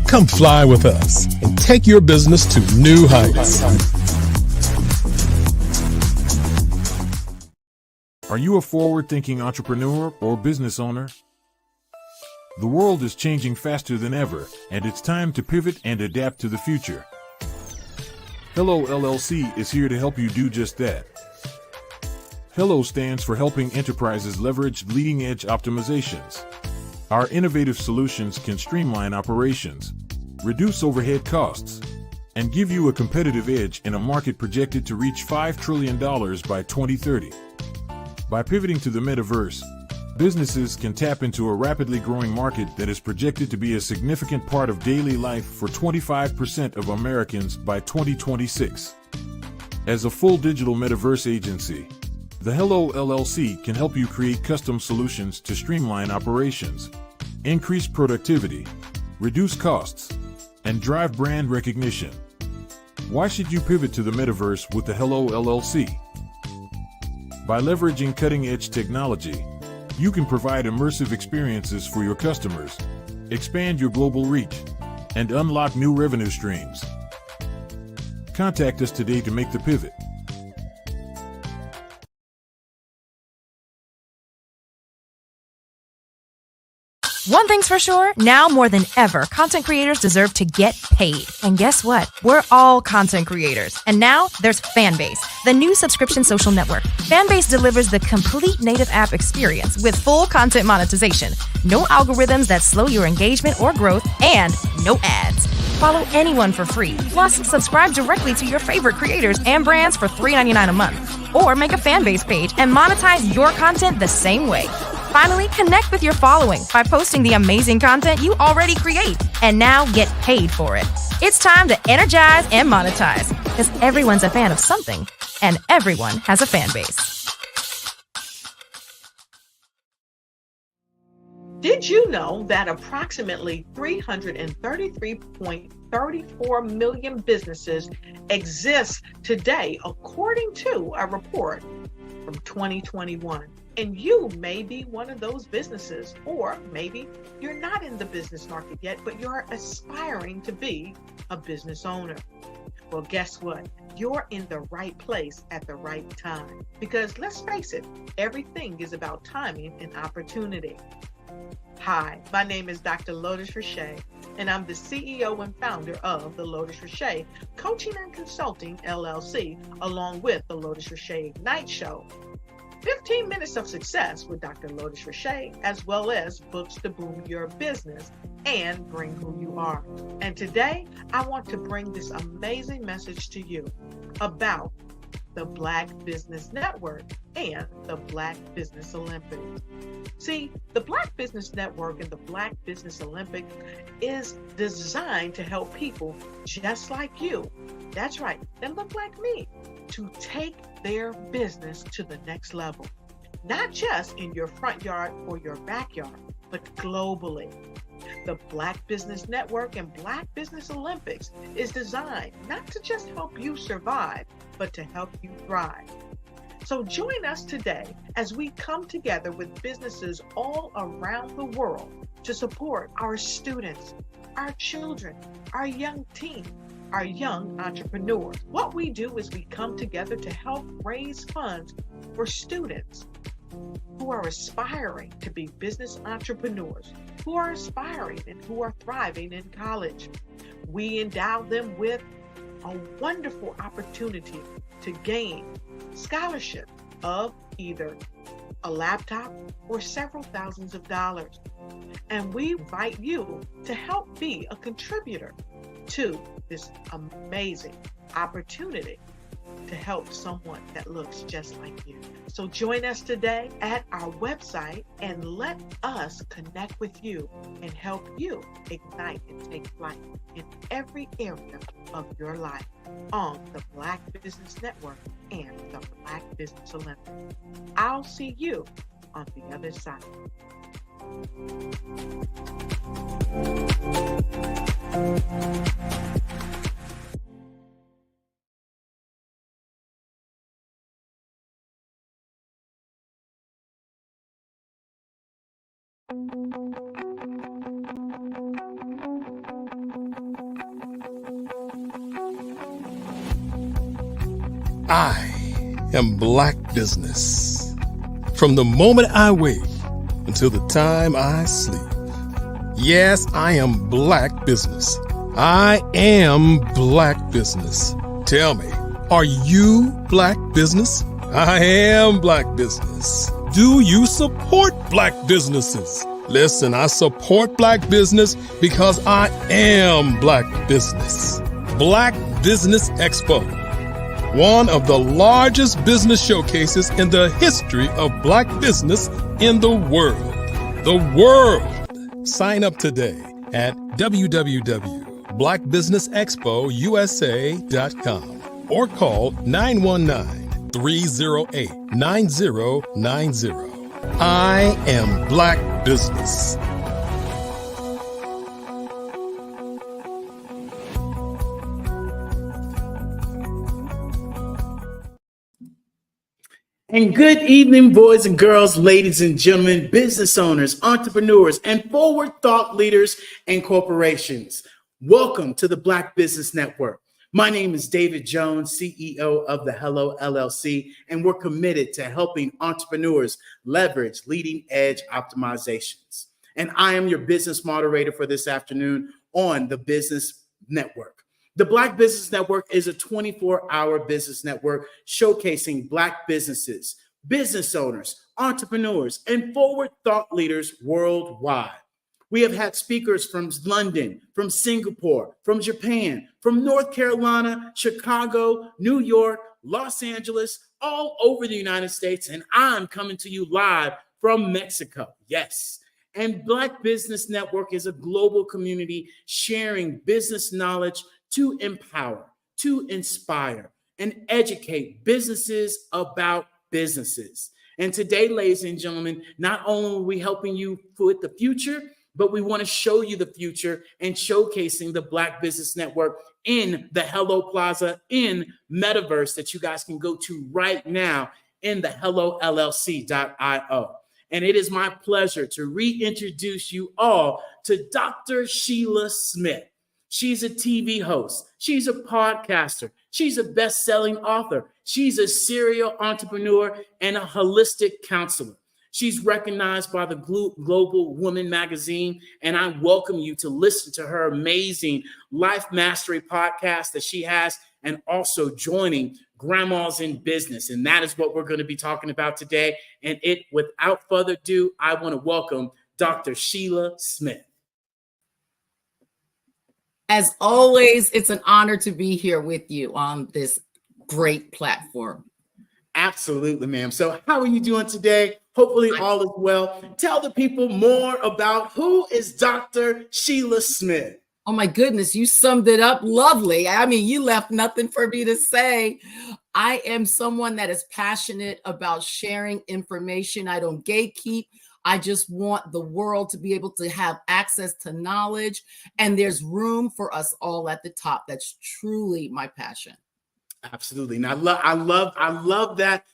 Speaker 3: Come fly with us and take your business to new heights.
Speaker 17: Are you a forward-thinking entrepreneur or business owner? The world is changing faster than ever, and it's time to pivot and adapt to the future. Hello LLC is here to help you do just that. Hello stands for helping enterprises leverage leading-edge optimizations. Our innovative solutions can streamline operations, reduce overhead costs, and give you a competitive edge in a market projected to reach $5 trillion by 2030. By pivoting to the metaverse, businesses can tap into a rapidly growing market that is projected to be a significant part of daily life for 25% of Americans by 2026. As a full digital metaverse agency, the Hello LLC can help you create custom solutions to streamline operations, increase productivity, reduce costs, and drive brand recognition. Why should you pivot to the metaverse with the Hello LLC? By leveraging cutting-edge technology, you can provide immersive experiences for your customers, expand your global reach, and unlock new revenue streams. Contact us today to make the pivot.
Speaker 18: One thing's for sure, now more than ever, content creators deserve to get paid. And guess what? We're all content creators. And now there's Fanbase, the new subscription social network. Fanbase delivers the complete native app experience with full content monetization, no algorithms that slow your engagement or growth, and no ads. Follow anyone for free. Plus, subscribe directly to your favorite creators and brands for $3.99 a month. Or make a Fanbase page and monetize your content the same way. Finally, connect with your following by posting the amazing content you already create and now get paid for it. It's time to energize and monetize because everyone's a fan of something and everyone has a fan base.
Speaker 1: Did you know that approximately 333.34 million businesses exist today, according to a report from 2021? And you may be one of those businesses, or maybe you're not in the business market yet, but you're aspiring to be a business owner. Well, guess what? You're in the right place at the right time. Because let's face it, everything is about timing and opportunity. Hi, my name is Dr. Lotus Richey, and I'm the CEO and founder of the Lotus Richey Coaching and Consulting LLC, along with the Lotus Richey Ignite Show. 15 minutes of success with Dr. Lotus Richey, as well as books to boom your business and bring who you are. And today, I want to bring this amazing message to you about the Black Business Network and the Black Business Olympics. See, the Black Business Network and the Black Business Olympics is designed to help people just like you, that's right, that look like me, to take their business to the next level. Not just in your front yard or your backyard, but globally. The Black Business Network and Black Business Olympics is designed not to just help you survive, but to help you thrive. So join us today as we come together with businesses all around the world to support our students, our children, our young teens, our young entrepreneurs. What we do is we come together to help raise funds for students who are aspiring to be business entrepreneurs, who are aspiring and who are thriving in college. We endow them with a wonderful opportunity to gain scholarship of either a laptop or several thousands of dollars. And we invite you to help be a contributor to this amazing opportunity to help someone that looks just like you. So join us today at our website and let us connect with you and help you ignite and take flight in every area of your life on the Black Business Network and the Black Business Olympics. I'll see you on the other side.
Speaker 3: I am Black Business. From the moment I wake until the time I sleep. Yes, I am Black Business. I am Black Business. Tell me, are you Black Business? I am Black Business. Do you support Black businesses? Listen, I support Black business because I am Black Business. Black Business Expo, one of the largest business showcases in the history of black business in the world. The world! Sign up today at www.blackbusinessexpousa.com or call 919-308-9090. I am Black Business.
Speaker 12: And good evening, boys and girls, ladies and gentlemen, business owners, entrepreneurs, and forward thought leaders and corporations. Welcome to the Black Business Network. My name is David Jones, CEO of the Hello LLC, and we're committed to helping entrepreneurs leverage leading edge optimizations. And I am your business moderator for this afternoon on the Business Network. The Black Business Network is a 24-hour business network showcasing Black businesses, business owners, entrepreneurs, and forward thought leaders worldwide. We have had speakers from London, from Singapore, from Japan, from North Carolina, Chicago, New York, Los Angeles, all over the United States, and I'm coming to you live from Mexico. Yes. And Black Business Network is a global community sharing business knowledge to empower, to inspire, and educate businesses about businesses. And today, ladies and gentlemen, not only are we helping you with the future, but we want to show you the future and showcasing the Black Business Network in the Hello Plaza in Metaverse that you guys can go to right now in the hellollc.io. And it is my pleasure to reintroduce you all to Dr. Sheila Smith. She's a TV host. She's a podcaster. She's a best-selling author. She's a serial entrepreneur and a holistic counselor. She's recognized by the Global Woman magazine, and I welcome you to listen to her amazing Life Mastery podcast that she has, and also joining Grandmas in Business. And that is what we're going to be talking about today. And without further ado, I want to welcome Dr. Sheila Smith.
Speaker 19: As always, it's an honor to be here with you on this great platform.
Speaker 12: Absolutely, ma'am. So how are you doing today? Hopefully all is well. Tell the people more about who is Dr. Sheila Smith.
Speaker 19: Oh my goodness, you summed it up lovely. I mean, you left nothing for me to say. I am someone that is passionate about sharing information. I don't gatekeep. I just want the world to be able to have access to knowledge, and there's room for us all at the top. That's truly my passion.
Speaker 12: Absolutely. And I love that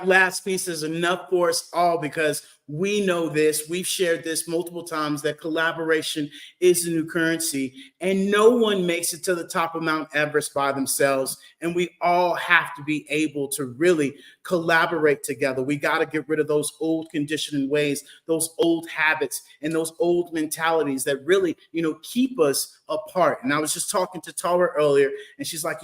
Speaker 12: last piece is enough for us all, because we know this, we've shared this multiple times, that collaboration is the new currency, and no one makes it to the top of Mount Everest by themselves. And we all have to be able to really collaborate together. We got to get rid of those old conditioning ways, those old habits, and those old mentalities that really, keep us apart. And I was just talking to Tara earlier, and she's like,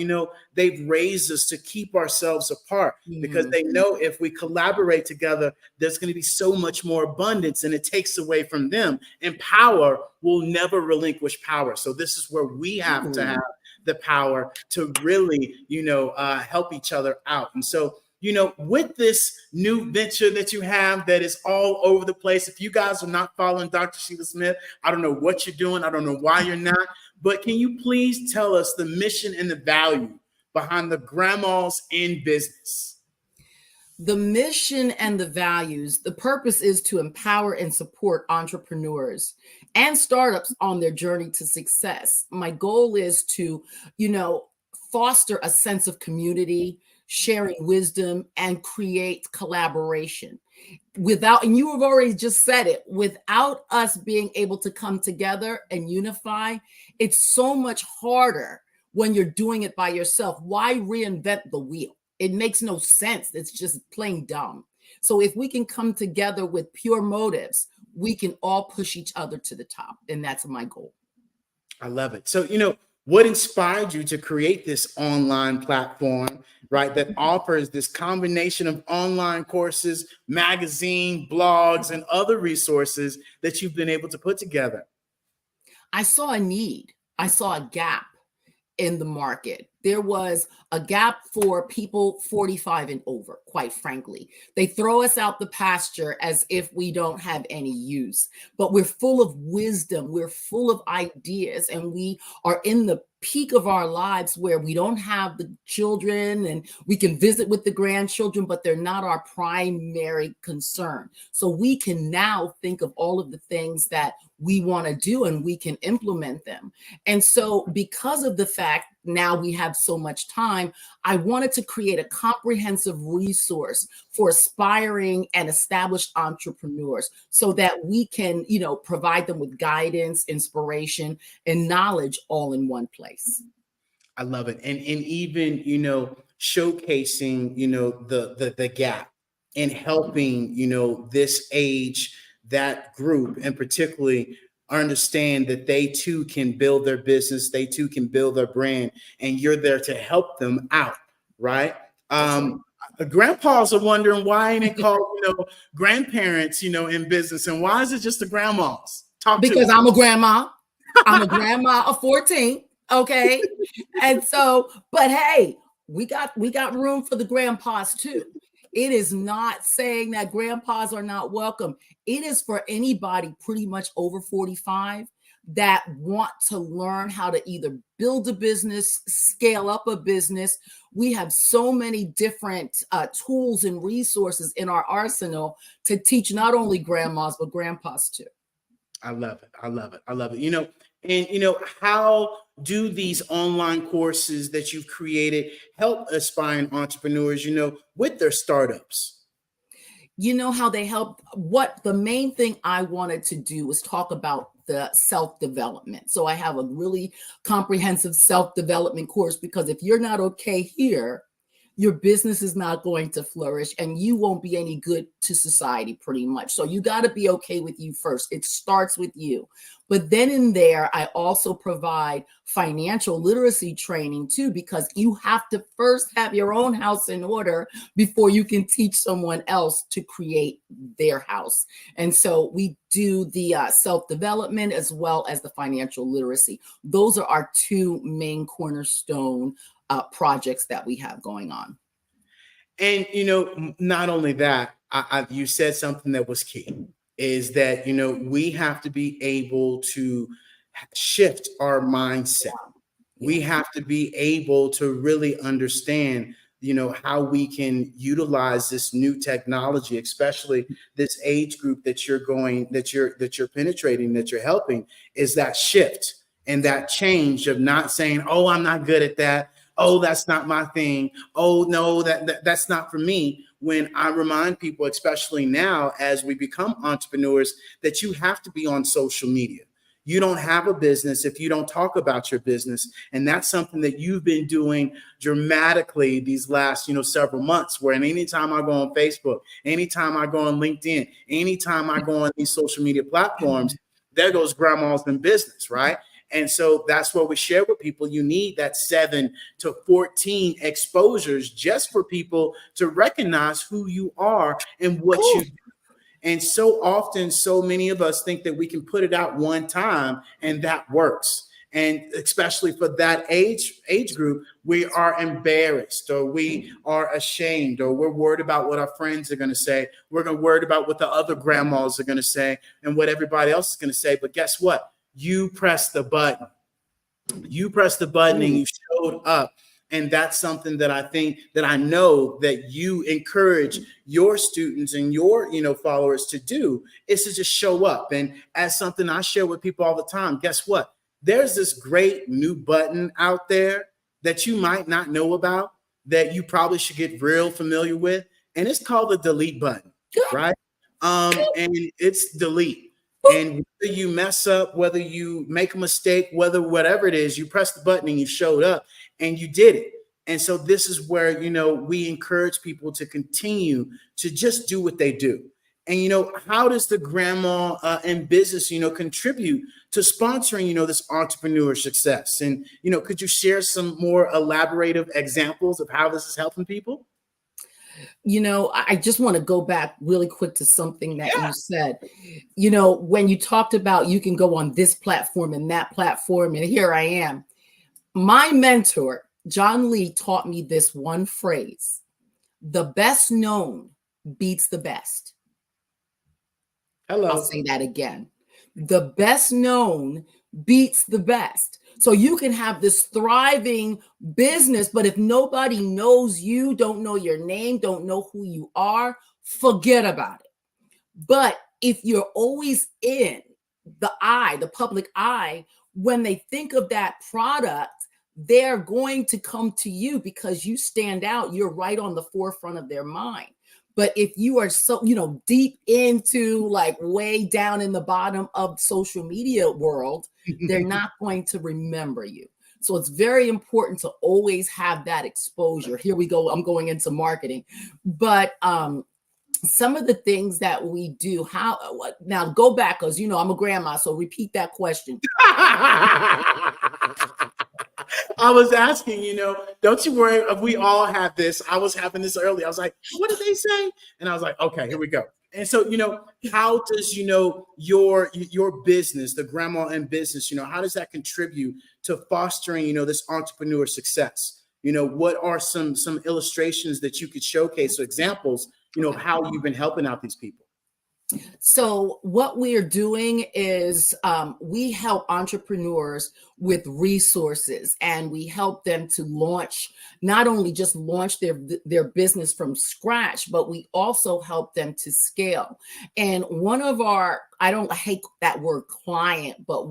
Speaker 12: they've raised us to keep ourselves apart because they know if we collaborate together, there's going to be so much more abundance, and it takes away from them. And power will never relinquish power. So this is where we have to have the power to really, help each other out. And so, with this new venture that you have that is all over the place, if you guys are not following Dr. Sheila Smith, I don't know what you're doing. I don't know why you're not, but can you please tell us the mission and the value behind the Grandmas in Business?
Speaker 19: The mission and the values, the purpose is to empower and support entrepreneurs and startups on their journey to success. My goal is to, foster a sense of community, sharing wisdom, and create collaboration. And you have already just said it, without us being able to come together and unify, it's so much harder when you're doing it by yourself. Why reinvent the wheel? It makes no sense. It's just plain dumb. So if we can come together with pure motives, we can all push each other to the top. And that's my goal.
Speaker 12: I love it. So, what inspired you to create this online platform, right, that offers this combination of online courses, magazine, blogs, and other resources that you've been able to put together?
Speaker 19: I saw a need. I saw a gap. in the market. There was a gap for people 45 and over, quite frankly. They throw us out the pasture as if we don't have any use, but we're full of wisdom, we're full of ideas, and we are in the peak of our lives where we don't have the children and we can visit with the grandchildren, but they're not our primary concern. So we can now think of all of the things that we want to do and we can implement them. And so because of the fact now we have so much time, I wanted to create a comprehensive resource for aspiring and established entrepreneurs so that we can, provide them with guidance, inspiration, and knowledge all in one place.
Speaker 12: I love it. And even, showcasing, the gap and helping, this age, that group, and particularly understand that they too can build their business, they too can build their brand, and you're there to help them out, right? Grandpas are wondering why ain't it called, grandparents, in business, and why is it just the grandmas?
Speaker 19: Because I'm a grandma. I'm a grandma of 14. Okay. And so, but hey, we got room for the grandpas too. It is not saying that grandpas are not welcome. It is for anybody pretty much over 45 that want to learn how to either build a business, scale up a business. We have so many different tools and resources in our arsenal to teach not only grandmas, but grandpas too.
Speaker 12: I love it. I love it. I love it. And how do these online courses that you've created help aspiring entrepreneurs, with their startups?
Speaker 19: How they help? What the main thing I wanted to do was talk about the self-development. So I have a really comprehensive self-development course, because if you're not okay here, your business is not going to flourish and you won't be any good to society pretty much. So you got to be okay with you first. It starts with you. But then in there, I also provide financial literacy training too, because you have to first have your own house in order before you can teach someone else to create their house. And so we do the self-development as well as the financial literacy. Those are our two main cornerstone projects that we have going on.
Speaker 12: And, not only that, you said something that was key, is that, we have to be able to shift our mindset. We have to be able to really understand, how we can utilize this new technology, especially this age group that you're penetrating, that you're helping, is that shift and that change of not saying, oh, I'm not good at that. Oh, that's not my thing. Oh, no, that's not for me. When I remind people, especially now as we become entrepreneurs, that you have to be on social media. You don't have a business if you don't talk about your business. And that's something that you've been doing dramatically these last, several months, where anytime I go on Facebook, anytime I go on LinkedIn, anytime I go on these social media platforms, there goes grandma's in business, right? And so that's what we share with people. You need that 7 to 14 exposures just for people to recognize who you are and what you do. And so often, so many of us think that we can put it out one time and that works. And especially for that age group, we are embarrassed, or we are ashamed, or we're worried about what our friends are going to say. We're worried about what the other grandmas are going to say and what everybody else is going to say. But guess what? You pressed the button. You pressed the button and you showed up. And that's something that I know that you encourage your students and your, followers to do, is to just show up. And as something I share with people all the time, guess what? There's this great new button out there that you might not know about, that you probably should get real familiar with. And it's called the delete button, right? And it's delete. And whether you mess up, whether you make a mistake, whatever it is, you press the button and you showed up and you did it. And so this is where, we encourage people to continue to just do what they do. And, how does the grandma in business, contribute to sponsoring, this entrepreneur success? And, could you share some more elaborative examples of how this is helping people?
Speaker 19: I just want to go back really quick to something that you said. When you talked about you can go on this platform and that platform, and here I am. My mentor, John Lee, taught me this one phrase: the best known beats the best.
Speaker 5: Hello.
Speaker 19: I'll say that again. The best known beats the best. So you can have this thriving business, but if nobody knows you, don't know your name, don't know who you are, forget about it. But if you're always in the public eye, when they think of that product, they're going to come to you because you stand out. You're right on the forefront of their mind. But if you are so, deep into like way down in the bottom of social media world, they're not going to remember you. So it's very important to always have that exposure. Here we go. I'm going into marketing, but some of the things that we do, now go back, because I'm a grandma, so repeat that question.
Speaker 12: I was asking, don't you worry, we all have this. I was having this earlier. I was like, what did they say? And I was like, okay, here we go. And so, how does, your business, the Grandma in Business, how does that contribute to fostering, this entrepreneur success? What are some illustrations that you could showcase, or examples, of how you've been helping out these people?
Speaker 19: So what we are doing is we help entrepreneurs with resources, and we help them to launch, not only just launch their business from scratch, but we also help them to scale. And one of our, I hate that word client, but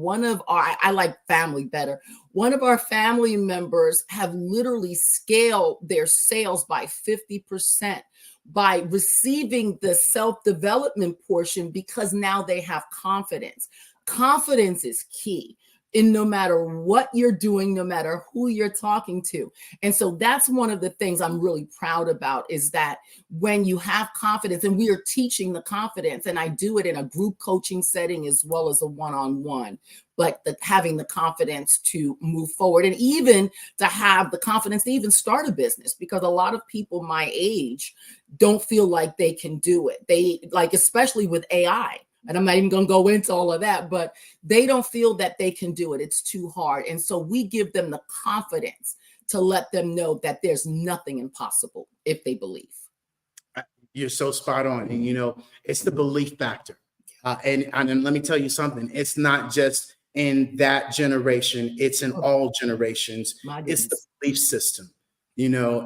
Speaker 19: I like family better. One of our family members have literally scaled their sales by 50%. By receiving the self-development portion, because now they have confidence. Confidence is key in no matter what you're doing, no matter who you're talking to. And so that's one of the things I'm really proud about, is that when you have confidence, and we are teaching the confidence, and I do it in a group coaching setting as well as a one-on-one, but having the confidence to move forward, and even to have the confidence to even start a business, because a lot of people my age don't feel like they can do it. They especially with AI, and I'm not even going to go into all of that, but they don't feel that they can do it. It's too hard. And so we give them the confidence to let them know that there's nothing impossible if they believe.
Speaker 12: You're so spot on. And, it's the belief factor. And let me tell you something. It's not just in that generation. It's in all generations. It's the belief system.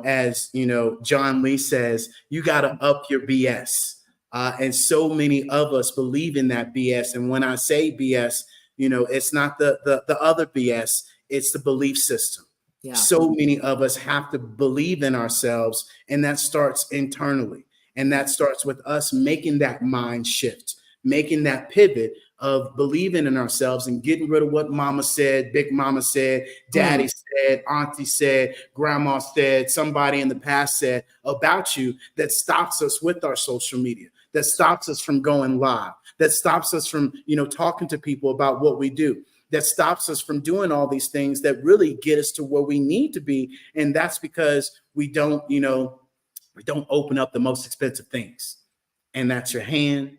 Speaker 12: As John Lee says, you got to up your BS. And so many of us believe in that BS. And when I say BS, it's not the other BS, it's the belief system. Yeah. So many of us have to believe in ourselves, and that starts internally. And that starts with us making that mind shift, making that pivot of believing in ourselves and getting rid of what mama said, big mama said, daddy said, auntie said, grandma said, somebody in the past said about you, that stops us with our social media, that stops us from going live, that stops us from, talking to people about what we do, that stops us from doing all these things that really get us to where we need to be. And that's because we don't open up the most expensive things. And that's your hand,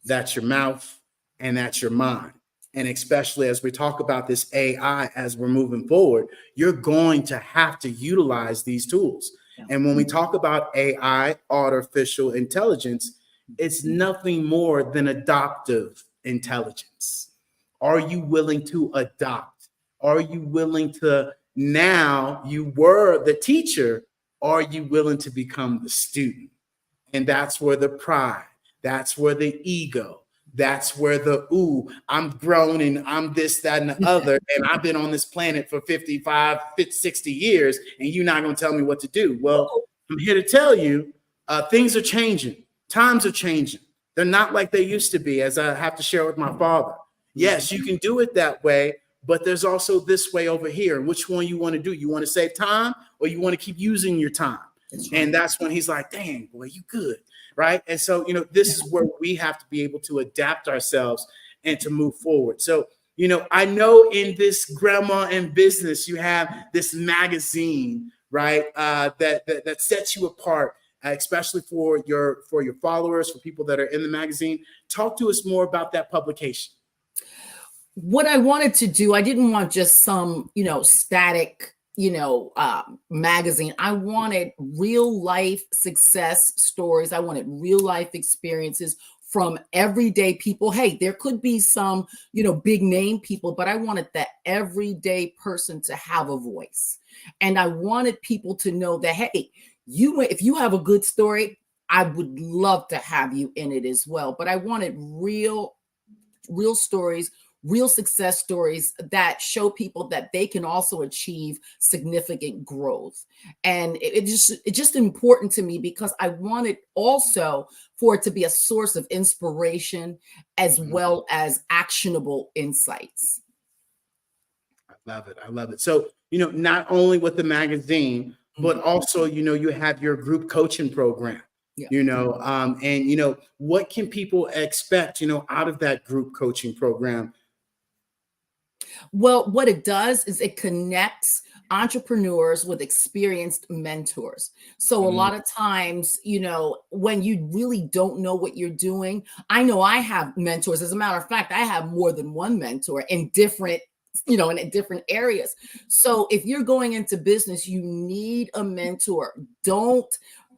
Speaker 12: that's your mouth, and that's your mind. And especially as we talk about this AI, as we're moving forward, you're going to have to utilize these tools. Yeah. And when we talk about AI, artificial intelligence, it's nothing more than adaptive intelligence. Are you willing to adopt? Are you willing to, now you were the teacher, are you willing to become the student? And that's where the pride, that's where the ego, that's where I'm grown and I'm this, that, and the other. And I've been on this planet for 55, 50, 60 years, and you're not going to tell me what to do. Well, I'm here to tell you, things are changing. Times are changing. They're not like they used to be, as I have to share with my father. Yes, you can do it that way, but there's also this way over here. Which one you want to do? You want to save time, or you want to keep using your time? That's right. And that's when he's like, dang, boy, you good. Right. And so, this is where we have to be able to adapt ourselves and to move forward. So, I know in this Grandma in Business, you have this magazine, right, that sets you apart, especially for your followers, for people that are in the magazine. Talk to us more about that publication.
Speaker 19: what I wanted to do, I didn't want just some, static, magazine. I wanted real life success stories. I wanted real life experiences from everyday people. Hey, there could be some, big name people, but I wanted that everyday person to have a voice. And I wanted people to know that, hey, if you have a good story, I would love to have you in it as well. But I wanted real stories, real success stories that show people that they can also achieve significant growth. And it's just important to me because I wanted also for it to be a source of inspiration as well as actionable insights.
Speaker 12: I love it. I love it. So, not only with the magazine, but also, you have your group coaching program. Yeah. What can people expect, out of that group coaching program?
Speaker 19: Well, what it does is it connects entrepreneurs with experienced mentors. So a lot of times, when you really don't know what you're doing, I know I have mentors. As a matter of fact, I have more than one mentor in different in different areas. So if you're going into business, you need a mentor. Don't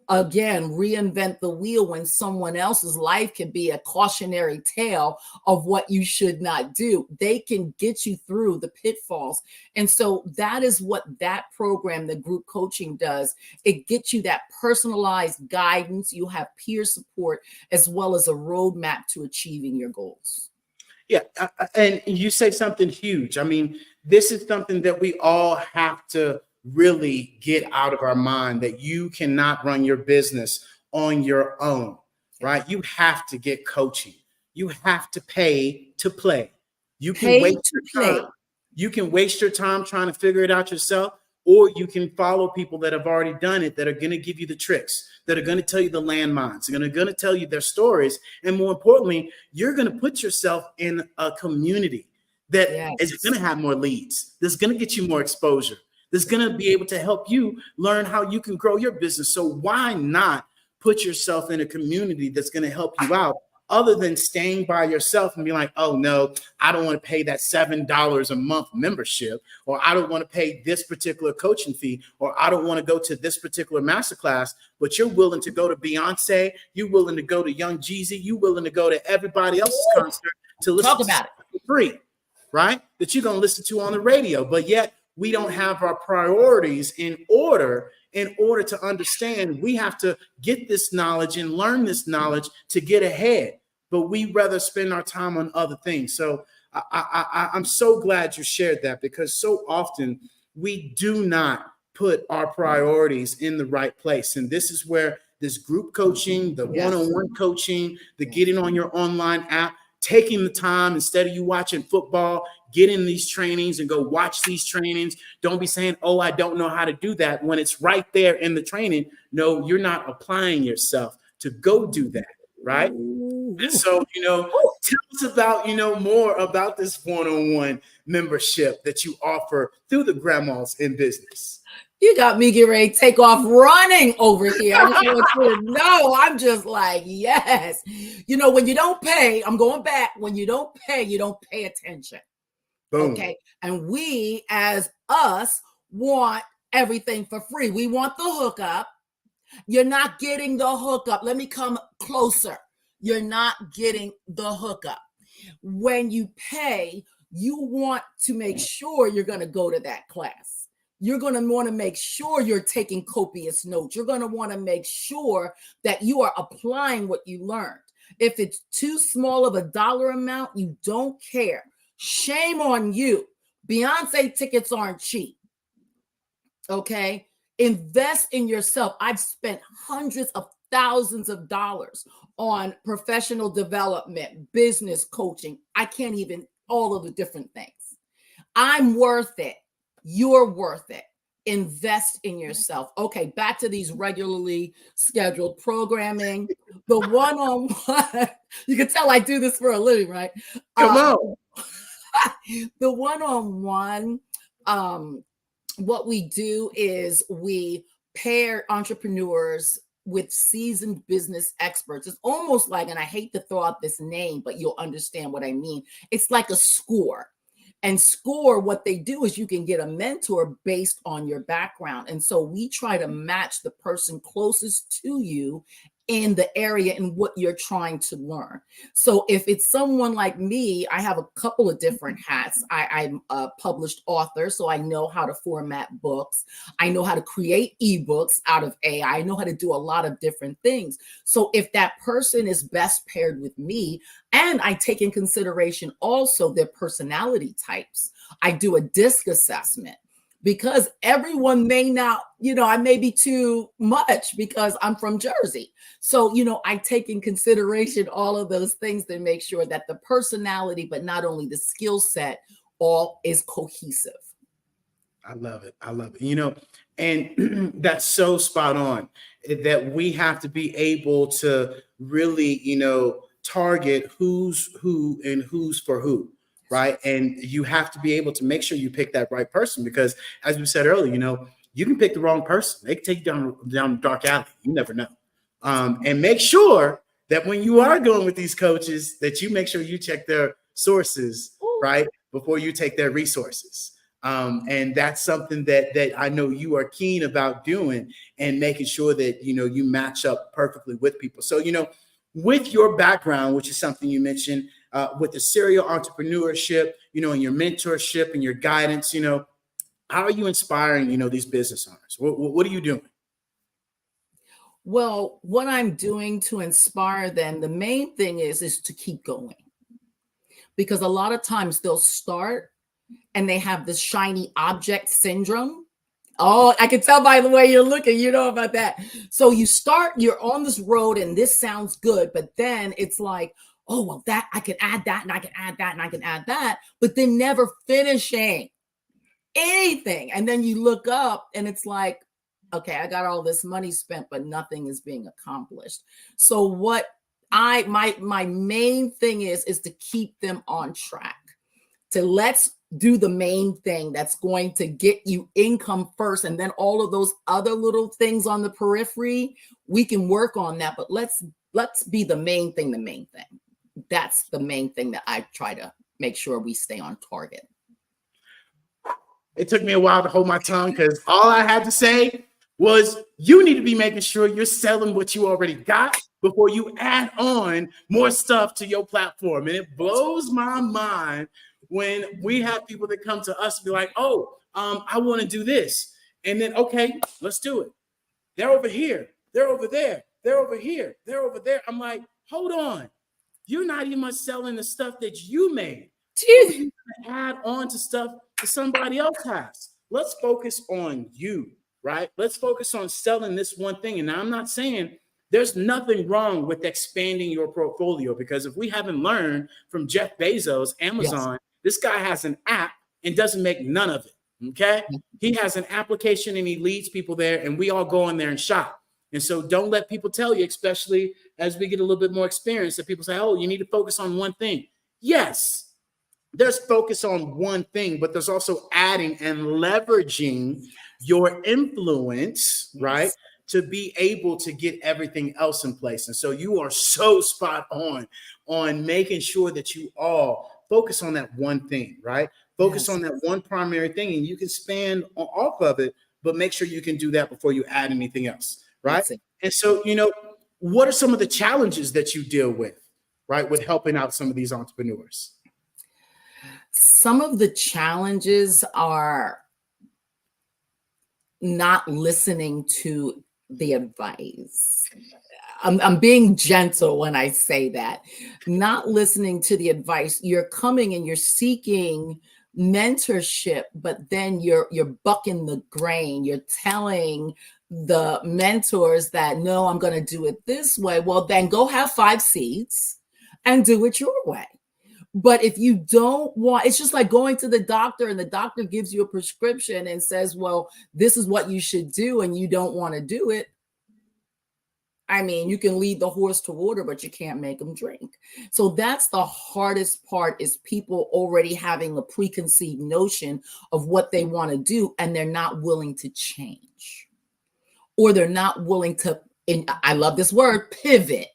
Speaker 19: again reinvent the wheel when someone else's life can be a cautionary tale of what you should not do. They can get you through the pitfalls. And so that is what that program, the group coaching, does. It gets you that personalized guidance. You have peer support as well as a roadmap to achieving your goals.
Speaker 12: Yeah. And you say something huge. I mean, this is something that we all have to really get out of our mind, that you cannot run your business on your own, right? You have to get coaching. You have to pay to play. You can waste your time. You can waste your time trying to figure it out yourself, or you can follow people that have already done it, that are going to give you the tricks, that are going to tell you the landmines, they're going to tell you their stories. And more importantly, you're going to put yourself in a community that is going to have more leads, that's going to get you more exposure, that's going to be able to help you learn how you can grow your business. So why not put yourself in a community that's going to help you out, other than staying by yourself and be like, oh no, I don't want to pay that $7 a month membership, or I don't want to pay this particular coaching fee, or I don't want to go to this particular masterclass. But you're willing to go to Beyonce, you're willing to go to Young Jeezy, you're willing to go to everybody else's concert to listen to it for free, right? That you're going to listen to on the radio. But yet we don't have our priorities in order to understand. We have to get this knowledge and learn this knowledge to get ahead, but we rather spend our time on other things. So I'm so glad you shared that, because so often we do not put our priorities in the right place. And this is where this group coaching, the one-on-one coaching, the getting on your online app, taking the time, instead of you watching football, get in these trainings and go watch these trainings. Don't be saying, oh, I don't know how to do that, when it's right there in the training. No, you're not applying yourself to go do that, right? And so, tell us about, more about this one-on-one membership that you offer through the Grandmas in Business.
Speaker 19: You got me getting ready to take off running over here. I just want you to know, I'm just like, yes. When you don't pay, I'm going back. When you don't pay attention. Boom. Okay. And we, as us, want everything for free. We want the hookup. You're not getting the hookup. Let me come closer. You're not getting the hookup. When you pay, you want to make sure you're going to go to that class. You're going to want to make sure you're taking copious notes. You're going to want to make sure that you are applying what you learned. If it's too small of a dollar amount, you don't care. Shame on you. Beyonce tickets aren't cheap. Okay? Invest in yourself. I've spent hundreds of thousands of dollars on professional development, business coaching. I can't even, all of the different things. I'm worth it. You're worth it. Invest in yourself. Okay, back to these regularly scheduled programming. The one-on-one, you can tell I do this for a living, right?
Speaker 12: Come on.
Speaker 19: The one-on-one, what we do is we pair entrepreneurs with seasoned business experts. It's almost like, and I hate to throw out this name, but you'll understand what I mean. It's like a score. And score, what they do is you can get a mentor based on your background. And so we try to match the person closest to you in the area and what you're trying to learn. So if it's someone like me, I have a couple of different hats. I'm a published author, so I know how to format books. I know how to create ebooks out of AI. I know how to do a lot of different things. So if that person is best paired with me, and I take in consideration also their personality types, I do a DISC assessment. Because everyone may not, I may be too much because I'm from Jersey. So, I take in consideration all of those things to make sure that the personality, but not only the skill set, all is cohesive.
Speaker 12: I love it. I love it. And that's so spot on that we have to be able to really, target who's who and who's for who. Right. And you have to be able to make sure you pick that right person, because as we said earlier, you can pick the wrong person. They can take you down the dark alley. You never know. And make sure that when you are going with these coaches, that you make sure you check their sources, right, before you take their resources. And that's something that I know you are keen about doing, and making sure that, you match up perfectly with people. So, with your background, which is something you mentioned, with the serial entrepreneurship, and your mentorship and your guidance, how are you inspiring, these business owners? What are you doing?
Speaker 19: Well, what I'm doing to inspire them, the main thing is to keep going. Because a lot of times they'll start and they have this shiny object syndrome. Oh, I can tell by the way you're looking, you know about that. So you start, you're on this road and this sounds good, but then it's like, oh, well, that I can add that and I can add that and I can add that, but then never finishing anything. And then you look up and it's like, okay, I got all this money spent, but nothing is being accomplished. So what my main thing is to keep them on track, to let's do the main thing that's going to get you income first. And then all of those other little things on the periphery, we can work on that, but let's be the main thing. That's the main thing that I try to make sure we stay on target.
Speaker 12: It took me a while to hold my tongue, because all I had to say was you need to be making sure you're selling what you already got before you add on more stuff to your platform. And it blows my mind when we have people that come to us and be like, I want to do this. And then, okay, let's do it. They're over here. They're over there. They're over here. They're over there. I'm like, hold on. You're not even selling the stuff that you made. You add on to stuff that somebody else has. Let's focus on you, right? Let's focus on selling this one thing. And I'm not saying there's nothing wrong with expanding your portfolio, because if we haven't learned from Jeff Bezos, Amazon, yes, this guy has an app and doesn't make none of it, okay? He has an application and he leads people there, and we all go in there and shop. And so don't let people tell you, especially as we get a little bit more experience, that people say, oh, you need to focus on one thing. Yes, there's focus on one thing, but there's also adding and leveraging your influence, right, to be able to get everything else in place. And so you are so spot on making sure that you all focus on that one thing, right? Focus on that one primary thing, and you can span off of it, but make sure you can do that before you add anything else, right? And so, what are some of the challenges that you deal with, right, with helping out some of these entrepreneurs?
Speaker 19: Some of the challenges are not listening to the advice. I'm being gentle when I say that. Not listening to the advice. You're coming and you're seeking mentorship, but then you're bucking the grain. You're telling the mentors that, no, I'm going to do it this way. Well, then go have 5 seeds and do it your way. But if you don't want, it's just like going to the doctor and the doctor gives you a prescription and says, well, this is what you should do, and you don't want to do it. I mean, you can lead the horse to water, but you can't make them drink. So that's the hardest part, is people already having a preconceived notion of what they want to do, and they're not willing to change, or they're not willing to and I love this word, pivot.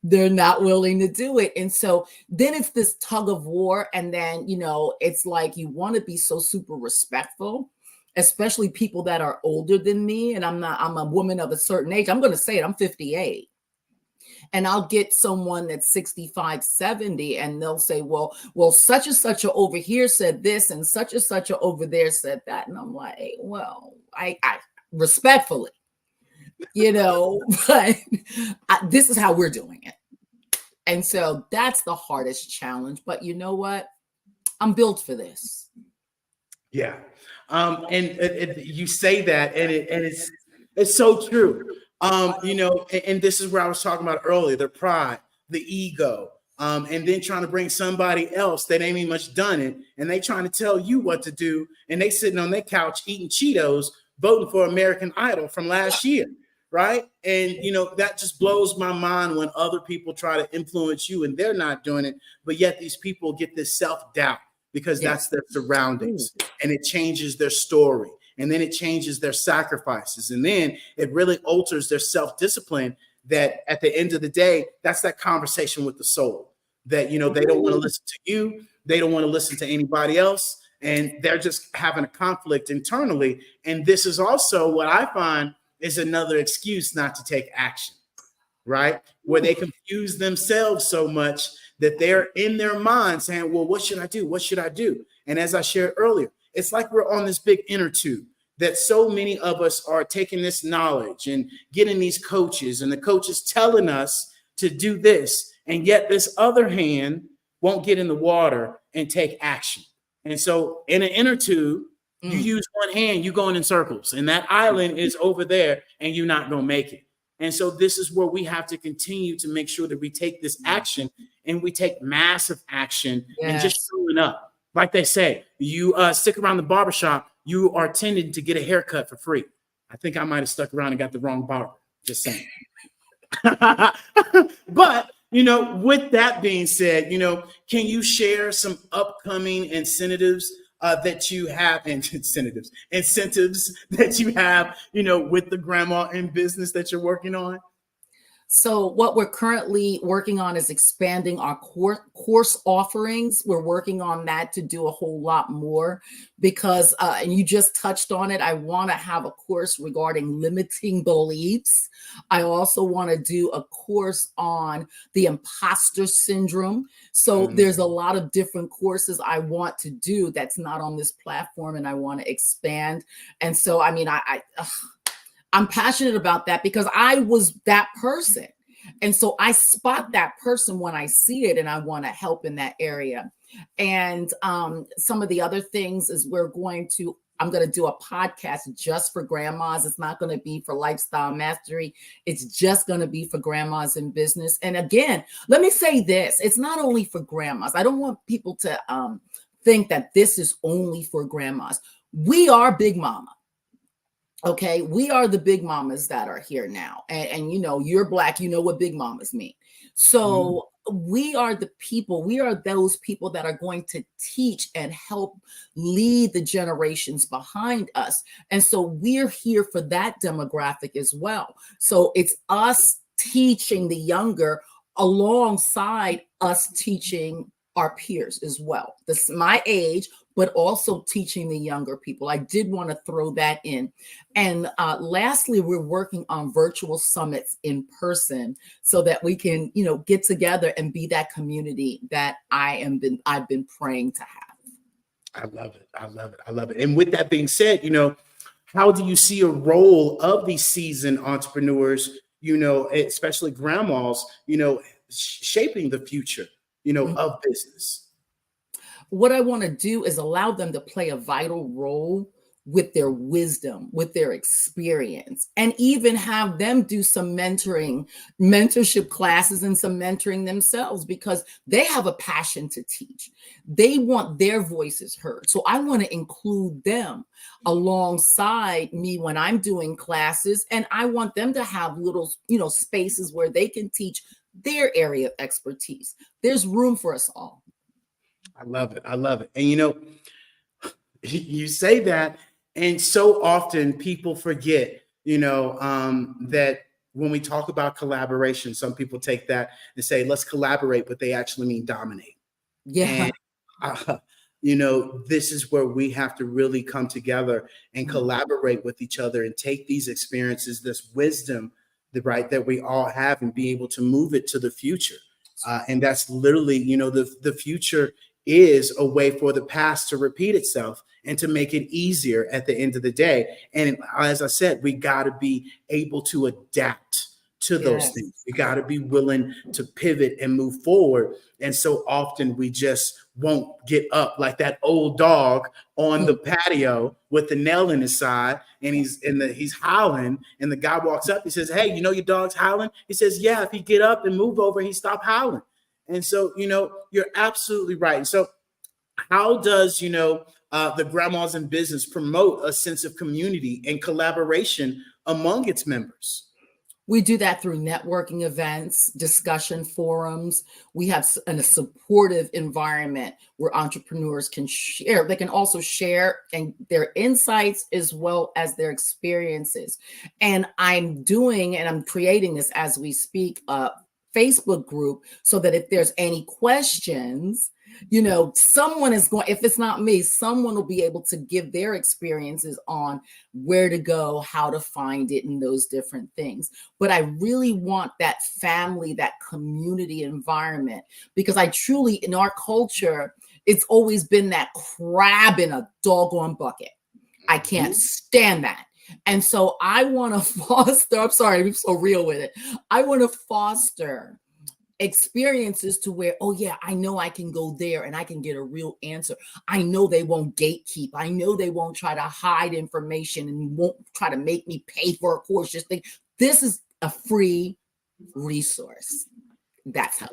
Speaker 19: They're not willing to do it. And so then it's this tug of war. And then, it's like you want to be so super respectful, especially people that are older than me. And I'm a woman of a certain age. I'm going to say it, I'm 58. And I'll get someone that's 65, 70, and they'll say, well, such and such over here said this, and such over there said that. And I'm like, well, I respectfully, but this is how we're doing it. And so that's the hardest challenge. But you know what? I'm built for this.
Speaker 12: Yeah. And you say that, and it's so true. And this is where I was talking about earlier, the pride, the ego, and then trying to bring somebody else that ain't even much done it, and they trying to tell you what to do, and they sitting on their couch eating Cheetos, voting for American Idol from last year, right? And, that just blows my mind when other people try to influence you and they're not doing it, but yet these people get this self-doubt because that's their surroundings, and it changes their story. And then it changes their sacrifices. And then it really alters their self-discipline that at the end of the day, that's that conversation with the soul that, they don't want to listen to you. They don't want to listen to anybody else. And they're just having a conflict internally. And this is also what I find is another excuse not to take action, right? Where they confuse themselves so much that they're in their mind saying, well, what should I do? What should I do? And as I shared earlier, it's like we're on this big inner tube that so many of us are taking this knowledge and getting these coaches, and the coaches telling us to do this. And yet this other hand won't get in the water and take action. And so in an inner tube, you use one hand, you're going in circles, and that island is over there and you're not going to make it. And so this is where we have to continue to make sure that we take this action, and we take massive action and just showing up. Like they say, you stick around the barbershop, you are tending to get a haircut for free. I think I might have stuck around and got the wrong barber. Just saying. But, with that being said, can you share some upcoming incentives that you have, incentives that you have, with the Grandma in Business that you're working on?
Speaker 19: So what we're currently working on is expanding our course offerings. We're working on that to do a whole lot more because, and you just touched on it, I want to have a course regarding limiting beliefs. I also want to do a course on the imposter syndrome. So there's a lot of different courses I want to do that's not on this platform, and I want to expand. And so, I'm passionate about that because I was that person. And so I spot that person when I see it, and I want to help in that area. And some of the other things is I'm going to do a podcast just for grandmas. It's not going to be for lifestyle mastery. It's just going to be for grandmas in business. And again, let me say this. It's not only for grandmas. I don't want people to think that this is only for grandmas. We are Big Mama. Okay, we are the big mamas that are here now. And you're Black, you know what big mamas mean. So we are the people, we are those people that are going to teach and help lead the generations behind us. And so we're here for that demographic as well. So it's us teaching the younger alongside us teaching our peers as well. This is my age, but also teaching the younger people. I did want to throw that in. And lastly, we're working on virtual summits in person so that we can, get together and be that community that I've been praying to have.
Speaker 12: I love it. I love it. I love it. And with that being said, how do you see a role of these seasoned entrepreneurs, especially grandmas, shaping the future, of business?
Speaker 19: What I want to do is allow them to play a vital role with their wisdom, with their experience, and even have them do some mentorship classes and some mentoring themselves, because they have a passion to teach. They want their voices heard. So I want to include them alongside me when I'm doing classes, and I want them to have little, spaces where they can teach their area of expertise. There's room for us all.
Speaker 12: I love it. I love it. And you say that, and so often people forget, that when we talk about collaboration, some people take that and say, let's collaborate, but they actually mean dominate.
Speaker 19: Yeah.
Speaker 12: And, this is where we have to really come together and collaborate with each other and take these experiences, this wisdom, that we all have, and be able to move it to the future. And that's literally, the future is a way for the past to repeat itself and to make it easier at the end of the day. And as I said, we got to be able to adapt to those things. We got to be willing to pivot and move forward. And so often we just won't get up like that old dog on the patio with the nail in his side, and he's howling, and the guy walks up, he says, "Hey, your dog's howling?" He says, "Yeah, if he get up and move over, he stop howling." And so, you're absolutely right. And so how does, the Grandmas in Business promote a sense of community and collaboration among its members?
Speaker 19: We do that through networking events, discussion forums. We have a supportive environment where entrepreneurs can share. They can also share their insights as well as their experiences. And I'm creating this as we speak, Facebook group, so that if there's any questions, someone is going, if it's not me, someone will be able to give their experiences on where to go, how to find it, and those different things. But I really want that family, that community environment, because I truly, in our culture, it's always been that crab in a doggone bucket. I can't stand that. And so I want to foster, I'm sorry, I'm so real with it. I want to foster experiences to where, oh yeah, I know I can go there and I can get a real answer. I know they won't gatekeep. I know they won't try to hide information and won't try to make me pay for a course. Just think, this is a free resource. That's how.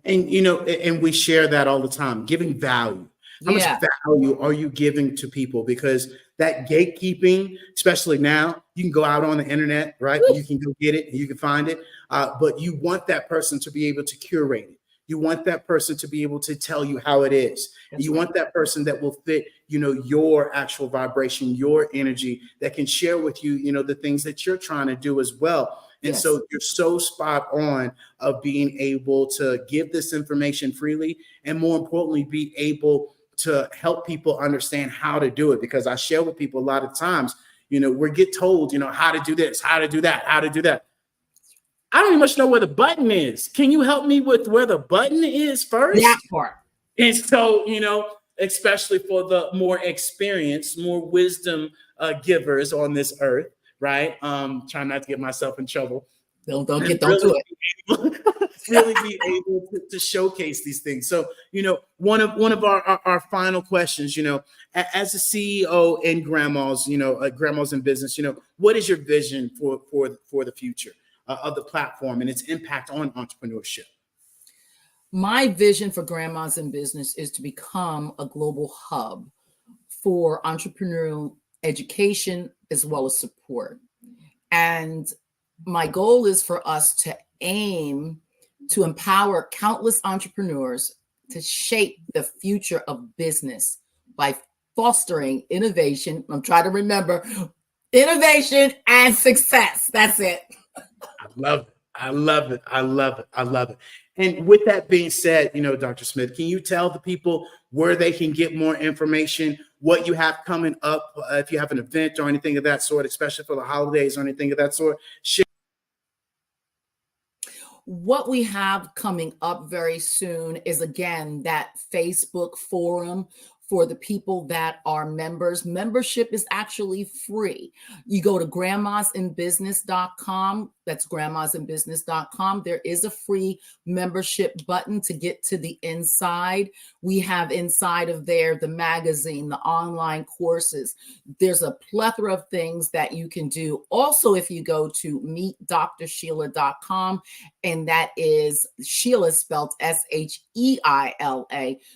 Speaker 12: And, and we share that all the time, giving value. How much value are you giving to people? Because that gatekeeping, especially now, you can go out on the internet, right? You can go get it and you can find it. But you want that person to be able to curate it. You want that person to be able to tell you how it is. You want that person that will fit, your actual vibration, your energy, that can share with you, the things that you're trying to do as well. And so you're so spot on of being able to give this information freely, and more importantly, be able to help people understand how to do it. Because I share with people a lot of times, we get told, how to do this, how to do that, how to do that. I don't even much know where the button is. Can you help me with where the button is first?
Speaker 19: That part.
Speaker 12: And so, especially for the more experienced, more wisdom givers on this earth, right? Trying not to get myself in trouble.
Speaker 19: Don't do it.
Speaker 12: Really be able to showcase these things. So, one of our final questions, as a CEO in Grandmas, Grandmas in Business, what is your vision for the future of the platform and its impact on entrepreneurship?
Speaker 19: My vision for Grandmas in Business is to become a global hub for entrepreneurial education as well as support. And my goal is for us to aim to empower countless entrepreneurs to shape the future of business by fostering innovation. I'm trying to remember innovation and success. That's it.
Speaker 12: I love it. I love it. I love it. I love it. And with that being said, Dr. Smith, can you tell the people where they can get more information, what you have coming up, if you have an event or anything of that sort, especially for the holidays or anything of that sort?
Speaker 19: What we have coming up very soon is, again, that Facebook forum for the people that are members. Membership is actually free. You go to grandmasinbusiness.com. That's grandmasinbusiness.com. There is a free membership button to get to the inside. We have inside of there the magazine, the online courses. There's a plethora of things that you can do. Also, if you go to meetdrsheila.com, and that is Sheila spelled Sheila,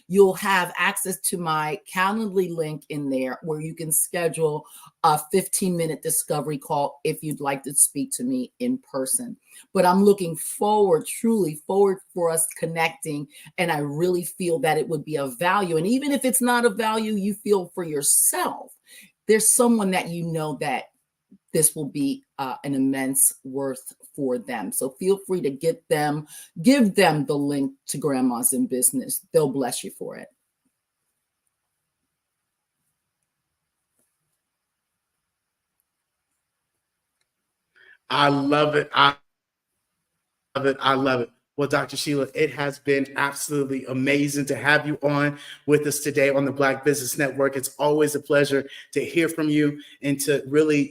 Speaker 19: you'll have access to my Calendly link in there where you can schedule a 15-minute discovery call if you'd like to speak to me in person. But I'm looking truly forward for us connecting. And I really feel that it would be of value. And even if it's not a value you feel for yourself, there's someone that that this will be an immense worth for them. So feel free to give them the link to Grandmas in Business. They'll bless you for it.
Speaker 12: I love it. I love it. Well, Dr. Sheila, it has been absolutely amazing to have you on with us today on the Black Business Network. It's always a pleasure to hear from you and to really,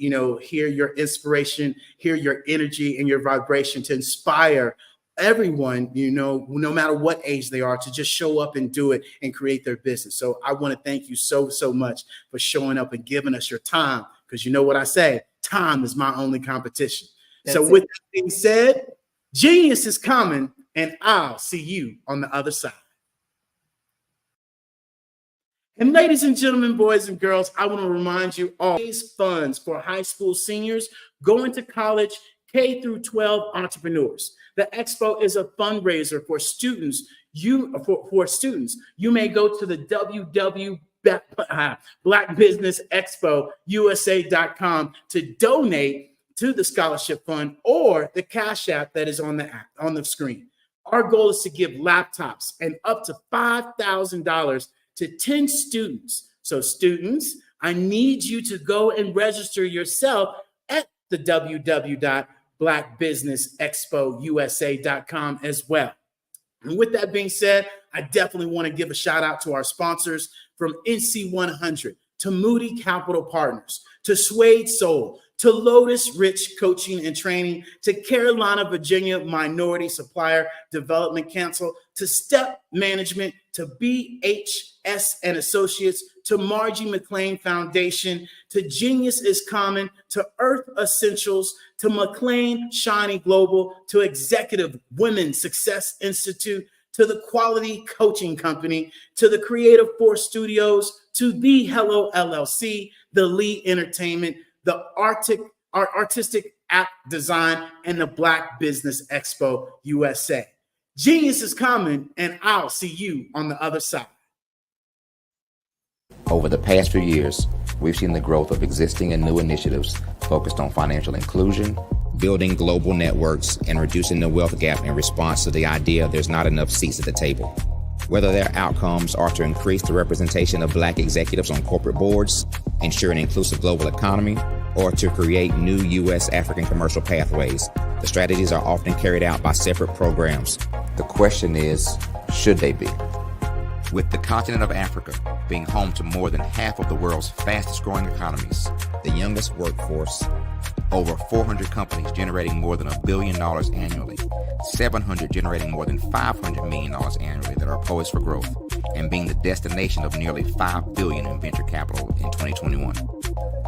Speaker 12: hear your inspiration, hear your energy and your vibration to inspire everyone, no matter what age they are, to just show up and do it and create their business. So I want to thank you so much for showing up and giving us your time, because you know what I say, time is my only competition. So with that being said, genius is coming, and I'll see you on the other side. And ladies and gentlemen, boys and girls, I want to remind you all these funds for high school seniors going to college, K through 12 entrepreneurs. The expo is a fundraiser for students. For students, you may go to the Black Business Expo USA.com to donate to the scholarship fund or the Cash App that is on the screen. Our goal is to give laptops and up to $5,000 to 10 students. So students, I need you to go and register yourself at the www.blackbusinessexpousa.com as well. And with that being said, I definitely want to give a shout out to our sponsors, from NC 100 to Moody Capital Partners, to Suede Soul, to Lotus Rich Coaching and Training, to Carolina, Virginia Minority Supplier Development Council, to Step Management, to BHS and Associates, to Margie McLean Foundation, to Genius is Common, to Earth Essentials, to McLean Shiny Global, to Executive Women's Success Institute, to the Quality Coaching Company, to the Creative Force Studios, to the Hello LLC, the Lee Entertainment, the Artistic App Design, and the Black Business Expo USA. Genius is coming, and I'll see you on the other side.
Speaker 6: Over the past few years, we've seen the growth of existing and new initiatives focused on financial inclusion, building global networks, and reducing the wealth gap in response to the idea there's not enough seats at the table. Whether their outcomes are to increase the representation of Black executives on corporate boards, ensure an inclusive global economy, or to create new U.S. African commercial pathways, the strategies are often carried out by separate programs. The question is, should they be? With the continent of Africa being home to more than half of the world's fastest growing economies, the youngest workforce, over 400 companies generating more than $1 billion annually, 700 generating more than $500 million annually that are poised for growth, and being the destination of nearly $5 billion in venture capital in 2021.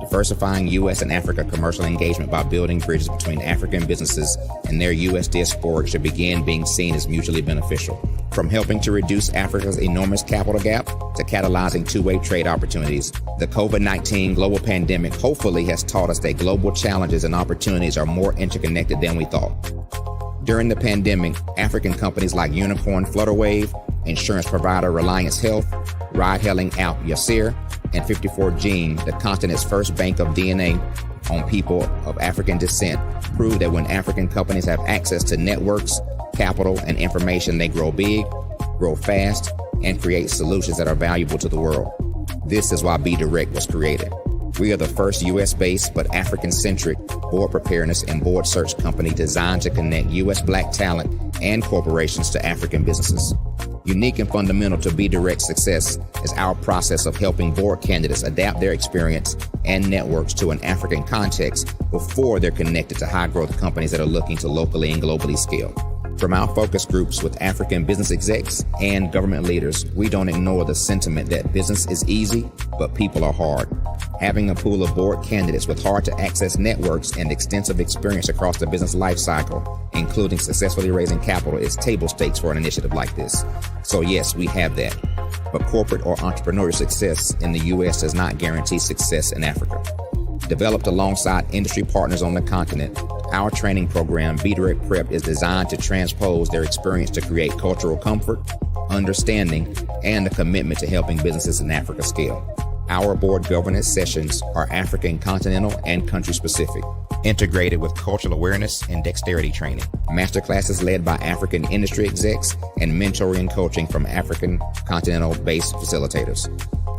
Speaker 6: Diversifying U.S. and Africa commercial engagement by building bridges between African businesses and their U.S. diaspora should begin being seen as mutually beneficial. From helping to reduce Africa's enormous capital gap to catalyzing two-way trade opportunities, the COVID-19 global pandemic hopefully has taught us that global challenges and opportunities are more interconnected than we thought. During the pandemic, African companies like Unicorn Flutterwave, insurance provider Reliance Health, ride-hailing app Yasir, and 54Gene, the continent's first bank of DNA on people of African descent, proved that when African companies have access to networks, capital, and information, they grow big, grow fast, and create solutions that are valuable to the world. This is why Be Direct was created. We are the first U.S.-based but African-centric board preparedness and board search company designed to connect U.S. Black talent and corporations to African businesses. Unique and fundamental to Be Direct's success is our process of helping board candidates adapt their experience and networks to an African context before they're connected to high-growth companies that are looking to locally and globally scale. From our focus groups with African business execs and government leaders, we don't ignore the sentiment that business is easy, but people are hard. Having a pool of board candidates with hard-to-access networks and extensive experience across the business life cycle, including successfully raising capital, is table stakes for an initiative like this. So yes, we have that. But corporate or entrepreneurial success in the U.S. does not guarantee success in Africa. Developed alongside industry partners on the continent, our training program, Be Direct Prep, is designed to transpose their experience to create cultural comfort, understanding, and a commitment to helping businesses in Africa scale. Our board governance sessions are African continental and country specific. integrated with cultural awareness and dexterity training. Masterclasses led by African industry execs and mentoring and coaching from African continental-based facilitators.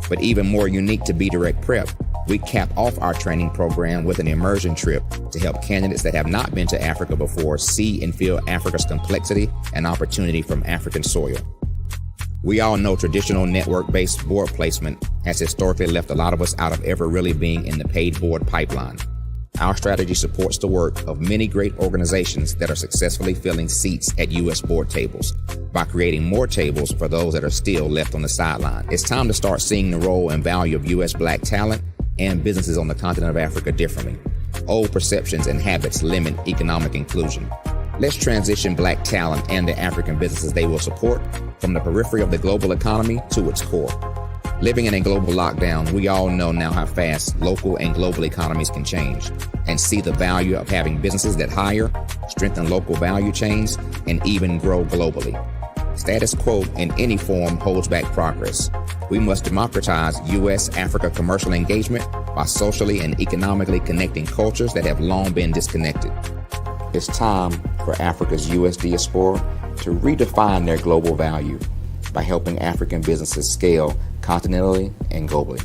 Speaker 6: But even more unique to Be Direct Prep, we cap off our training program with an immersion trip to help candidates that have not been to Africa before see and feel Africa's complexity and opportunity from African soil. We all know traditional network-based board placement has historically left a lot of us out of ever really being in the paid board pipeline. Our strategy supports the work of many great organizations that are successfully filling seats at U.S. board tables by creating more tables for those that are still left on the sideline. It's time to start seeing the role and value of U.S. Black talent and businesses on the continent of Africa differently. Old perceptions and habits limit economic inclusion. Let's transition Black talent and the African businesses they will support from the periphery of the global economy to its core. Living in a global lockdown, we all know now how fast local and global economies can change and see the value of having businesses that hire, strengthen local value chains, and even grow globally. Status quo in any form holds back progress. We must democratize U.S.-Africa commercial engagement by socially and economically connecting cultures that have long been disconnected. It's time for Africa's U.S. diaspora to redefine their global value by helping African businesses scale continentally and globally.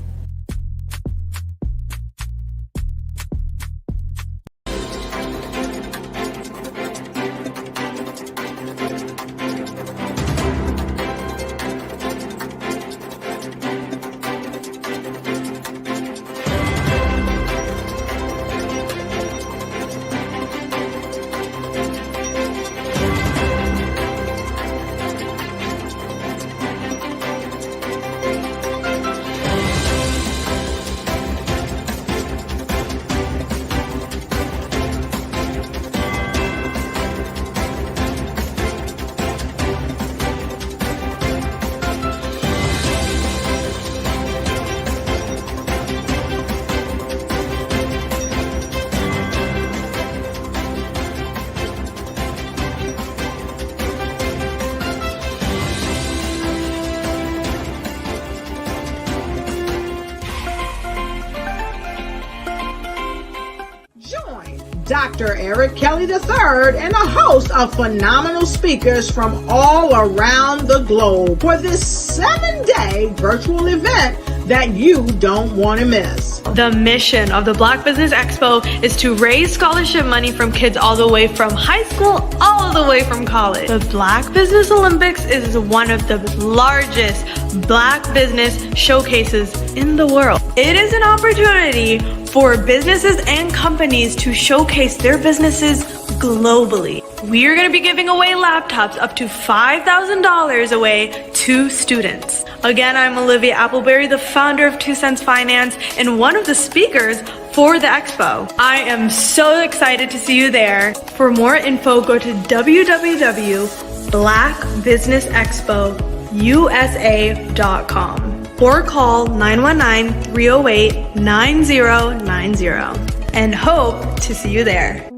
Speaker 1: Dr. Eric Kelly III and a host of phenomenal speakers from all around the globe for this 7-day virtual event that you don't want to miss.
Speaker 2: The mission of the Black Business Expo is to raise scholarship money from kids all the way from high school, all the way from college. The Black Business Olympics is one of the largest Black business showcases in the world. It is an opportunity for businesses and companies to showcase their businesses globally. We are going to be giving away laptops up to $5,000 away to students. Again, I'm Olivia Appleberry, the founder of 2 Cents Finance and one of the speakers for the expo. I am so excited to see you there. For more info, go to www.blackbusinessexpousa.com or call 919-308-9090 and hope to see you there.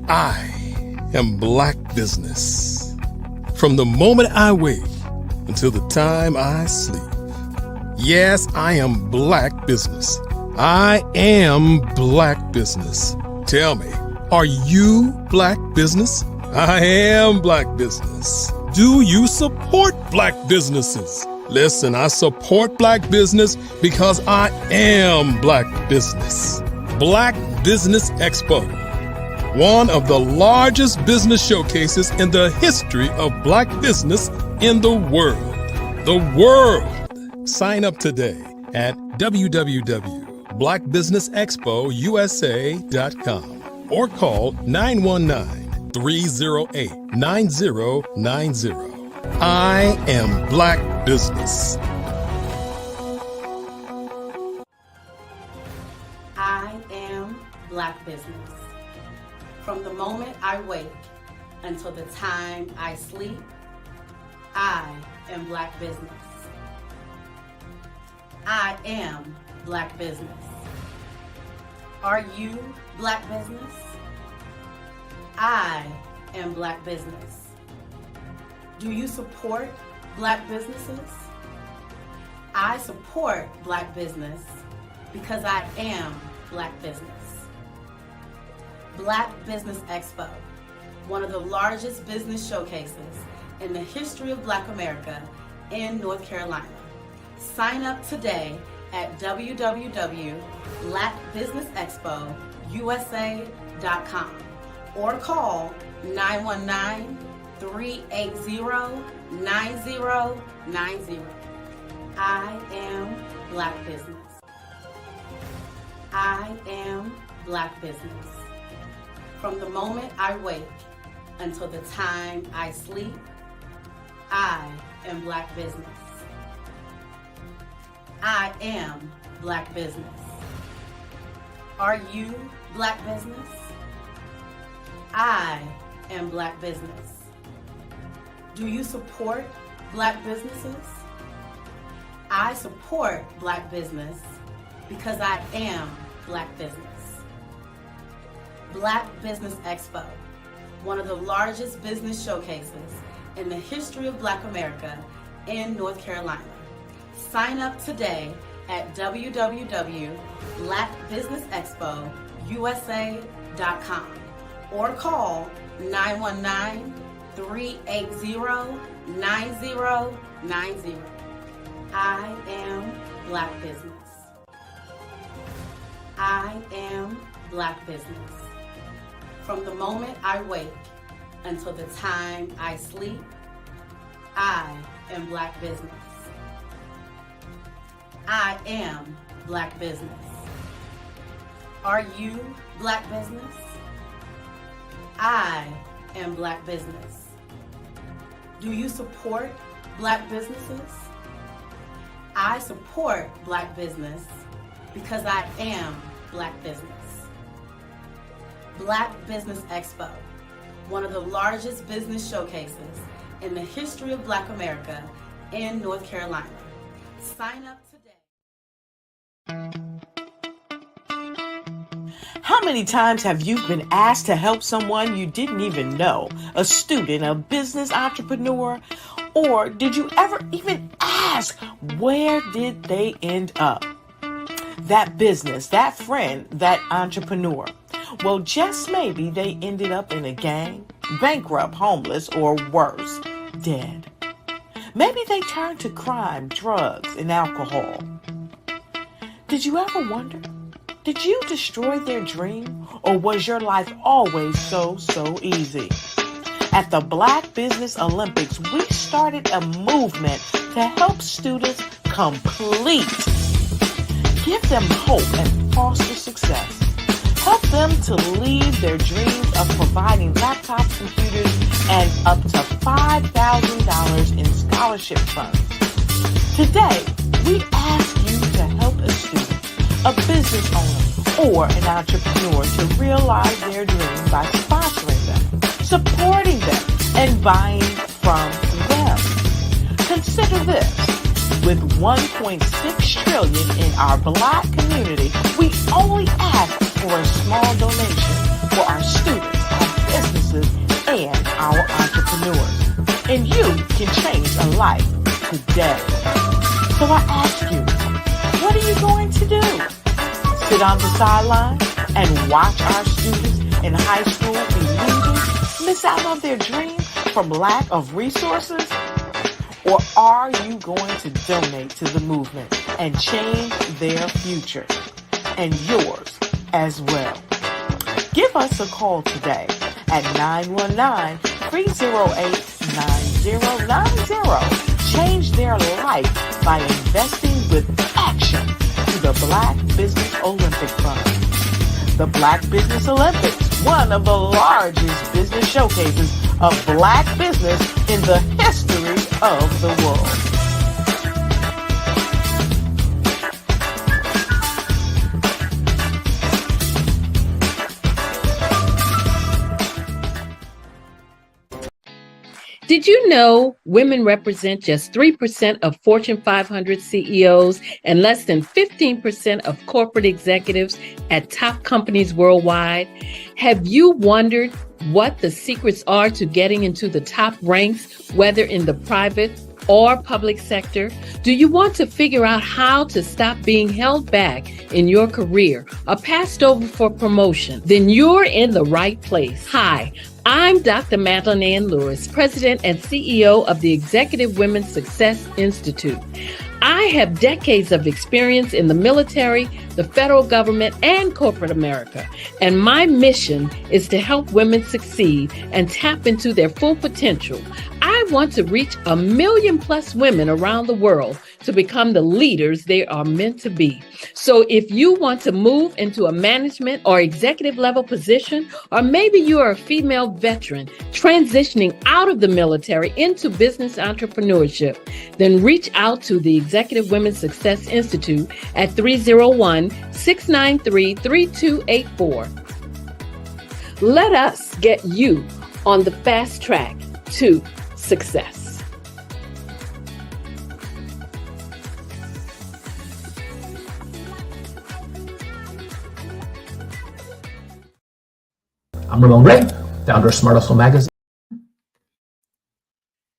Speaker 3: I am Black Business. From the moment I wake until the time I sleep. Yes, I am Black Business. I am Black Business. Tell me, are you Black Business? I am Black Business. Do you support Black businesses? Listen, I support Black business because I am Black Business. Black Business Expo, one of the largest business showcases in the history of Black business in the world. The world! Sign up today at www.blackbusinessexpousa.com or call 919-308-9090. I am Black Business.
Speaker 4: I am Black Business. From the moment I wake until the time I sleep, I am Black Business. I am Black Business. Are you Black Business? I am Black Business. Do you support Black businesses? I support Black business because I am Black business. Black Business Expo, one of the largest business showcases in the history of Black America in North Carolina. Sign up today at www.blackbusinessexpousa.com or call 919-380-9090. I am Black business. I am Black business. From the moment I wake until the time I sleep, I am Black business. I am Black business. Are you Black business? I am Black business. Do you support Black businesses? I support Black business because I am Black business. Black Business Expo, one of the largest business showcases in the history of Black America in North Carolina. Sign up today at www.blackbusinessexpousa.com or call 919-380-9090. I am Black business. I am Black business. From the moment I wake until the time I sleep, I am Black business. I am Black business. Are you Black business? I am Black business. Do you support Black businesses? I support Black business because I am Black business. Black Business Expo, one of the largest business showcases in the history of Black America in North Carolina. Sign up today.
Speaker 7: How many times have you been asked to help someone you didn't even know, a student, a business entrepreneur, or did you ever even ask, where did they end up? That business, that friend, that entrepreneur. Well, just maybe they ended up in a gang, bankrupt, homeless, or worse, dead. Maybe they turned to crime, drugs, and alcohol. Did you ever wonder? Did you destroy their dream, or was your life always so easy? At the Black Business Olympics, we started a movement to help students complete. Give them hope and foster success. Help them to leave their dreams of providing laptops, computers, and up to $5,000 in scholarship funds. Today, we ask you to help a student, a business owner, or an entrepreneur to realize their dreams by sponsoring them, supporting them, and buying from them. Consider this. With $1.6 trillion in our Black community, we only ask for a small donation for our students, our businesses, and our entrepreneurs. And you can change a life today. So I ask you, what are you going to do? Sit on the sideline and watch our students in high school be losers, miss out on their dreams from lack of resources? Or are you going to donate to the movement and change their future and yours as well? Give us a call today at 919-308-9090. Change their life by investing with action to the Black Business Olympic Fund. The Black Business Olympics, one of the largest business showcases of Black business in the history of the world.
Speaker 24: Did you know women represent just 3% of Fortune 500 CEOs and less than 15% of corporate executives at top companies worldwide? Have you wondered what the secrets are to getting into the top ranks, whether in the private or public sector? Do you want to figure out how to stop being held back in your career or passed over for promotion? Then you're in the right place. Hi, I'm Dr. Madeline Ann Lewis, President and CEO of the Executive Women's Success Institute. I have decades of experience in the military, the federal government, and corporate America. And my mission is to help women succeed and tap into their full potential. I want to reach 1 million+ women around the world to become the leaders they are meant to be. So if you want to move into a management or executive level position, or maybe you are a female veteran transitioning out of the military into business entrepreneurship, then reach out to the Executive Women's Success Institute at 301-693-3284. Let us get you on the fast track to success.
Speaker 9: I'm Ramon Ray, founder of Smart Hustle Magazine.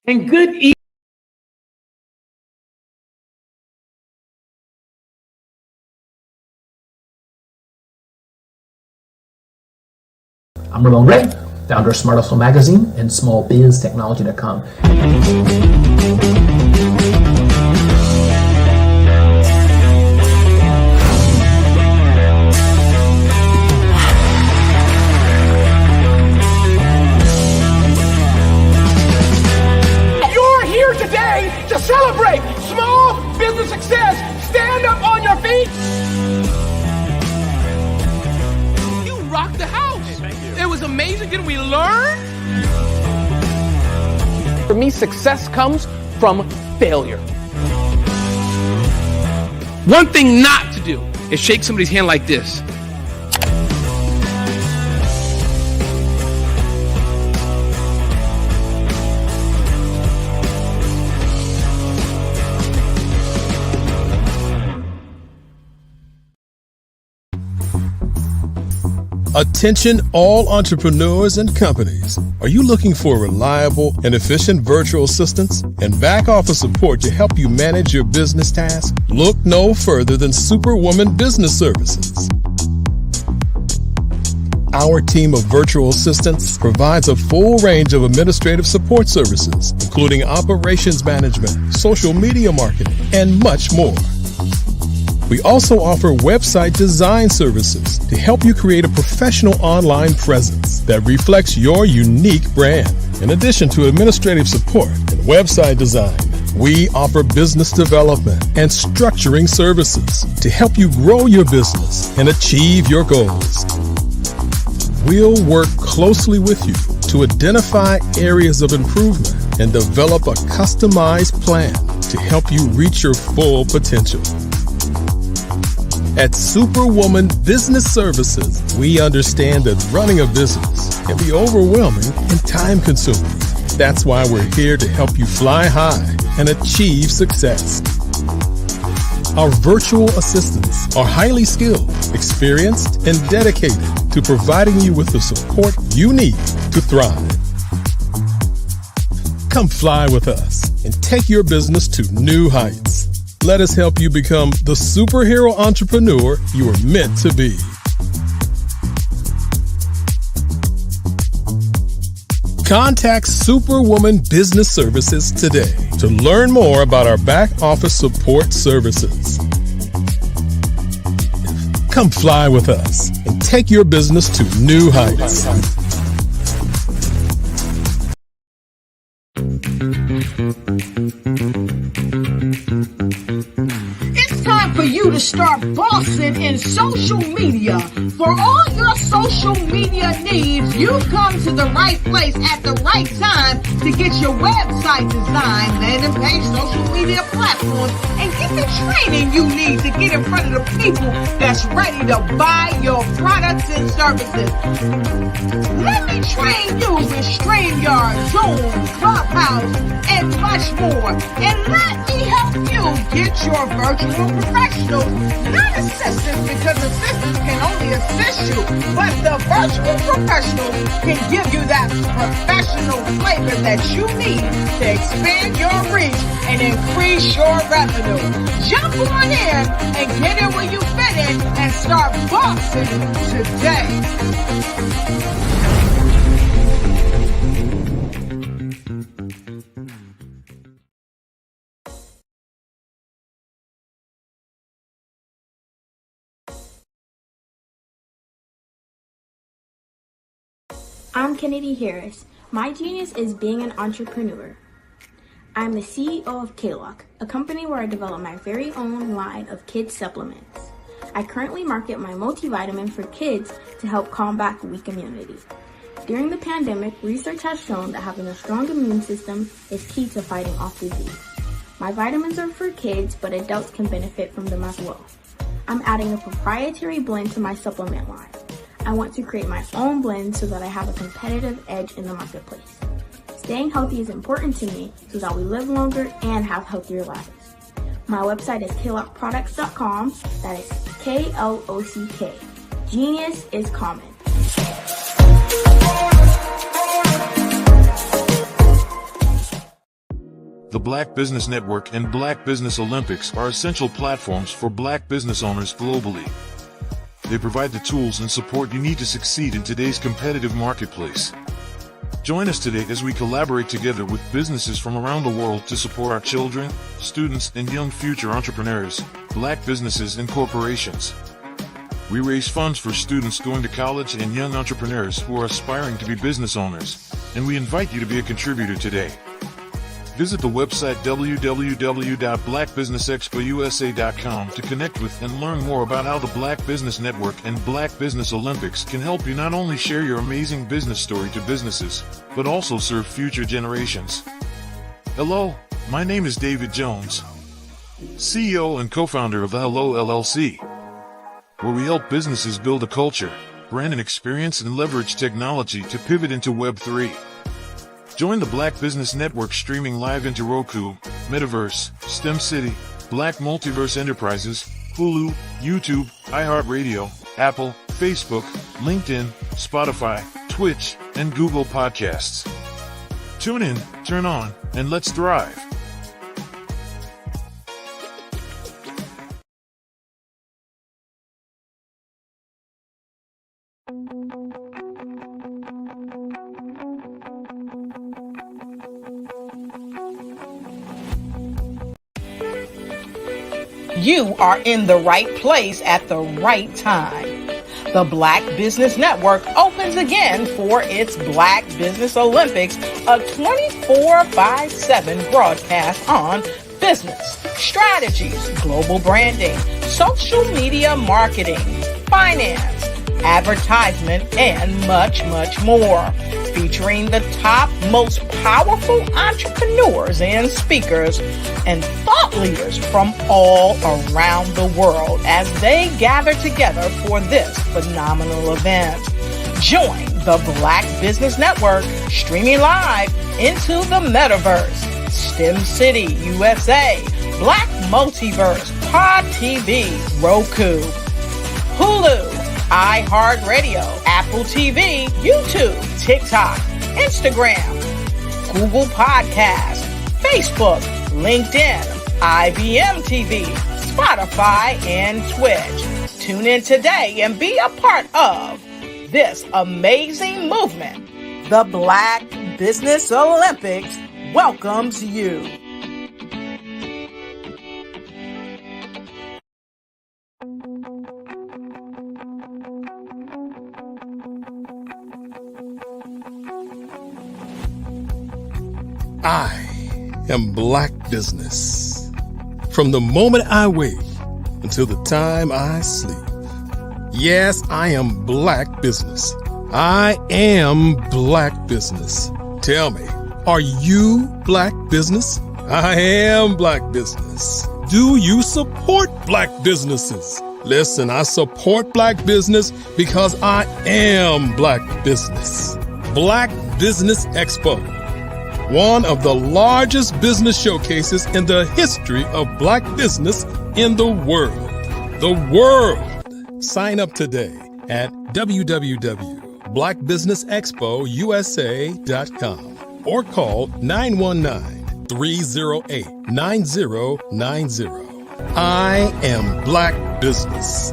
Speaker 12: And good evening.
Speaker 9: I'm Ramon Ray, founder of Smart Hustle Magazine and smallbiztechnology.com.
Speaker 20: You're here today to celebrate small business success. Stand up on your feet. You rocked the house. It was amazing. Didn't we learn? For me, success comes from failure. One thing not to do is shake somebody's hand like this.
Speaker 3: Attention all entrepreneurs and companies. Are you looking for reliable and efficient virtual assistants and back office support to help you manage your business tasks? Look no further than Superwoman Business Services. Our team of virtual assistants provides a full range of administrative support services, including operations management, social media marketing, and much more. We also offer website design services to help you create a professional online presence that reflects your unique brand. In addition to administrative support and website design, we offer business development and structuring services to help you grow your business and achieve your goals. We'll work closely with you to identify areas of improvement and develop a customized plan to help you reach your full potential. At Superwoman Business Services, we understand that running a business can be overwhelming and time-consuming. That's why we're here to help you fly high and achieve success. Our virtual assistants are highly skilled, experienced, and dedicated to providing you with the support you need to thrive. Come fly with us and take your business to new heights. Let us help you become the superhero entrepreneur you are meant to be. Contact Superwoman Business Services today to learn more about our back office support services. Come fly with us and take your business to new heights.
Speaker 1: It's time for you to start bossing in social media. For all your social media needs, you've come to the right place at the right time to get your website designed, landing page, social media platforms, and get the training you need to get in front of the people that's ready to buy your products and services. Let me train you with StreamYard, Zoom, Clubhouse, and much more. And let me help you get your virtual professional, not assistant, because assistants can only assist you, but the virtual professional can give you that professional flavor that you need to expand your reach and increase your revenue. Jump on in and get in where you fit in and start bossing today.
Speaker 10: I'm Kennedy Harris. My genius is being an entrepreneur. I'm the CEO of K-Lock, a company where I develop my very own line of kids supplements. I currently market my multivitamin for kids to help combat weak immunity. During the pandemic, research has shown that having a strong immune system is key to fighting off disease. My vitamins are for kids, but adults can benefit from them as well. I'm adding a proprietary blend to my supplement line. I want to create my own blend so that I have a competitive edge in the marketplace. Staying healthy is important to me so that we live longer and have healthier lives. My website is klockproducts.com. That is K-L-O-C-K. Genius is common.
Speaker 17: The Black Business Network and Black Business Olympics are essential platforms for Black business owners globally. They provide the tools and support you need to succeed in today's competitive marketplace. Join us today as we collaborate together with businesses from around the world to support our children, students, and young future entrepreneurs, Black businesses and corporations. We raise funds for students going to college and young entrepreneurs who are aspiring to be business owners, and we invite you to be a contributor today. Visit the website www.blackbusinessexpousa.com to connect with and learn more about how the Black Business Network and Black Business Olympics can help you not only share your amazing business story to businesses, but also serve future generations. Hello, my name is David Jones, CEO and co-founder of the Hello LLC, where we help businesses build a culture, brand and experience, and leverage technology to pivot into Web3. Join the Black Business Network streaming live into Roku, Metaverse, STEM City, Black Multiverse Enterprises, Hulu, YouTube, iHeartRadio, Apple, Facebook, LinkedIn, Spotify, Twitch, and Google Podcasts. Tune in, turn on, and let's thrive.
Speaker 1: You are in the right place at the right time. The Black Business Network opens again for its Black Business Olympics, a 24/7 broadcast on business, strategies, global branding, social media marketing, finance, advertisement, and much, much more. Featuring the top, most powerful entrepreneurs and speakers and thought leaders from all around the world as they gather together for this phenomenal event. Join the Black Business Network streaming live into the Metaverse, STEM City USA, Black Multiverse, Pod TV, Roku, Hulu, iHeartRadio, Apple TV, YouTube, TikTok, Instagram, Google Podcasts, Facebook, LinkedIn, IBM TV, Spotify, and Twitch. Tune in today and be a part of this amazing movement. The Black Business Olympics welcomes you.
Speaker 3: I am Black Business. From the moment I wake until the time I sleep. Yes, I am Black Business. I am Black Business. Tell me, are you Black Business? I am Black Business. Do you support Black businesses? Listen, I support Black business because I am Black Business. Black Business Expo one of the largest business showcases in the history of Black business in the world. The world! Sign up today at www.blackbusinessexpousa.com or call 919-308-9090. I am Black Business.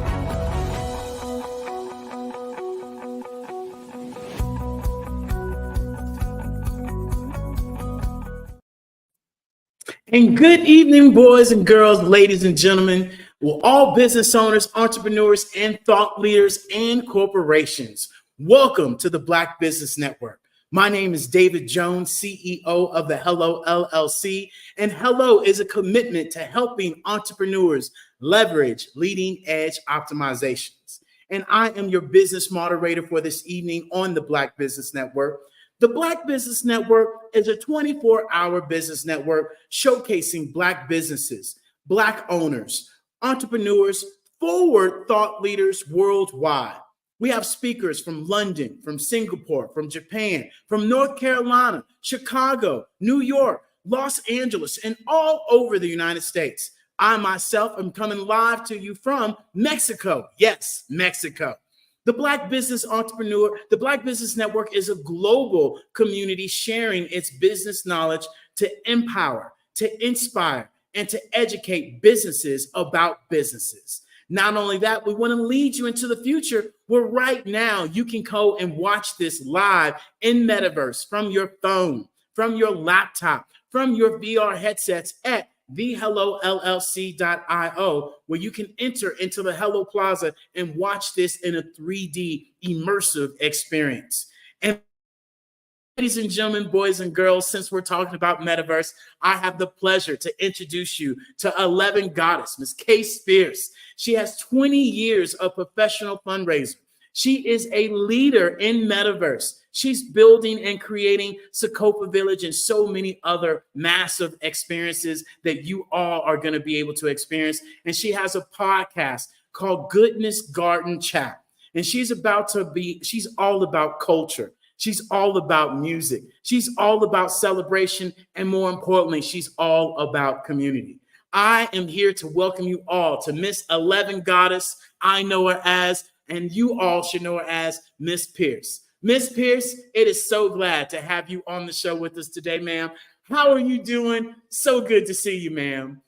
Speaker 12: And good evening, boys and girls, ladies and gentlemen, well, all business owners, entrepreneurs, and thought leaders and corporations. Welcome to the Black Business Network. My name is David Jones, CEO of the Hello LLC, and Hello is a commitment to helping entrepreneurs leverage leading edge optimizations. And I am your business moderator for this evening on the Black Business Network. The Black Business Network is a 24-hour business network showcasing Black businesses, Black owners, entrepreneurs, forward thought leaders worldwide. We have speakers from London, from Singapore, from Japan, from North Carolina, Chicago, New York, Los Angeles, and all over the United States. I myself am coming live to you from Mexico. Yes, Mexico. The Black Business Network is a global community sharing its business knowledge to empower, to inspire, and to educate businesses about businesses. Not only that, we want to lead you into the future where right now you can go and watch this live in Metaverse from your phone, from your laptop, from your VR headsets at thehellollc.io, where you can enter into the Hello Plaza and watch this in a 3D immersive experience. And ladies and gentlemen, boys and girls, since we're talking about Metaverse, I have the pleasure to introduce you to 11 Goddess, Ms. Kay Spears. She has 20 years of professional fundraising. She is a leader in Metaverse. She's building and creating Socopa Village and so many other massive experiences that you all are going to be able to experience. And she has a podcast called Goodness Garden Chat. And she's all about culture. She's all about music. She's all about celebration. And more importantly, she's all about community. I am here to welcome you all to Miss 11 Goddess. I know her as, and you all should know her as, Miss Pierce. Miss Pierce, it is so glad to have you on the show with us today, ma'am. How are you doing? So good to see you, ma'am.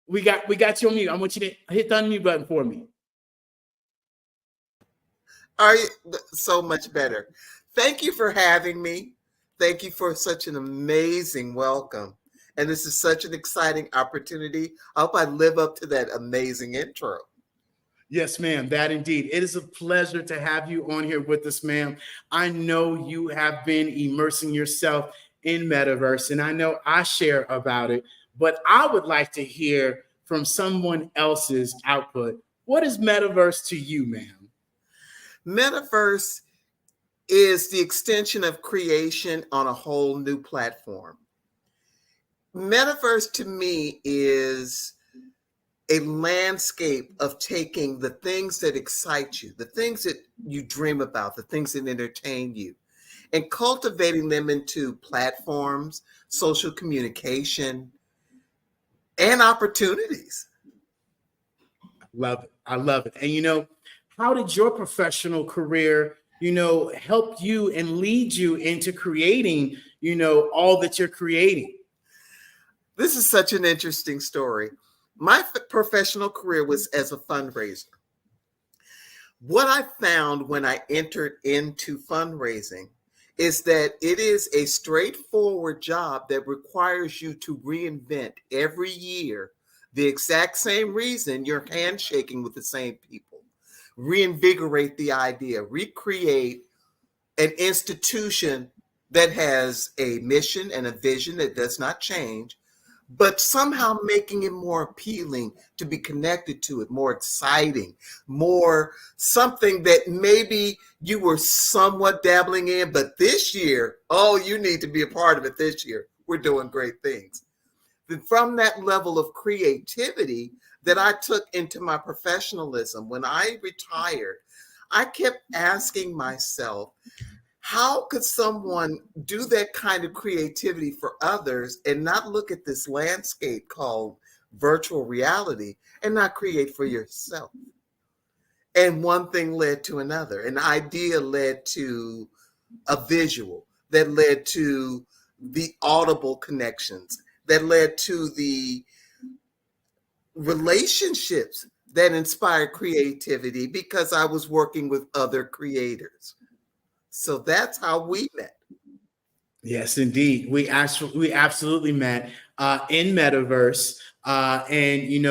Speaker 12: We got you on mute. I want you to hit the unmute button for me.
Speaker 8: Are you so much better? Thank you for having me. Thank you for such an amazing welcome. And this is such an exciting opportunity. I hope I live up to that amazing intro.
Speaker 12: Yes, ma'am, that indeed. It is a pleasure to have you on here with us, ma'am. I know you have been immersing yourself in Metaverse, and I know I share about it, but I would like to hear from someone else's output. What is Metaverse to you, ma'am?
Speaker 8: Metaverse is the extension of creation on a whole new platform. Metaverse to me is a landscape of taking the things that excite you, the things that you dream about, the things that entertain you, and cultivating them into platforms, social communication, and opportunities.
Speaker 12: Love it. I love it. And how did your professional career, help you and lead you into creating, all that you're creating?
Speaker 8: This is such an interesting story. My professional career was as a fundraiser. What I found when I entered into fundraising is that it is a straightforward job that requires you to reinvent every year the exact same reason you're handshaking with the same people. Reinvigorate the idea, recreate an institution that has a mission and a vision that does not change, but somehow making it more appealing to be connected to it, more exciting, more something that maybe you were somewhat dabbling in, but this year, oh, you need to be a part of it this year. We're doing great things. Then from that level of creativity that I took into my professionalism, when I retired, I kept asking myself, how could someone do that kind of creativity for others and not look at this landscape called virtual reality and not create for yourself? And one thing led to another. An idea led to a visual that led to the audible connections, that led to the relationships that inspired creativity because I was working with other creators. So that's how we met.
Speaker 12: Yes, indeed. We absolutely met in Metaverse. And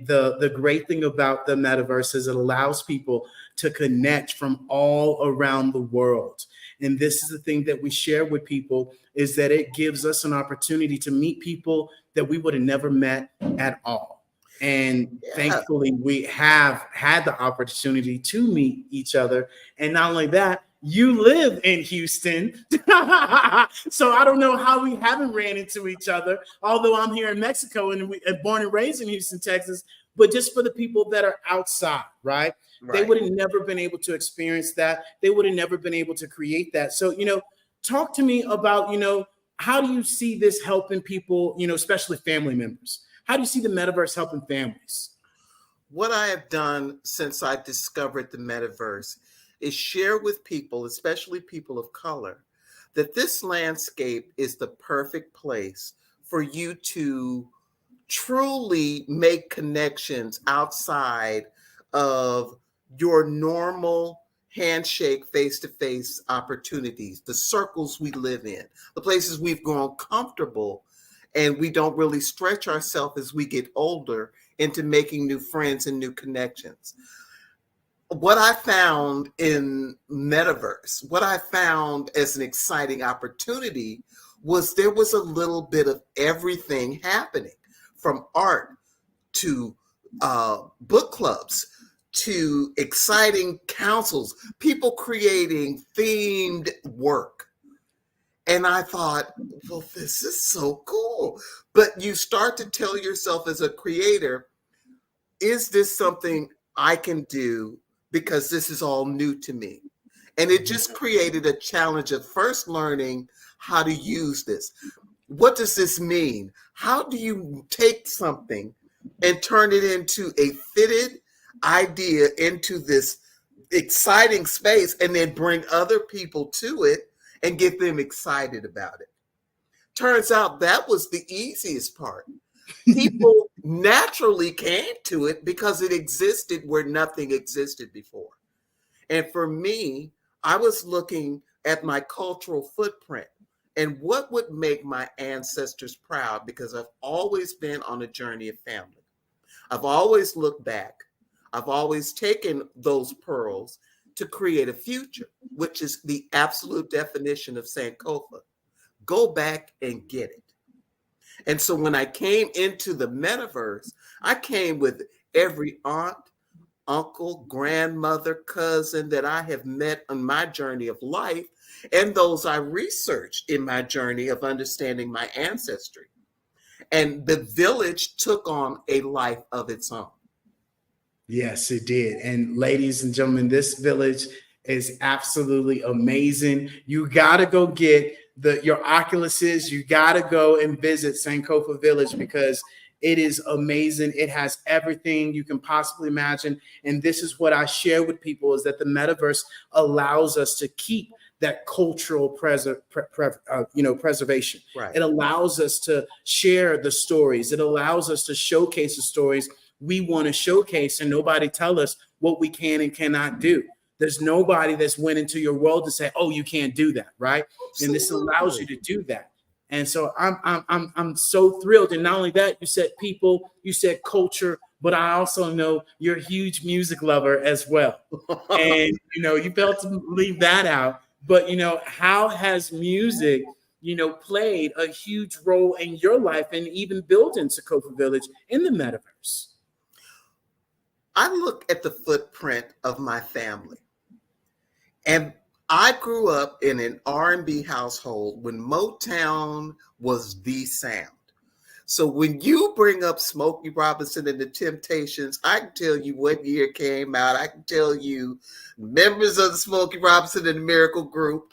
Speaker 12: the great thing about the Metaverse is it allows people to connect from all around the world. And this is the thing that we share with people, is that it gives us an opportunity to meet people that we would have never met at all. And thankfully, we have had the opportunity to meet each other. And not only that, you live in Houston. So I don't know how we haven't ran into each other, although I'm here in Mexico and born and raised in Houston, Texas. But just for the people that are outside, right? They would have never been able to experience that. They would have never been able to create that. So, talk to me about, how do you see this helping people, especially family members? How do you see the metaverse helping families?
Speaker 8: What I have done since I discovered the metaverse is share with people, especially people of color, that this landscape is the perfect place for you to truly make connections outside of your normal handshake, face-to-face opportunities, the circles we live in, the places we've grown comfortable, and we don't really stretch ourselves as we get older into making new friends and new connections. What I found in Metaverse, what I found as an exciting opportunity was there was a little bit of everything happening, from art to book clubs to exciting councils, people creating themed work. And I thought, well, this is so cool. But you start to tell yourself as a creator, is this something I can do? Because this is all new to me. And it just created a challenge of first learning how to use this. What does this mean? How do you take something and turn it into a fitted idea into this exciting space and then bring other people to it and get them excited about it? Turns out that was the easiest part. People naturally came to it because it existed where nothing existed before. And for me, I was looking at my cultural footprint and what would make my ancestors proud, because I've always been on a journey of family. I've always looked back. I've always taken those pearls to create a future, which is the absolute definition of Sankofa. Go back and get it. And so when I came into the metaverse, I came with every aunt, uncle, grandmother, cousin that I have met on my journey of life, and those I researched in my journey of understanding my ancestry. And the village took on a life of its own.
Speaker 12: Yes, it did. And ladies and gentlemen, this village is absolutely amazing. You got to go get your Oculuses. You got to go and visit Sankofa Village because it is amazing. It has everything you can possibly imagine. And this is what I share with people, is that the metaverse allows us to keep that cultural preservation.
Speaker 8: Right.
Speaker 12: It allows us to share the stories. It allows us to showcase the stories we want to showcase, and nobody tell us what we can and cannot do. There's nobody that's went into your world to say, "Oh, you can't do that," right? Absolutely. And this allows you to do that. And so I'm so thrilled. And not only that, you said people, you said culture, but I also know you're a huge music lover as well. And you failed to leave that out. But how has music played a huge role in your life and even building Sankofa Village in the metaverse?
Speaker 8: I look at the footprint of my family, and I grew up in an R&B household when Motown was the sound. So when you bring up Smokey Robinson and the Temptations, I can tell you what year it came out. I can tell you members of the Smokey Robinson and the Miracle Group,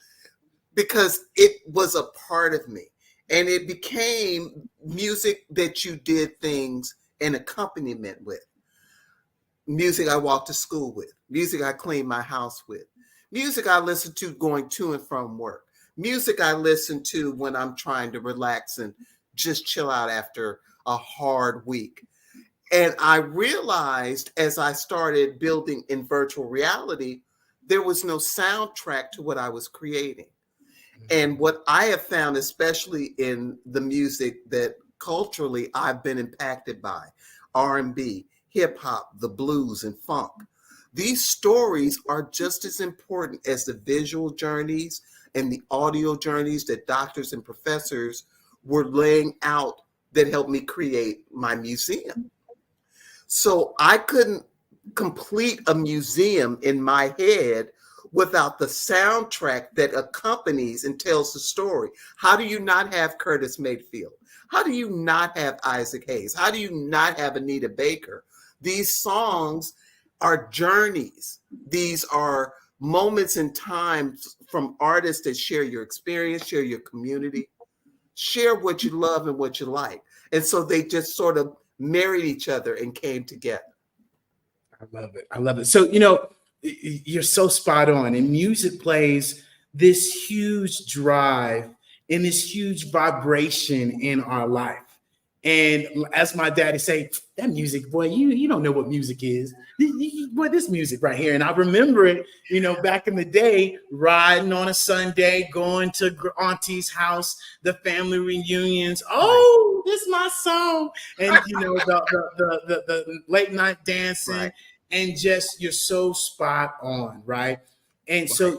Speaker 8: because it was a part of me. And it became music that you did things and accompaniment with. Music I walked to school with. Music I cleaned my house with. Music I listened to going to and from work. Music I listen to when I'm trying to relax and just chill out after a hard week. And I realized as I started building in virtual reality, there was no soundtrack to what I was creating. And what I have found, especially in the music that culturally I've been impacted by, R&B, hip hop, the blues, and funk, these stories are just as important as the visual journeys and the audio journeys that doctors and professors were laying out that helped me create my museum. So I couldn't complete a museum in my head without the soundtrack that accompanies and tells the story. How do you not have Curtis Mayfield? How do you not have Isaac Hayes? How do you not have Anita Baker? These songs are journeys. These are moments in time from artists that share your experience, share your community, share what you love and what you like. And so they just sort of married each other and came together.
Speaker 12: I love it. I love it. So, you're so spot on. And music plays this huge drive and this huge vibration in our life. And as my daddy say, that music, boy, you don't know what music is. Boy, this music right here. And I remember it, back in the day, riding on a Sunday, going to auntie's house, the family reunions. Oh, this is my song. And, the late night dancing. Right. And just, you're so spot on, right? And so,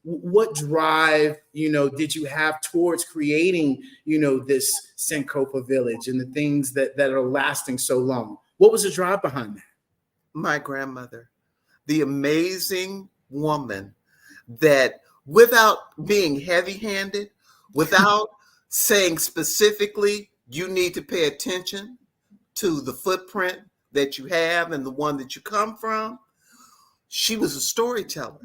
Speaker 12: what drive, did you have towards creating, this Sankofa village and the things that are lasting so long? What was the drive behind that?
Speaker 8: My grandmother, the amazing woman that, without being heavy-handed, without saying specifically, you need to pay attention to the footprint that you have and the one that you come from, she was a storyteller.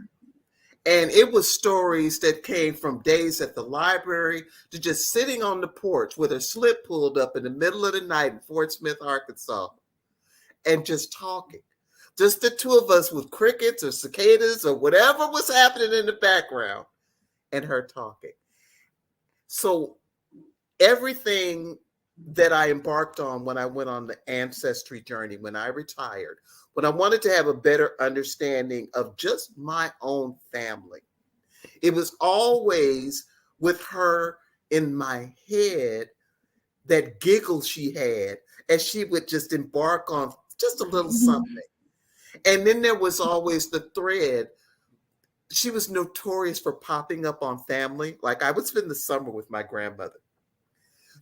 Speaker 8: And it was stories that came from days at the library to just sitting on the porch with her slip pulled up in the middle of the night in Fort Smith, Arkansas, and just talking. Just the two of us with crickets or cicadas or whatever was happening in the background, and her talking. So everything that I embarked on when I went on the ancestry journey, when I retired, when I wanted to have a better understanding of just my own family, it was always with her in my head, that giggle she had as she would just embark on just a little something. And then there was always the thread. She was notorious for popping up on family. Like, I would spend the summer with my grandmother.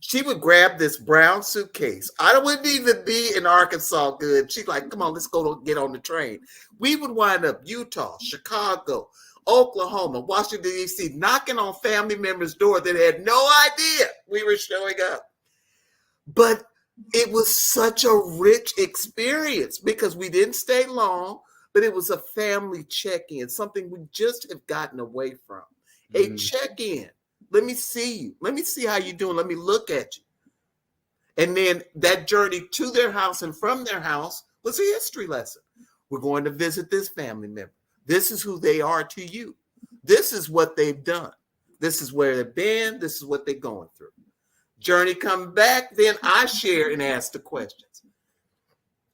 Speaker 8: She would grab this brown suitcase. I wouldn't even be in Arkansas good. She's like, come on, let's go get on the train. We would wind up Utah, Chicago, Oklahoma, Washington, D.C., knocking on family members' door that had no idea we were showing up. But it was such a rich experience because we didn't stay long, but it was a family check-in, something we just have gotten away from. A check-in. Let me see you. Let me see how you're doing. Let me look at you. And then that journey to their house and from their house was a history lesson. We're going to visit this family member. This is who they are to you. This is what they've done. This is where they've been. This is what they're going through. Journey come back, then I share and ask the questions.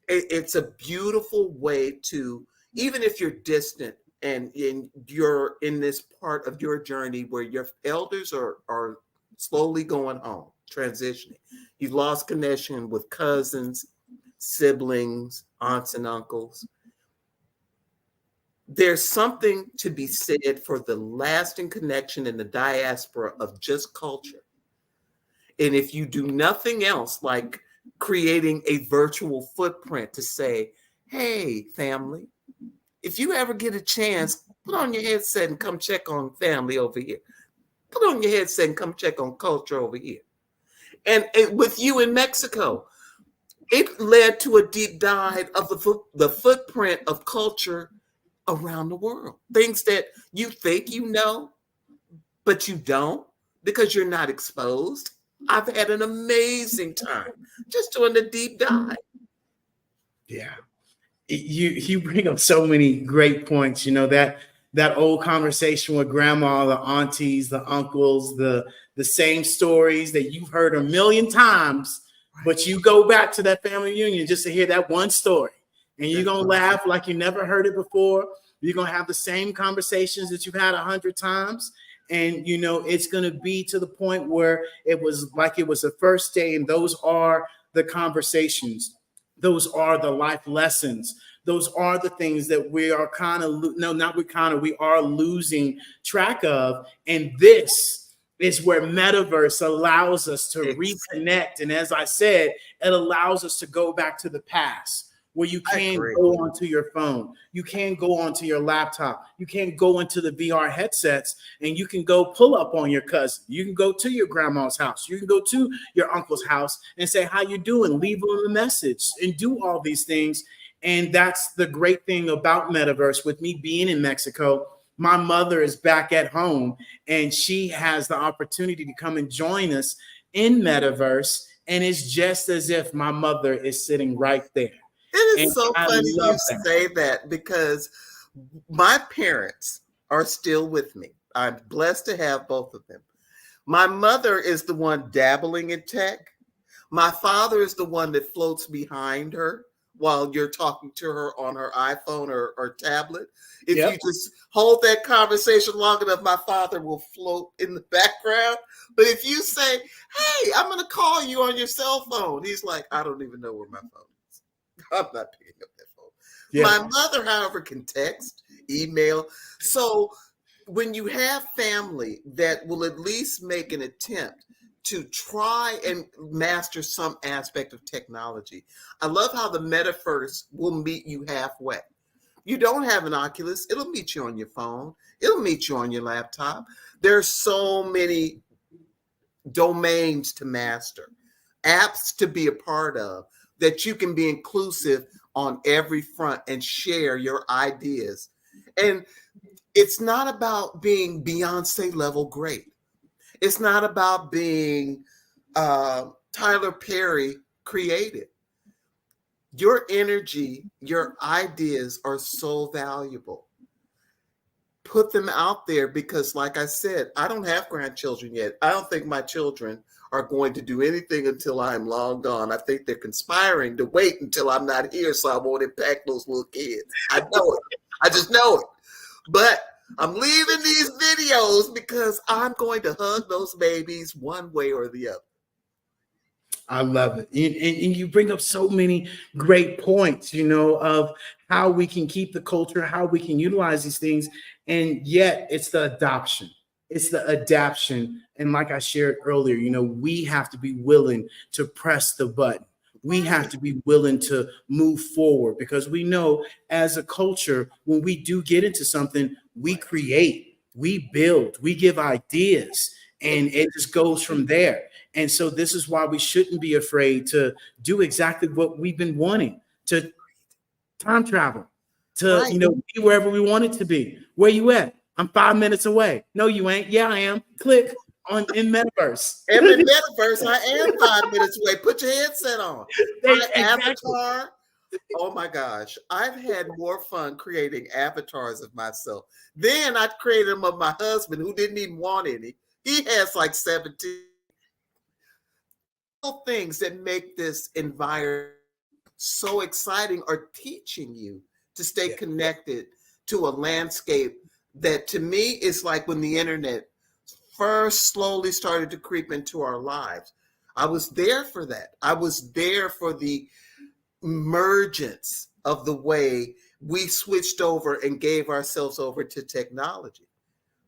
Speaker 8: It's a beautiful way to, even if you're distant, and you're in this part of your journey where your elders are slowly going home, transitioning. You've lost connection with cousins, siblings, aunts and uncles. There's something to be said for the lasting connection in the diaspora of just culture. And if you do nothing else like creating a virtual footprint to say, hey, family, if you ever get a chance, put on your headset and come check on family over here. Put on your headset and come check on culture over here. And with you in Mexico, it led to a deep dive of the footprint of culture around the world. Things that you think you know, but you don't because you're not exposed. I've had an amazing time just doing the deep dive.
Speaker 12: Yeah. You bring up so many great points. You know, that old conversation with grandma, the aunties, the uncles, the same stories that you've heard a million times, but you go back to that family reunion just to hear that one story. And you're going to laugh like you never heard it before. You're going to have the same conversations that you've had 100 times. And, you know, it's going to be to the point where it was like it was the first day. And those are the conversations. Those are the life lessons. Those are the things that we are we are losing track of. And this is where metaverse allows us to reconnect. And as I said, it allows us to go back to the past, where you can go onto your phone, you can go onto your laptop, you can go into the VR headsets, and you can go pull up on your cousin. You can go to your grandma's house. You can go to your uncle's house and say, how you doing? Leave them a message and do all these things. And that's the great thing about metaverse. With me being in Mexico, my mother is back at home and she has the opportunity to come and join us in metaverse. And it's just as if my mother is sitting right there.
Speaker 8: It is so funny you say that because my parents are still with me. I'm blessed to have both of them. My mother is the one dabbling in tech. My father is the one that floats behind her while you're talking to her on her iPhone or tablet. If you just hold that conversation long enough, my father will float in the background. But if you say, hey, I'm going to call you on your cell phone, he's like, I don't even know where my phone is. I'm not picking up that phone. Yeah. My mother, however, can text, email. So when you have family that will at least make an attempt to try and master some aspect of technology, I love how the metaverse will meet you halfway. You don't have an Oculus, it'll meet you on your phone. It'll meet you on your laptop. There's so many domains to master, apps to be a part of, that you can be inclusive on every front and share your ideas. And it's not about being Beyonce level great. It's not about being Tyler Perry creative. Your energy, your ideas are so valuable. Put them out there because, like I said, I don't have grandchildren yet. I don't think my children are going to do anything until I'm long gone. I think they're conspiring to wait until I'm not here so I won't impact those little kids. I know it. I just know it. But I'm leaving these videos because I'm going to hug those babies one way or the other.
Speaker 12: I love it. And you bring up so many great points, you know, of how we can keep the culture, how we can utilize these things. And yet it's the adoption. It's the adaption. And like I shared earlier, you know, we have to be willing to press the button. We have to be willing to move forward because we know as a culture, when we do get into something, we create, we build, we give ideas, and it just goes from there. And so this is why we shouldn't be afraid to do exactly what we've been wanting, to time travel, to, you know, be wherever we want it to be. Where you at? I'm 5 minutes away. No, you ain't. Yeah, I am. Click on in metaverse.
Speaker 8: And in metaverse, I am 5 minutes away. Put your headset on. My avatar. Oh my gosh. I've had more fun creating avatars of myself. Then I created them of my husband who didn't even want any. He has like 17 things that make this environment so exciting are teaching you to stay connected to a landscape that to me is like when the internet first slowly started to creep into our lives. I was there for that. I was there for the emergence of the way we switched over and gave ourselves over to technology,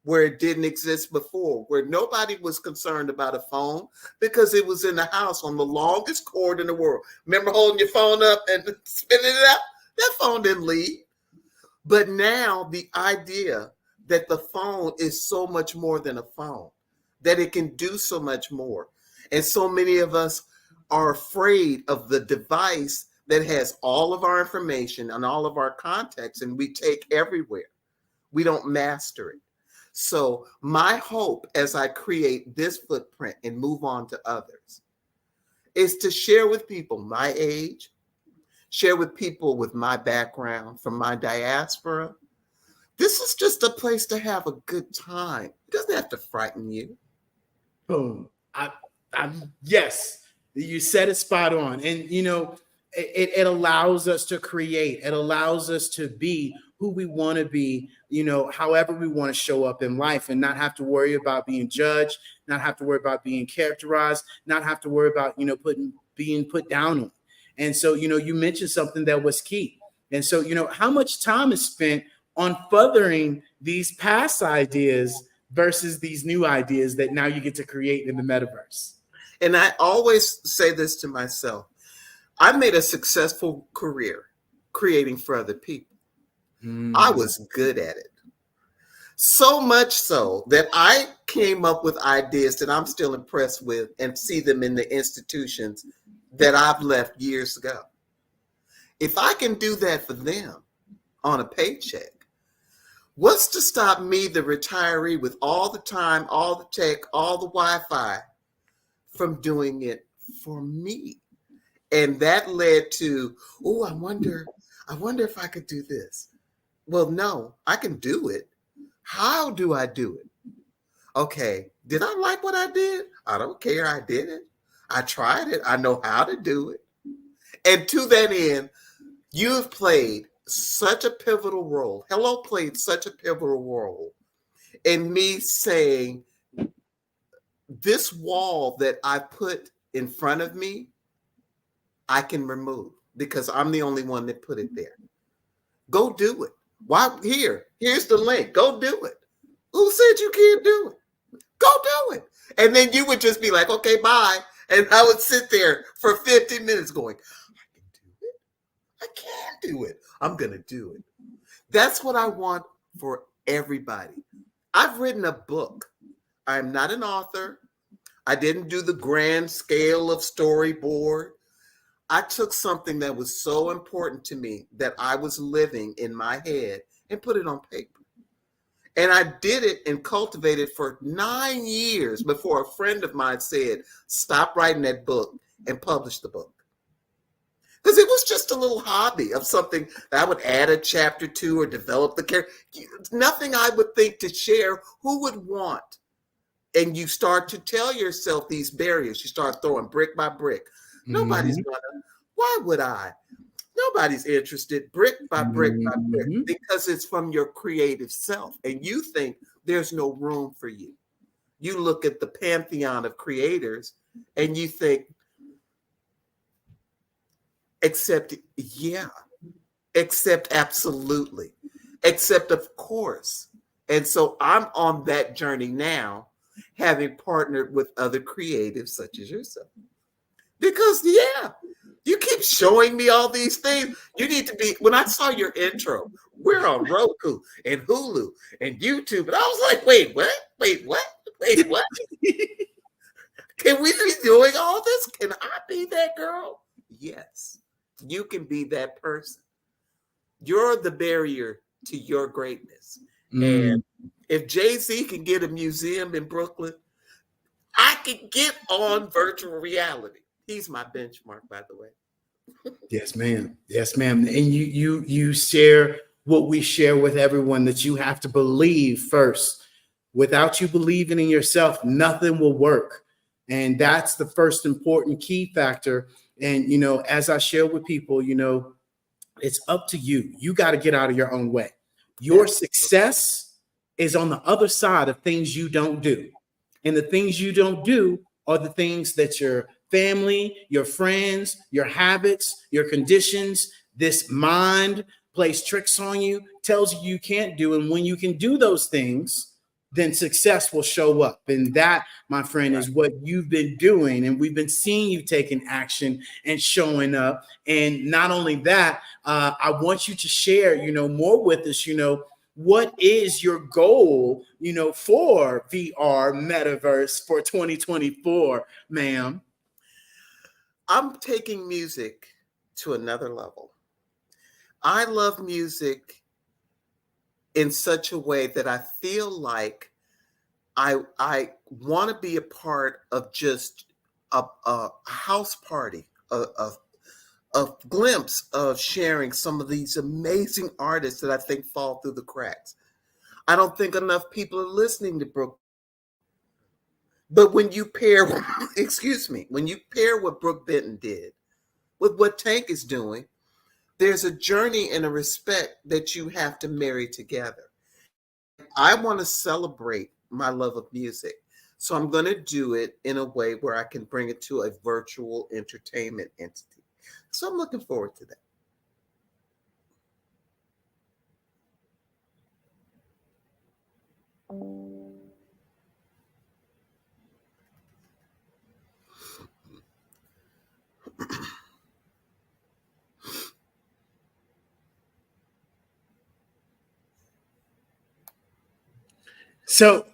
Speaker 8: where it didn't exist before, where nobody was concerned about a phone because it was in the house on the longest cord in the world. Remember holding your phone up and spinning it out? That phone didn't leave. But now the idea that the phone is so much more than a phone, that it can do so much more. And so many of us are afraid of the device that has all of our information and all of our contacts, and we take everywhere. We don't master it. So my hope as I create this footprint and move on to others is to share with people my age, share with people with my background from my diaspora. This is just a place to have a good time. It doesn't have to frighten you.
Speaker 12: Boom. Yes, you said it spot on. And, you know, it allows us to create. It allows us to be who we want to be, you know, however we want to show up in life, and not have to worry about being judged, not have to worry about being characterized, not have to worry about, you know, being put down on. And so, you know, you mentioned something that was key. And so, you know, how much time is spent on furthering these past ideas versus these new ideas that now you get to create in the metaverse?
Speaker 8: And I always say this to myself. I made a successful career creating for other people. I was good at it. So much so that I came up with ideas that I'm still impressed with and see them in the institutions that I've left years ago. If I can do that for them on a paycheck, what's to stop me, the retiree with all the time, all the tech, all the Wi-Fi, from doing it for me? And that led to, oh, I wonder if I could do this. Well, no, I can do it. How do I do it? Okay, did I like what I did? I don't care. I did it. I tried it. I know how to do it. And to that end, you have played such a pivotal role. Hello played such a pivotal role in me saying, this wall that I put in front of me, I can remove because I'm the only one that put it there. Go do it. Why? Here's the link. Go do it. Who said you can't do it? Go do it. And then you would just be like, okay, bye. And I would sit there for 15 minutes going, I can do it. I can do it. I'm going to do it. That's what I want for everybody. I've written a book. I'm not an author. I didn't do the grand scale of storyboard. I took something that was so important to me that I was living in my head and put it on paper. And I did it and cultivated for 9 years before a friend of mine said, stop writing that book and publish the book. Because it was just a little hobby of something that I would add a chapter to or develop the character. Nothing I would think to share. Who would want? And you start to tell yourself these barriers. You start throwing brick by brick. Nobody's gonna. Why would I? Nobody's interested brick by brick by brick because it's from your creative self. And you think there's no room for you. You look at the pantheon of creators and you think, except absolutely, except of course. And so I'm on that journey now, having partnered with other creatives such as yourself. Because, you keep showing me all these things. You need to be, when I saw your intro, we're on Roku and Hulu and YouTube. And I was like, wait, what? Can we be doing all this? Can I be that girl? Yes, you can be that person. You're the barrier to your greatness. And if Jay-Z can get a museum in Brooklyn, I can get on virtual reality. He's my benchmark, by the way.
Speaker 12: Yes, ma'am. Yes, ma'am. And you share what we share with everyone, that you have to believe first. Without you believing in yourself, nothing will work. And that's the first important key factor. And, you know, as I share with people, you know, it's up to you. You got to get out of your own way. Your success is on the other side of things you don't do. And the things you don't do are the things that your family, your friends, your habits, your conditions, this mind plays tricks on you, tells you you can't do. And when you can do those things, then success will show up. And that, my friend, is what you've been doing. And we've been seeing you taking action and showing up. And not only that, I want you to share, you know, more with us, you know, what is your goal, for VR metaverse for 2024, ma'am?
Speaker 8: I'm taking music to another level. I love music in such a way that I feel like I want to be a part of just a house party, a glimpse of sharing some of these amazing artists that I think fall through the cracks. I don't think enough people are listening to Brooke. But when you pair, when you pair what Brooke Benton did with what Tank is doing, there's a journey and a respect that you have to marry together. I want to celebrate my love of music. So I'm going to do it in a way where I can bring it to a virtual entertainment entity. So I'm looking forward to that.
Speaker 12: So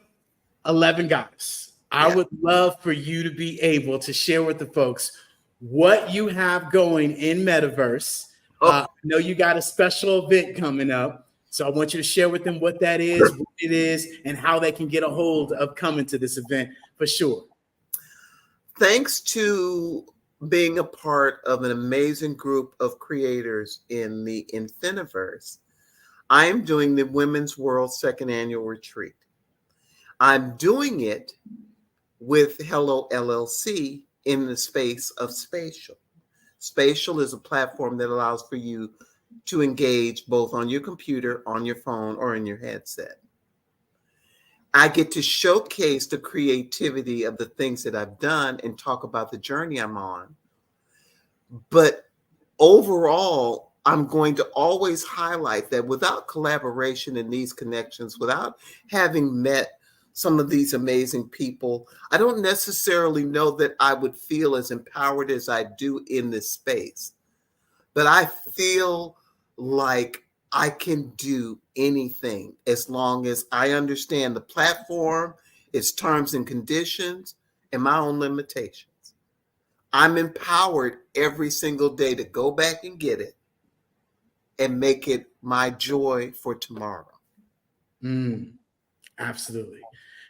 Speaker 12: 11 Goddess, I would love for you to be able to share with the folks what you have going in Metaverse. I know you got a special event coming up, so I want you to share with them what that is, what it is, and how they can get a hold of coming to this event for sure.
Speaker 8: Thanks to being a part of an amazing group of creators in the Infiniverse, I am doing the Women's World Second Annual Retreat. I'm doing it with Hello LLC in the space of Spatial. Spatial is a platform that allows for you to engage both on your computer, on your phone, or in your headset. I get to showcase the creativity of the things that I've done and talk about the journey I'm on. But overall, I'm going to always highlight that without collaboration and these connections, without having met some of these amazing people, I don't necessarily know that I would feel as empowered as I do in this space. But I feel like I can do anything as long as I understand the platform, its terms and conditions, and my own limitations. I'm empowered every single day to go back and get it and make it my joy for tomorrow.
Speaker 12: Absolutely.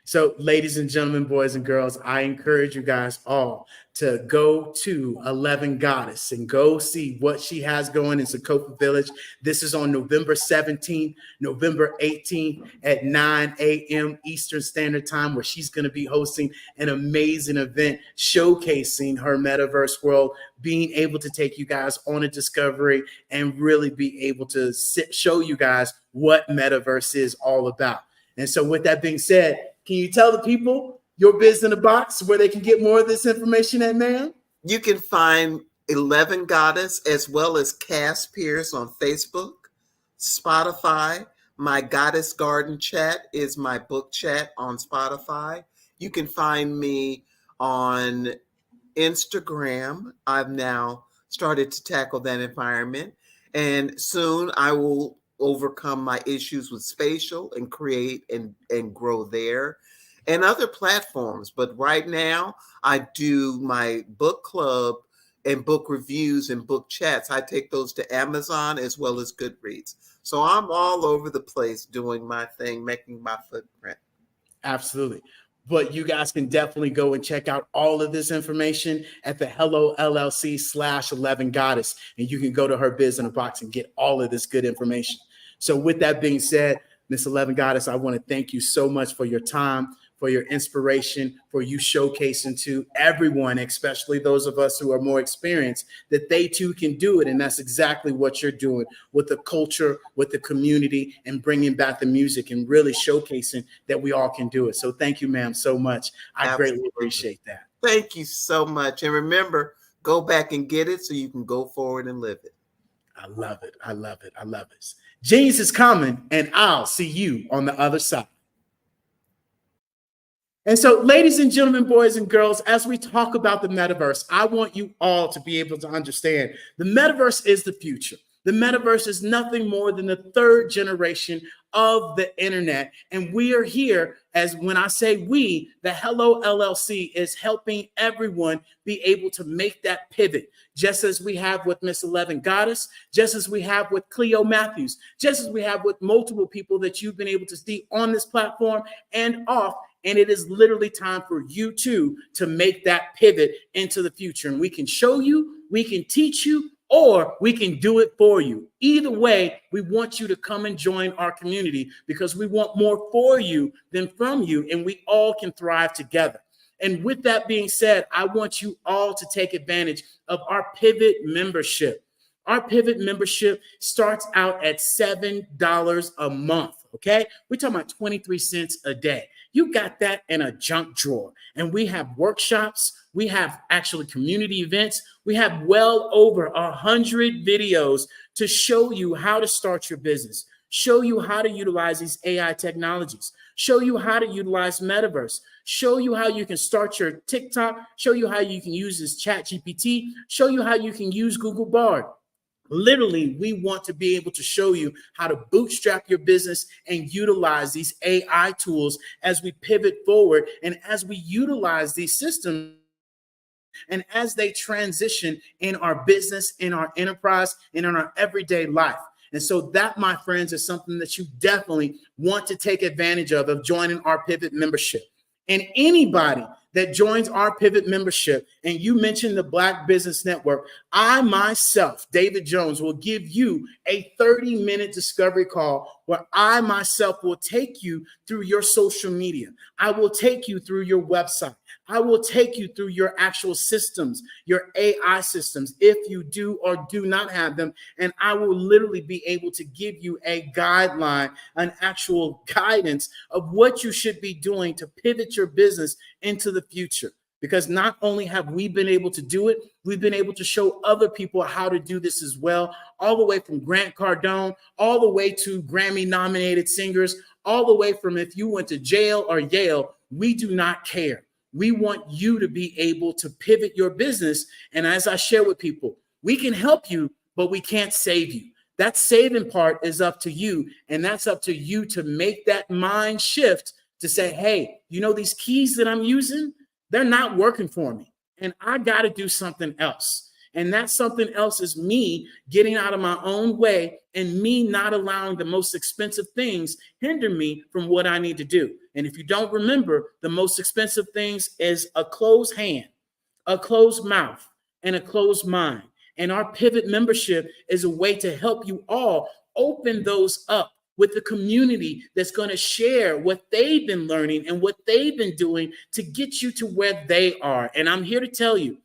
Speaker 12: So, ladies and gentlemen, boys and girls, I encourage you guys all to go to 11 Goddess and go see what she has going in Sokopa Village. This is on November 17th, November 18th at 9 a.m. Eastern Standard Time, where she's going to be hosting an amazing event showcasing her metaverse world, being able to take you guys on a discovery and really be able to show you guys what metaverse is all about. And so with that being said, can you tell the people your Biz in a Box where they can get more of this information at, ma'am?
Speaker 8: You can find 11 Goddess as well as Cass Pierce on Facebook, Spotify. My Goddess Garden Chat is my book chat on Spotify. You can find me on Instagram. I've now started to tackle that environment. And soon I will overcome my issues with Spatial and create and grow there and other platforms. But right now I do my book club and book reviews and book chats. I take those to Amazon as well as Goodreads. So I'm all over the place doing my thing, making my footprint.
Speaker 12: Absolutely. But you guys can definitely go and check out all of this information at the Hello LLC /11 Goddess. And you can go to her Biz in a Box and get all of this good information. So with that being said, Miss 11 Goddess, I want to thank you so much for your time, for your inspiration, for you showcasing to everyone, especially those of us who are more experienced, that they too can do it. And that's exactly what you're doing with the culture, with the community, and bringing back the music and really showcasing that we all can do it. So thank you, ma'am, so much. I greatly appreciate that.
Speaker 8: Thank you so much. And remember, go back and get it so you can go forward and live it.
Speaker 12: I love it. I love it. I love it. Genius is coming, and I'll see you on the other side. And so, ladies and gentlemen, boys and girls, as we talk about the metaverse, I want you all to be able to understand the metaverse is the future. The metaverse is nothing more than the third generation of the internet. And we are here, as when I say we, the Hello LLC is helping everyone be able to make that pivot, just as we have with Miss 11 Goddess, just as we have with Cleo Matthews, just as we have with multiple people that you've been able to see on this platform and off. And it is literally time for you too to make that pivot into the future. And we can show you, we can teach you, or we can do it for you. Either way, we want you to come and join our community because we want more for you than from you, and we all can thrive together. And with that being said, I want you all to take advantage of our Pivot membership. Our Pivot membership starts out at $7 a month, okay? We're talking about 23 cents a day. You got that in a junk drawer. And we have workshops. We have actually community events. We have well over 100 videos to show you how to start your business, show you how to utilize these AI technologies, show you how to utilize metaverse, show you how you can start your TikTok, show you how you can use this ChatGPT, show you how you can use Google Bard. Literally, we want to be able to show you how to bootstrap your business and utilize these AI tools as we pivot forward and as we utilize these systems and as they transition in our business, in our enterprise, and in our everyday life. And so that, my friends, is something that you definitely want to take advantage of joining our Pivot membership. And anybody that joins our Pivot membership and you mention the Black Business Network, I myself, David Jones, will give you a 30-minute discovery call where I myself will take you through your social media. I will take you through your website. I will take you through your actual systems, your AI systems, if you do or do not have them. And I will literally be able to give you a guideline, an actual guidance of what you should be doing to pivot your business into the future. Because not only have we been able to do it, we've been able to show other people how to do this as well, all the way from Grant Cardone, all the way to Grammy-nominated singers, all the way from if you went to jail or Yale, we do not care. We want you to be able to pivot your business. And as I share with people, we can help you, but we can't save you. That saving part is up to you. And that's up to you to make that mind shift to say, hey, you know, these keys that I'm using, they're not working for me. And I got to do something else. And that something else is me getting out of my own way and me not allowing the most expensive things hinder me from what I need to do. And if you don't remember, the most expensive things is a closed hand, a closed mouth, and a closed mind. And our Pivot membership is a way to help you all open those up with the community that's going to share what they've been learning and what they've been doing to get you to where they are. And I'm here to tell you,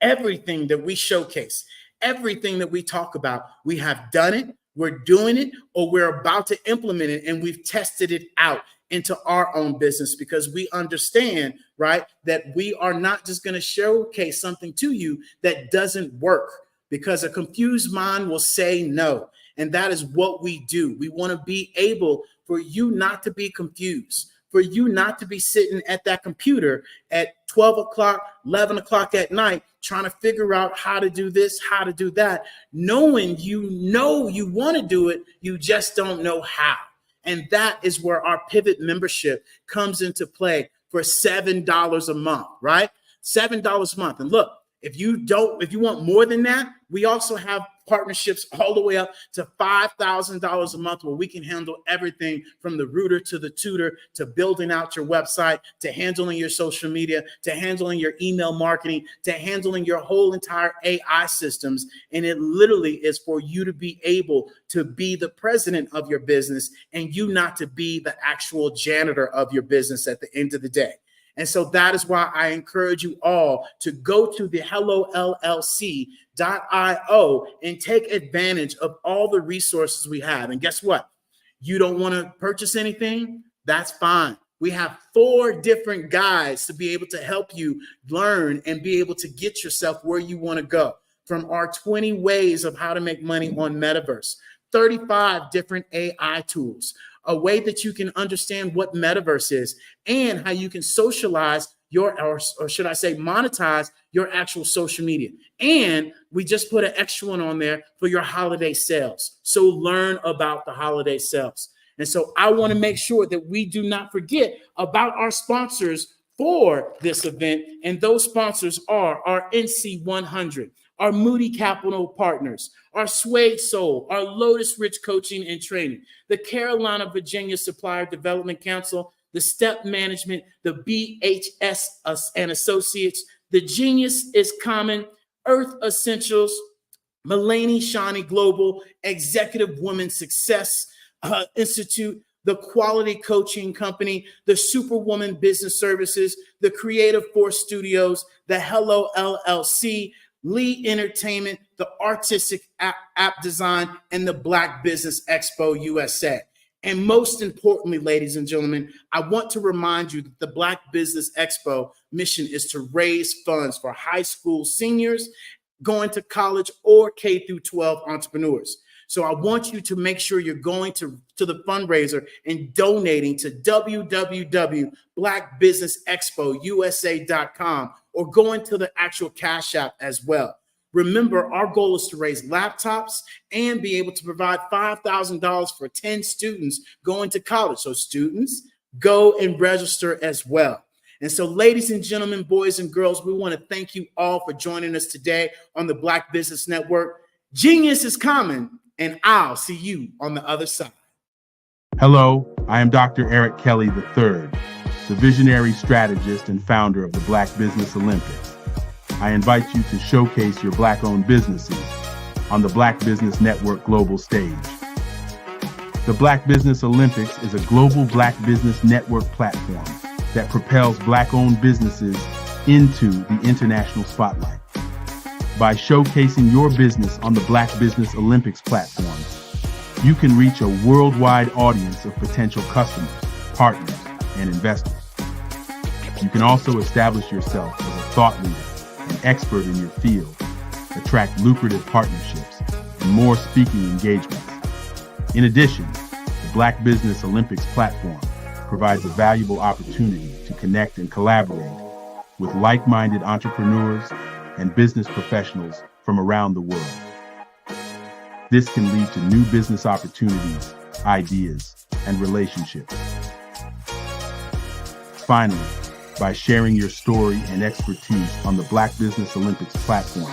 Speaker 12: everything that we showcase, everything that we talk about, we have done it, we're doing it, or we're about to implement it, and we've tested it out into our own business because we understand, right, that we are not just going to showcase something to you that doesn't work, because a confused mind will say no. And that is what we do. We want to be able for you not to be confused, for you not to be sitting at that computer at 12 o'clock, 11 o'clock at night, trying to figure out how to do this, how to do that, knowing you know you want to do it, you just don't know how. And that is where our Pivot membership comes into play for $7 a month, right? $7 a month. And look, if you want more than that, we also have partnerships all the way up to $5,000 a month where we can handle everything from the rooter to the tutor to building out your website, to handling your social media, to handling your email marketing, to handling your whole entire AI systems. And it literally is for you to be able to be the president of your business and you not to be the actual janitor of your business at the end of the day. And so that is why I encourage you all to go to the hellollc.io and take advantage of all the resources we have. And guess what? You don't want to purchase anything? That's fine. We have 4 different guides to be able to help you learn and be able to get yourself where you want to go. From our 20 ways of how to make money on Metaverse, 35 different AI tools, a way that you can understand what Metaverse is and how you can socialize or should I say monetize your actual social media. And we just put an extra one on there for your holiday sales. So learn about the holiday sales. And so I want to make sure that we do not forget about our sponsors for this event. And those sponsors are our NC 100, our Moody Capital Partners, our Suede Soul, our Lotus Rich Coaching and Training, the Carolina, Virginia Supplier Development Council, the Step Management, the BHS and Associates, the Genius is Common, Earth Essentials, Mulaney Shawnee Global, Executive Women Success Institute, the Quality Coaching Company, the Superwoman Business Services, the Creative Force Studios, the Hello LLC, Lee Entertainment, the Artistic App Design, and the Black Business Expo USA. And most importantly, ladies and gentlemen, I want to remind you that the Black Business Expo mission is to raise funds for high school seniors, going to college, or K through 12 entrepreneurs. So I want you to make sure you're going to the fundraiser and donating to www.blackbusinessexpousa.com or going to the actual Cash App as well. Remember, our goal is to raise laptops and be able to provide $5,000 for 10 students going to college. So students, go and register as well. And so, ladies and gentlemen, boys and girls, we want to thank you all for joining us today on the Black Business Network. Genius is common, and I'll see you on the other side.
Speaker 11: Hello, I am Dr. Eric Kelly III, the visionary strategist and founder of the Black Business Olympics. I invite you to showcase your Black-owned businesses on the Black Business Network global stage. The Black Business Olympics is a global Black Business Network platform that propels Black-owned businesses into the international spotlight. By showcasing your business on the Black Business Olympics platform, you can reach a worldwide audience of potential customers, partners, and investors. You can also establish yourself as a thought leader, an expert in your field, attract lucrative partnerships, and more speaking engagements. In addition, the Black Business Olympics platform provides a valuable opportunity to connect and collaborate with like-minded entrepreneurs and business professionals from around the world. This can lead to new business opportunities, ideas, and relationships. Finally, by sharing your story and expertise on the Black Business Olympics platform,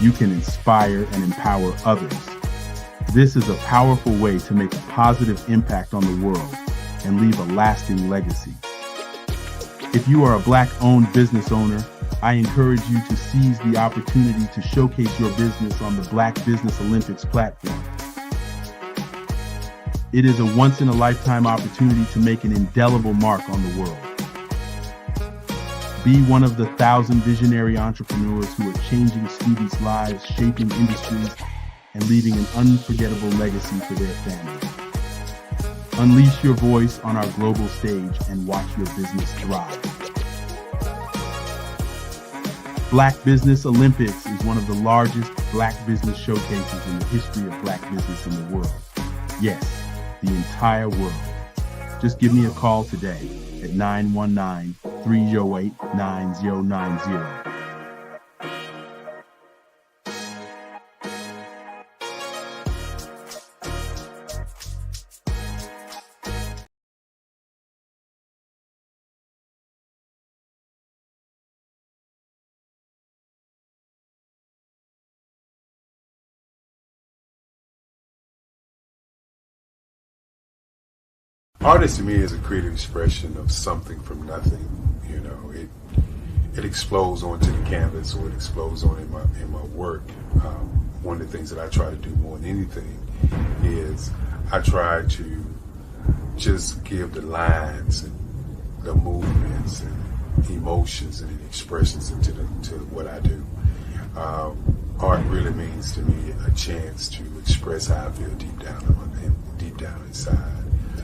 Speaker 11: you can inspire and empower others. This is a powerful way to make a positive impact on the world and leave a lasting legacy. If you are a Black-owned business owner, I encourage you to seize the opportunity to showcase your business on the Black Business Olympics platform. It is a once-in-a-lifetime opportunity to make an indelible mark on the world. Be one of the 1,000 visionary entrepreneurs who are changing students' lives, shaping industries, and leaving an unforgettable legacy for their families. Unleash your voice on our global stage and watch your business thrive. Black Business Olympics is one of the largest Black business showcases in the history of Black business in the world. Yes, the entire world. Just give me a call today at 919-308-9090.
Speaker 21: Artist to me is a creative expression of something from nothing. You know, it explodes onto the canvas, or it explodes on in my work. One of the things that I try to do more than anything is I try to just give the lines and the movements and emotions and expressions into to what I do. Art really means to me a chance to express how I feel deep down inside.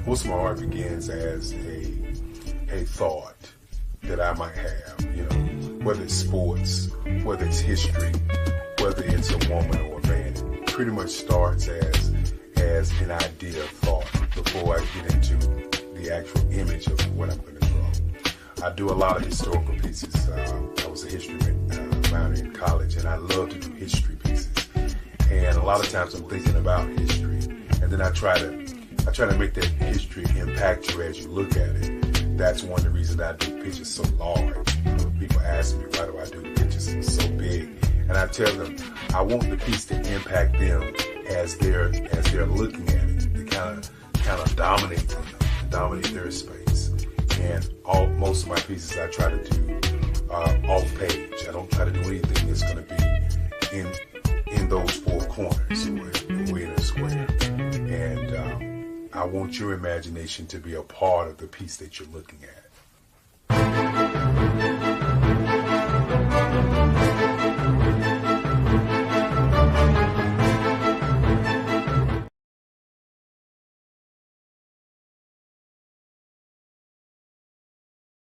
Speaker 21: Most of my art begins as a thought that I might have, you know, whether it's sports, whether it's history, whether it's a woman or a man. It pretty much starts as an idea of thought before I get into the actual image of what I'm going to I do a lot of historical pieces. I was a history minor in college, and I love to do history pieces. And a lot of times I'm thinking about history, and then I try to make that history impact you as you look at it. That's one of the reasons I do pictures so large. People ask me, why do I do pictures so big? And I tell them, I want the piece to impact them as they're looking at it, to kind of dominate them, dominate their space. And most of my pieces I try to do off page. I don't try to do anything that's going to be in those four corners or in a square. And I want your imagination to be a part of the piece that you're looking at.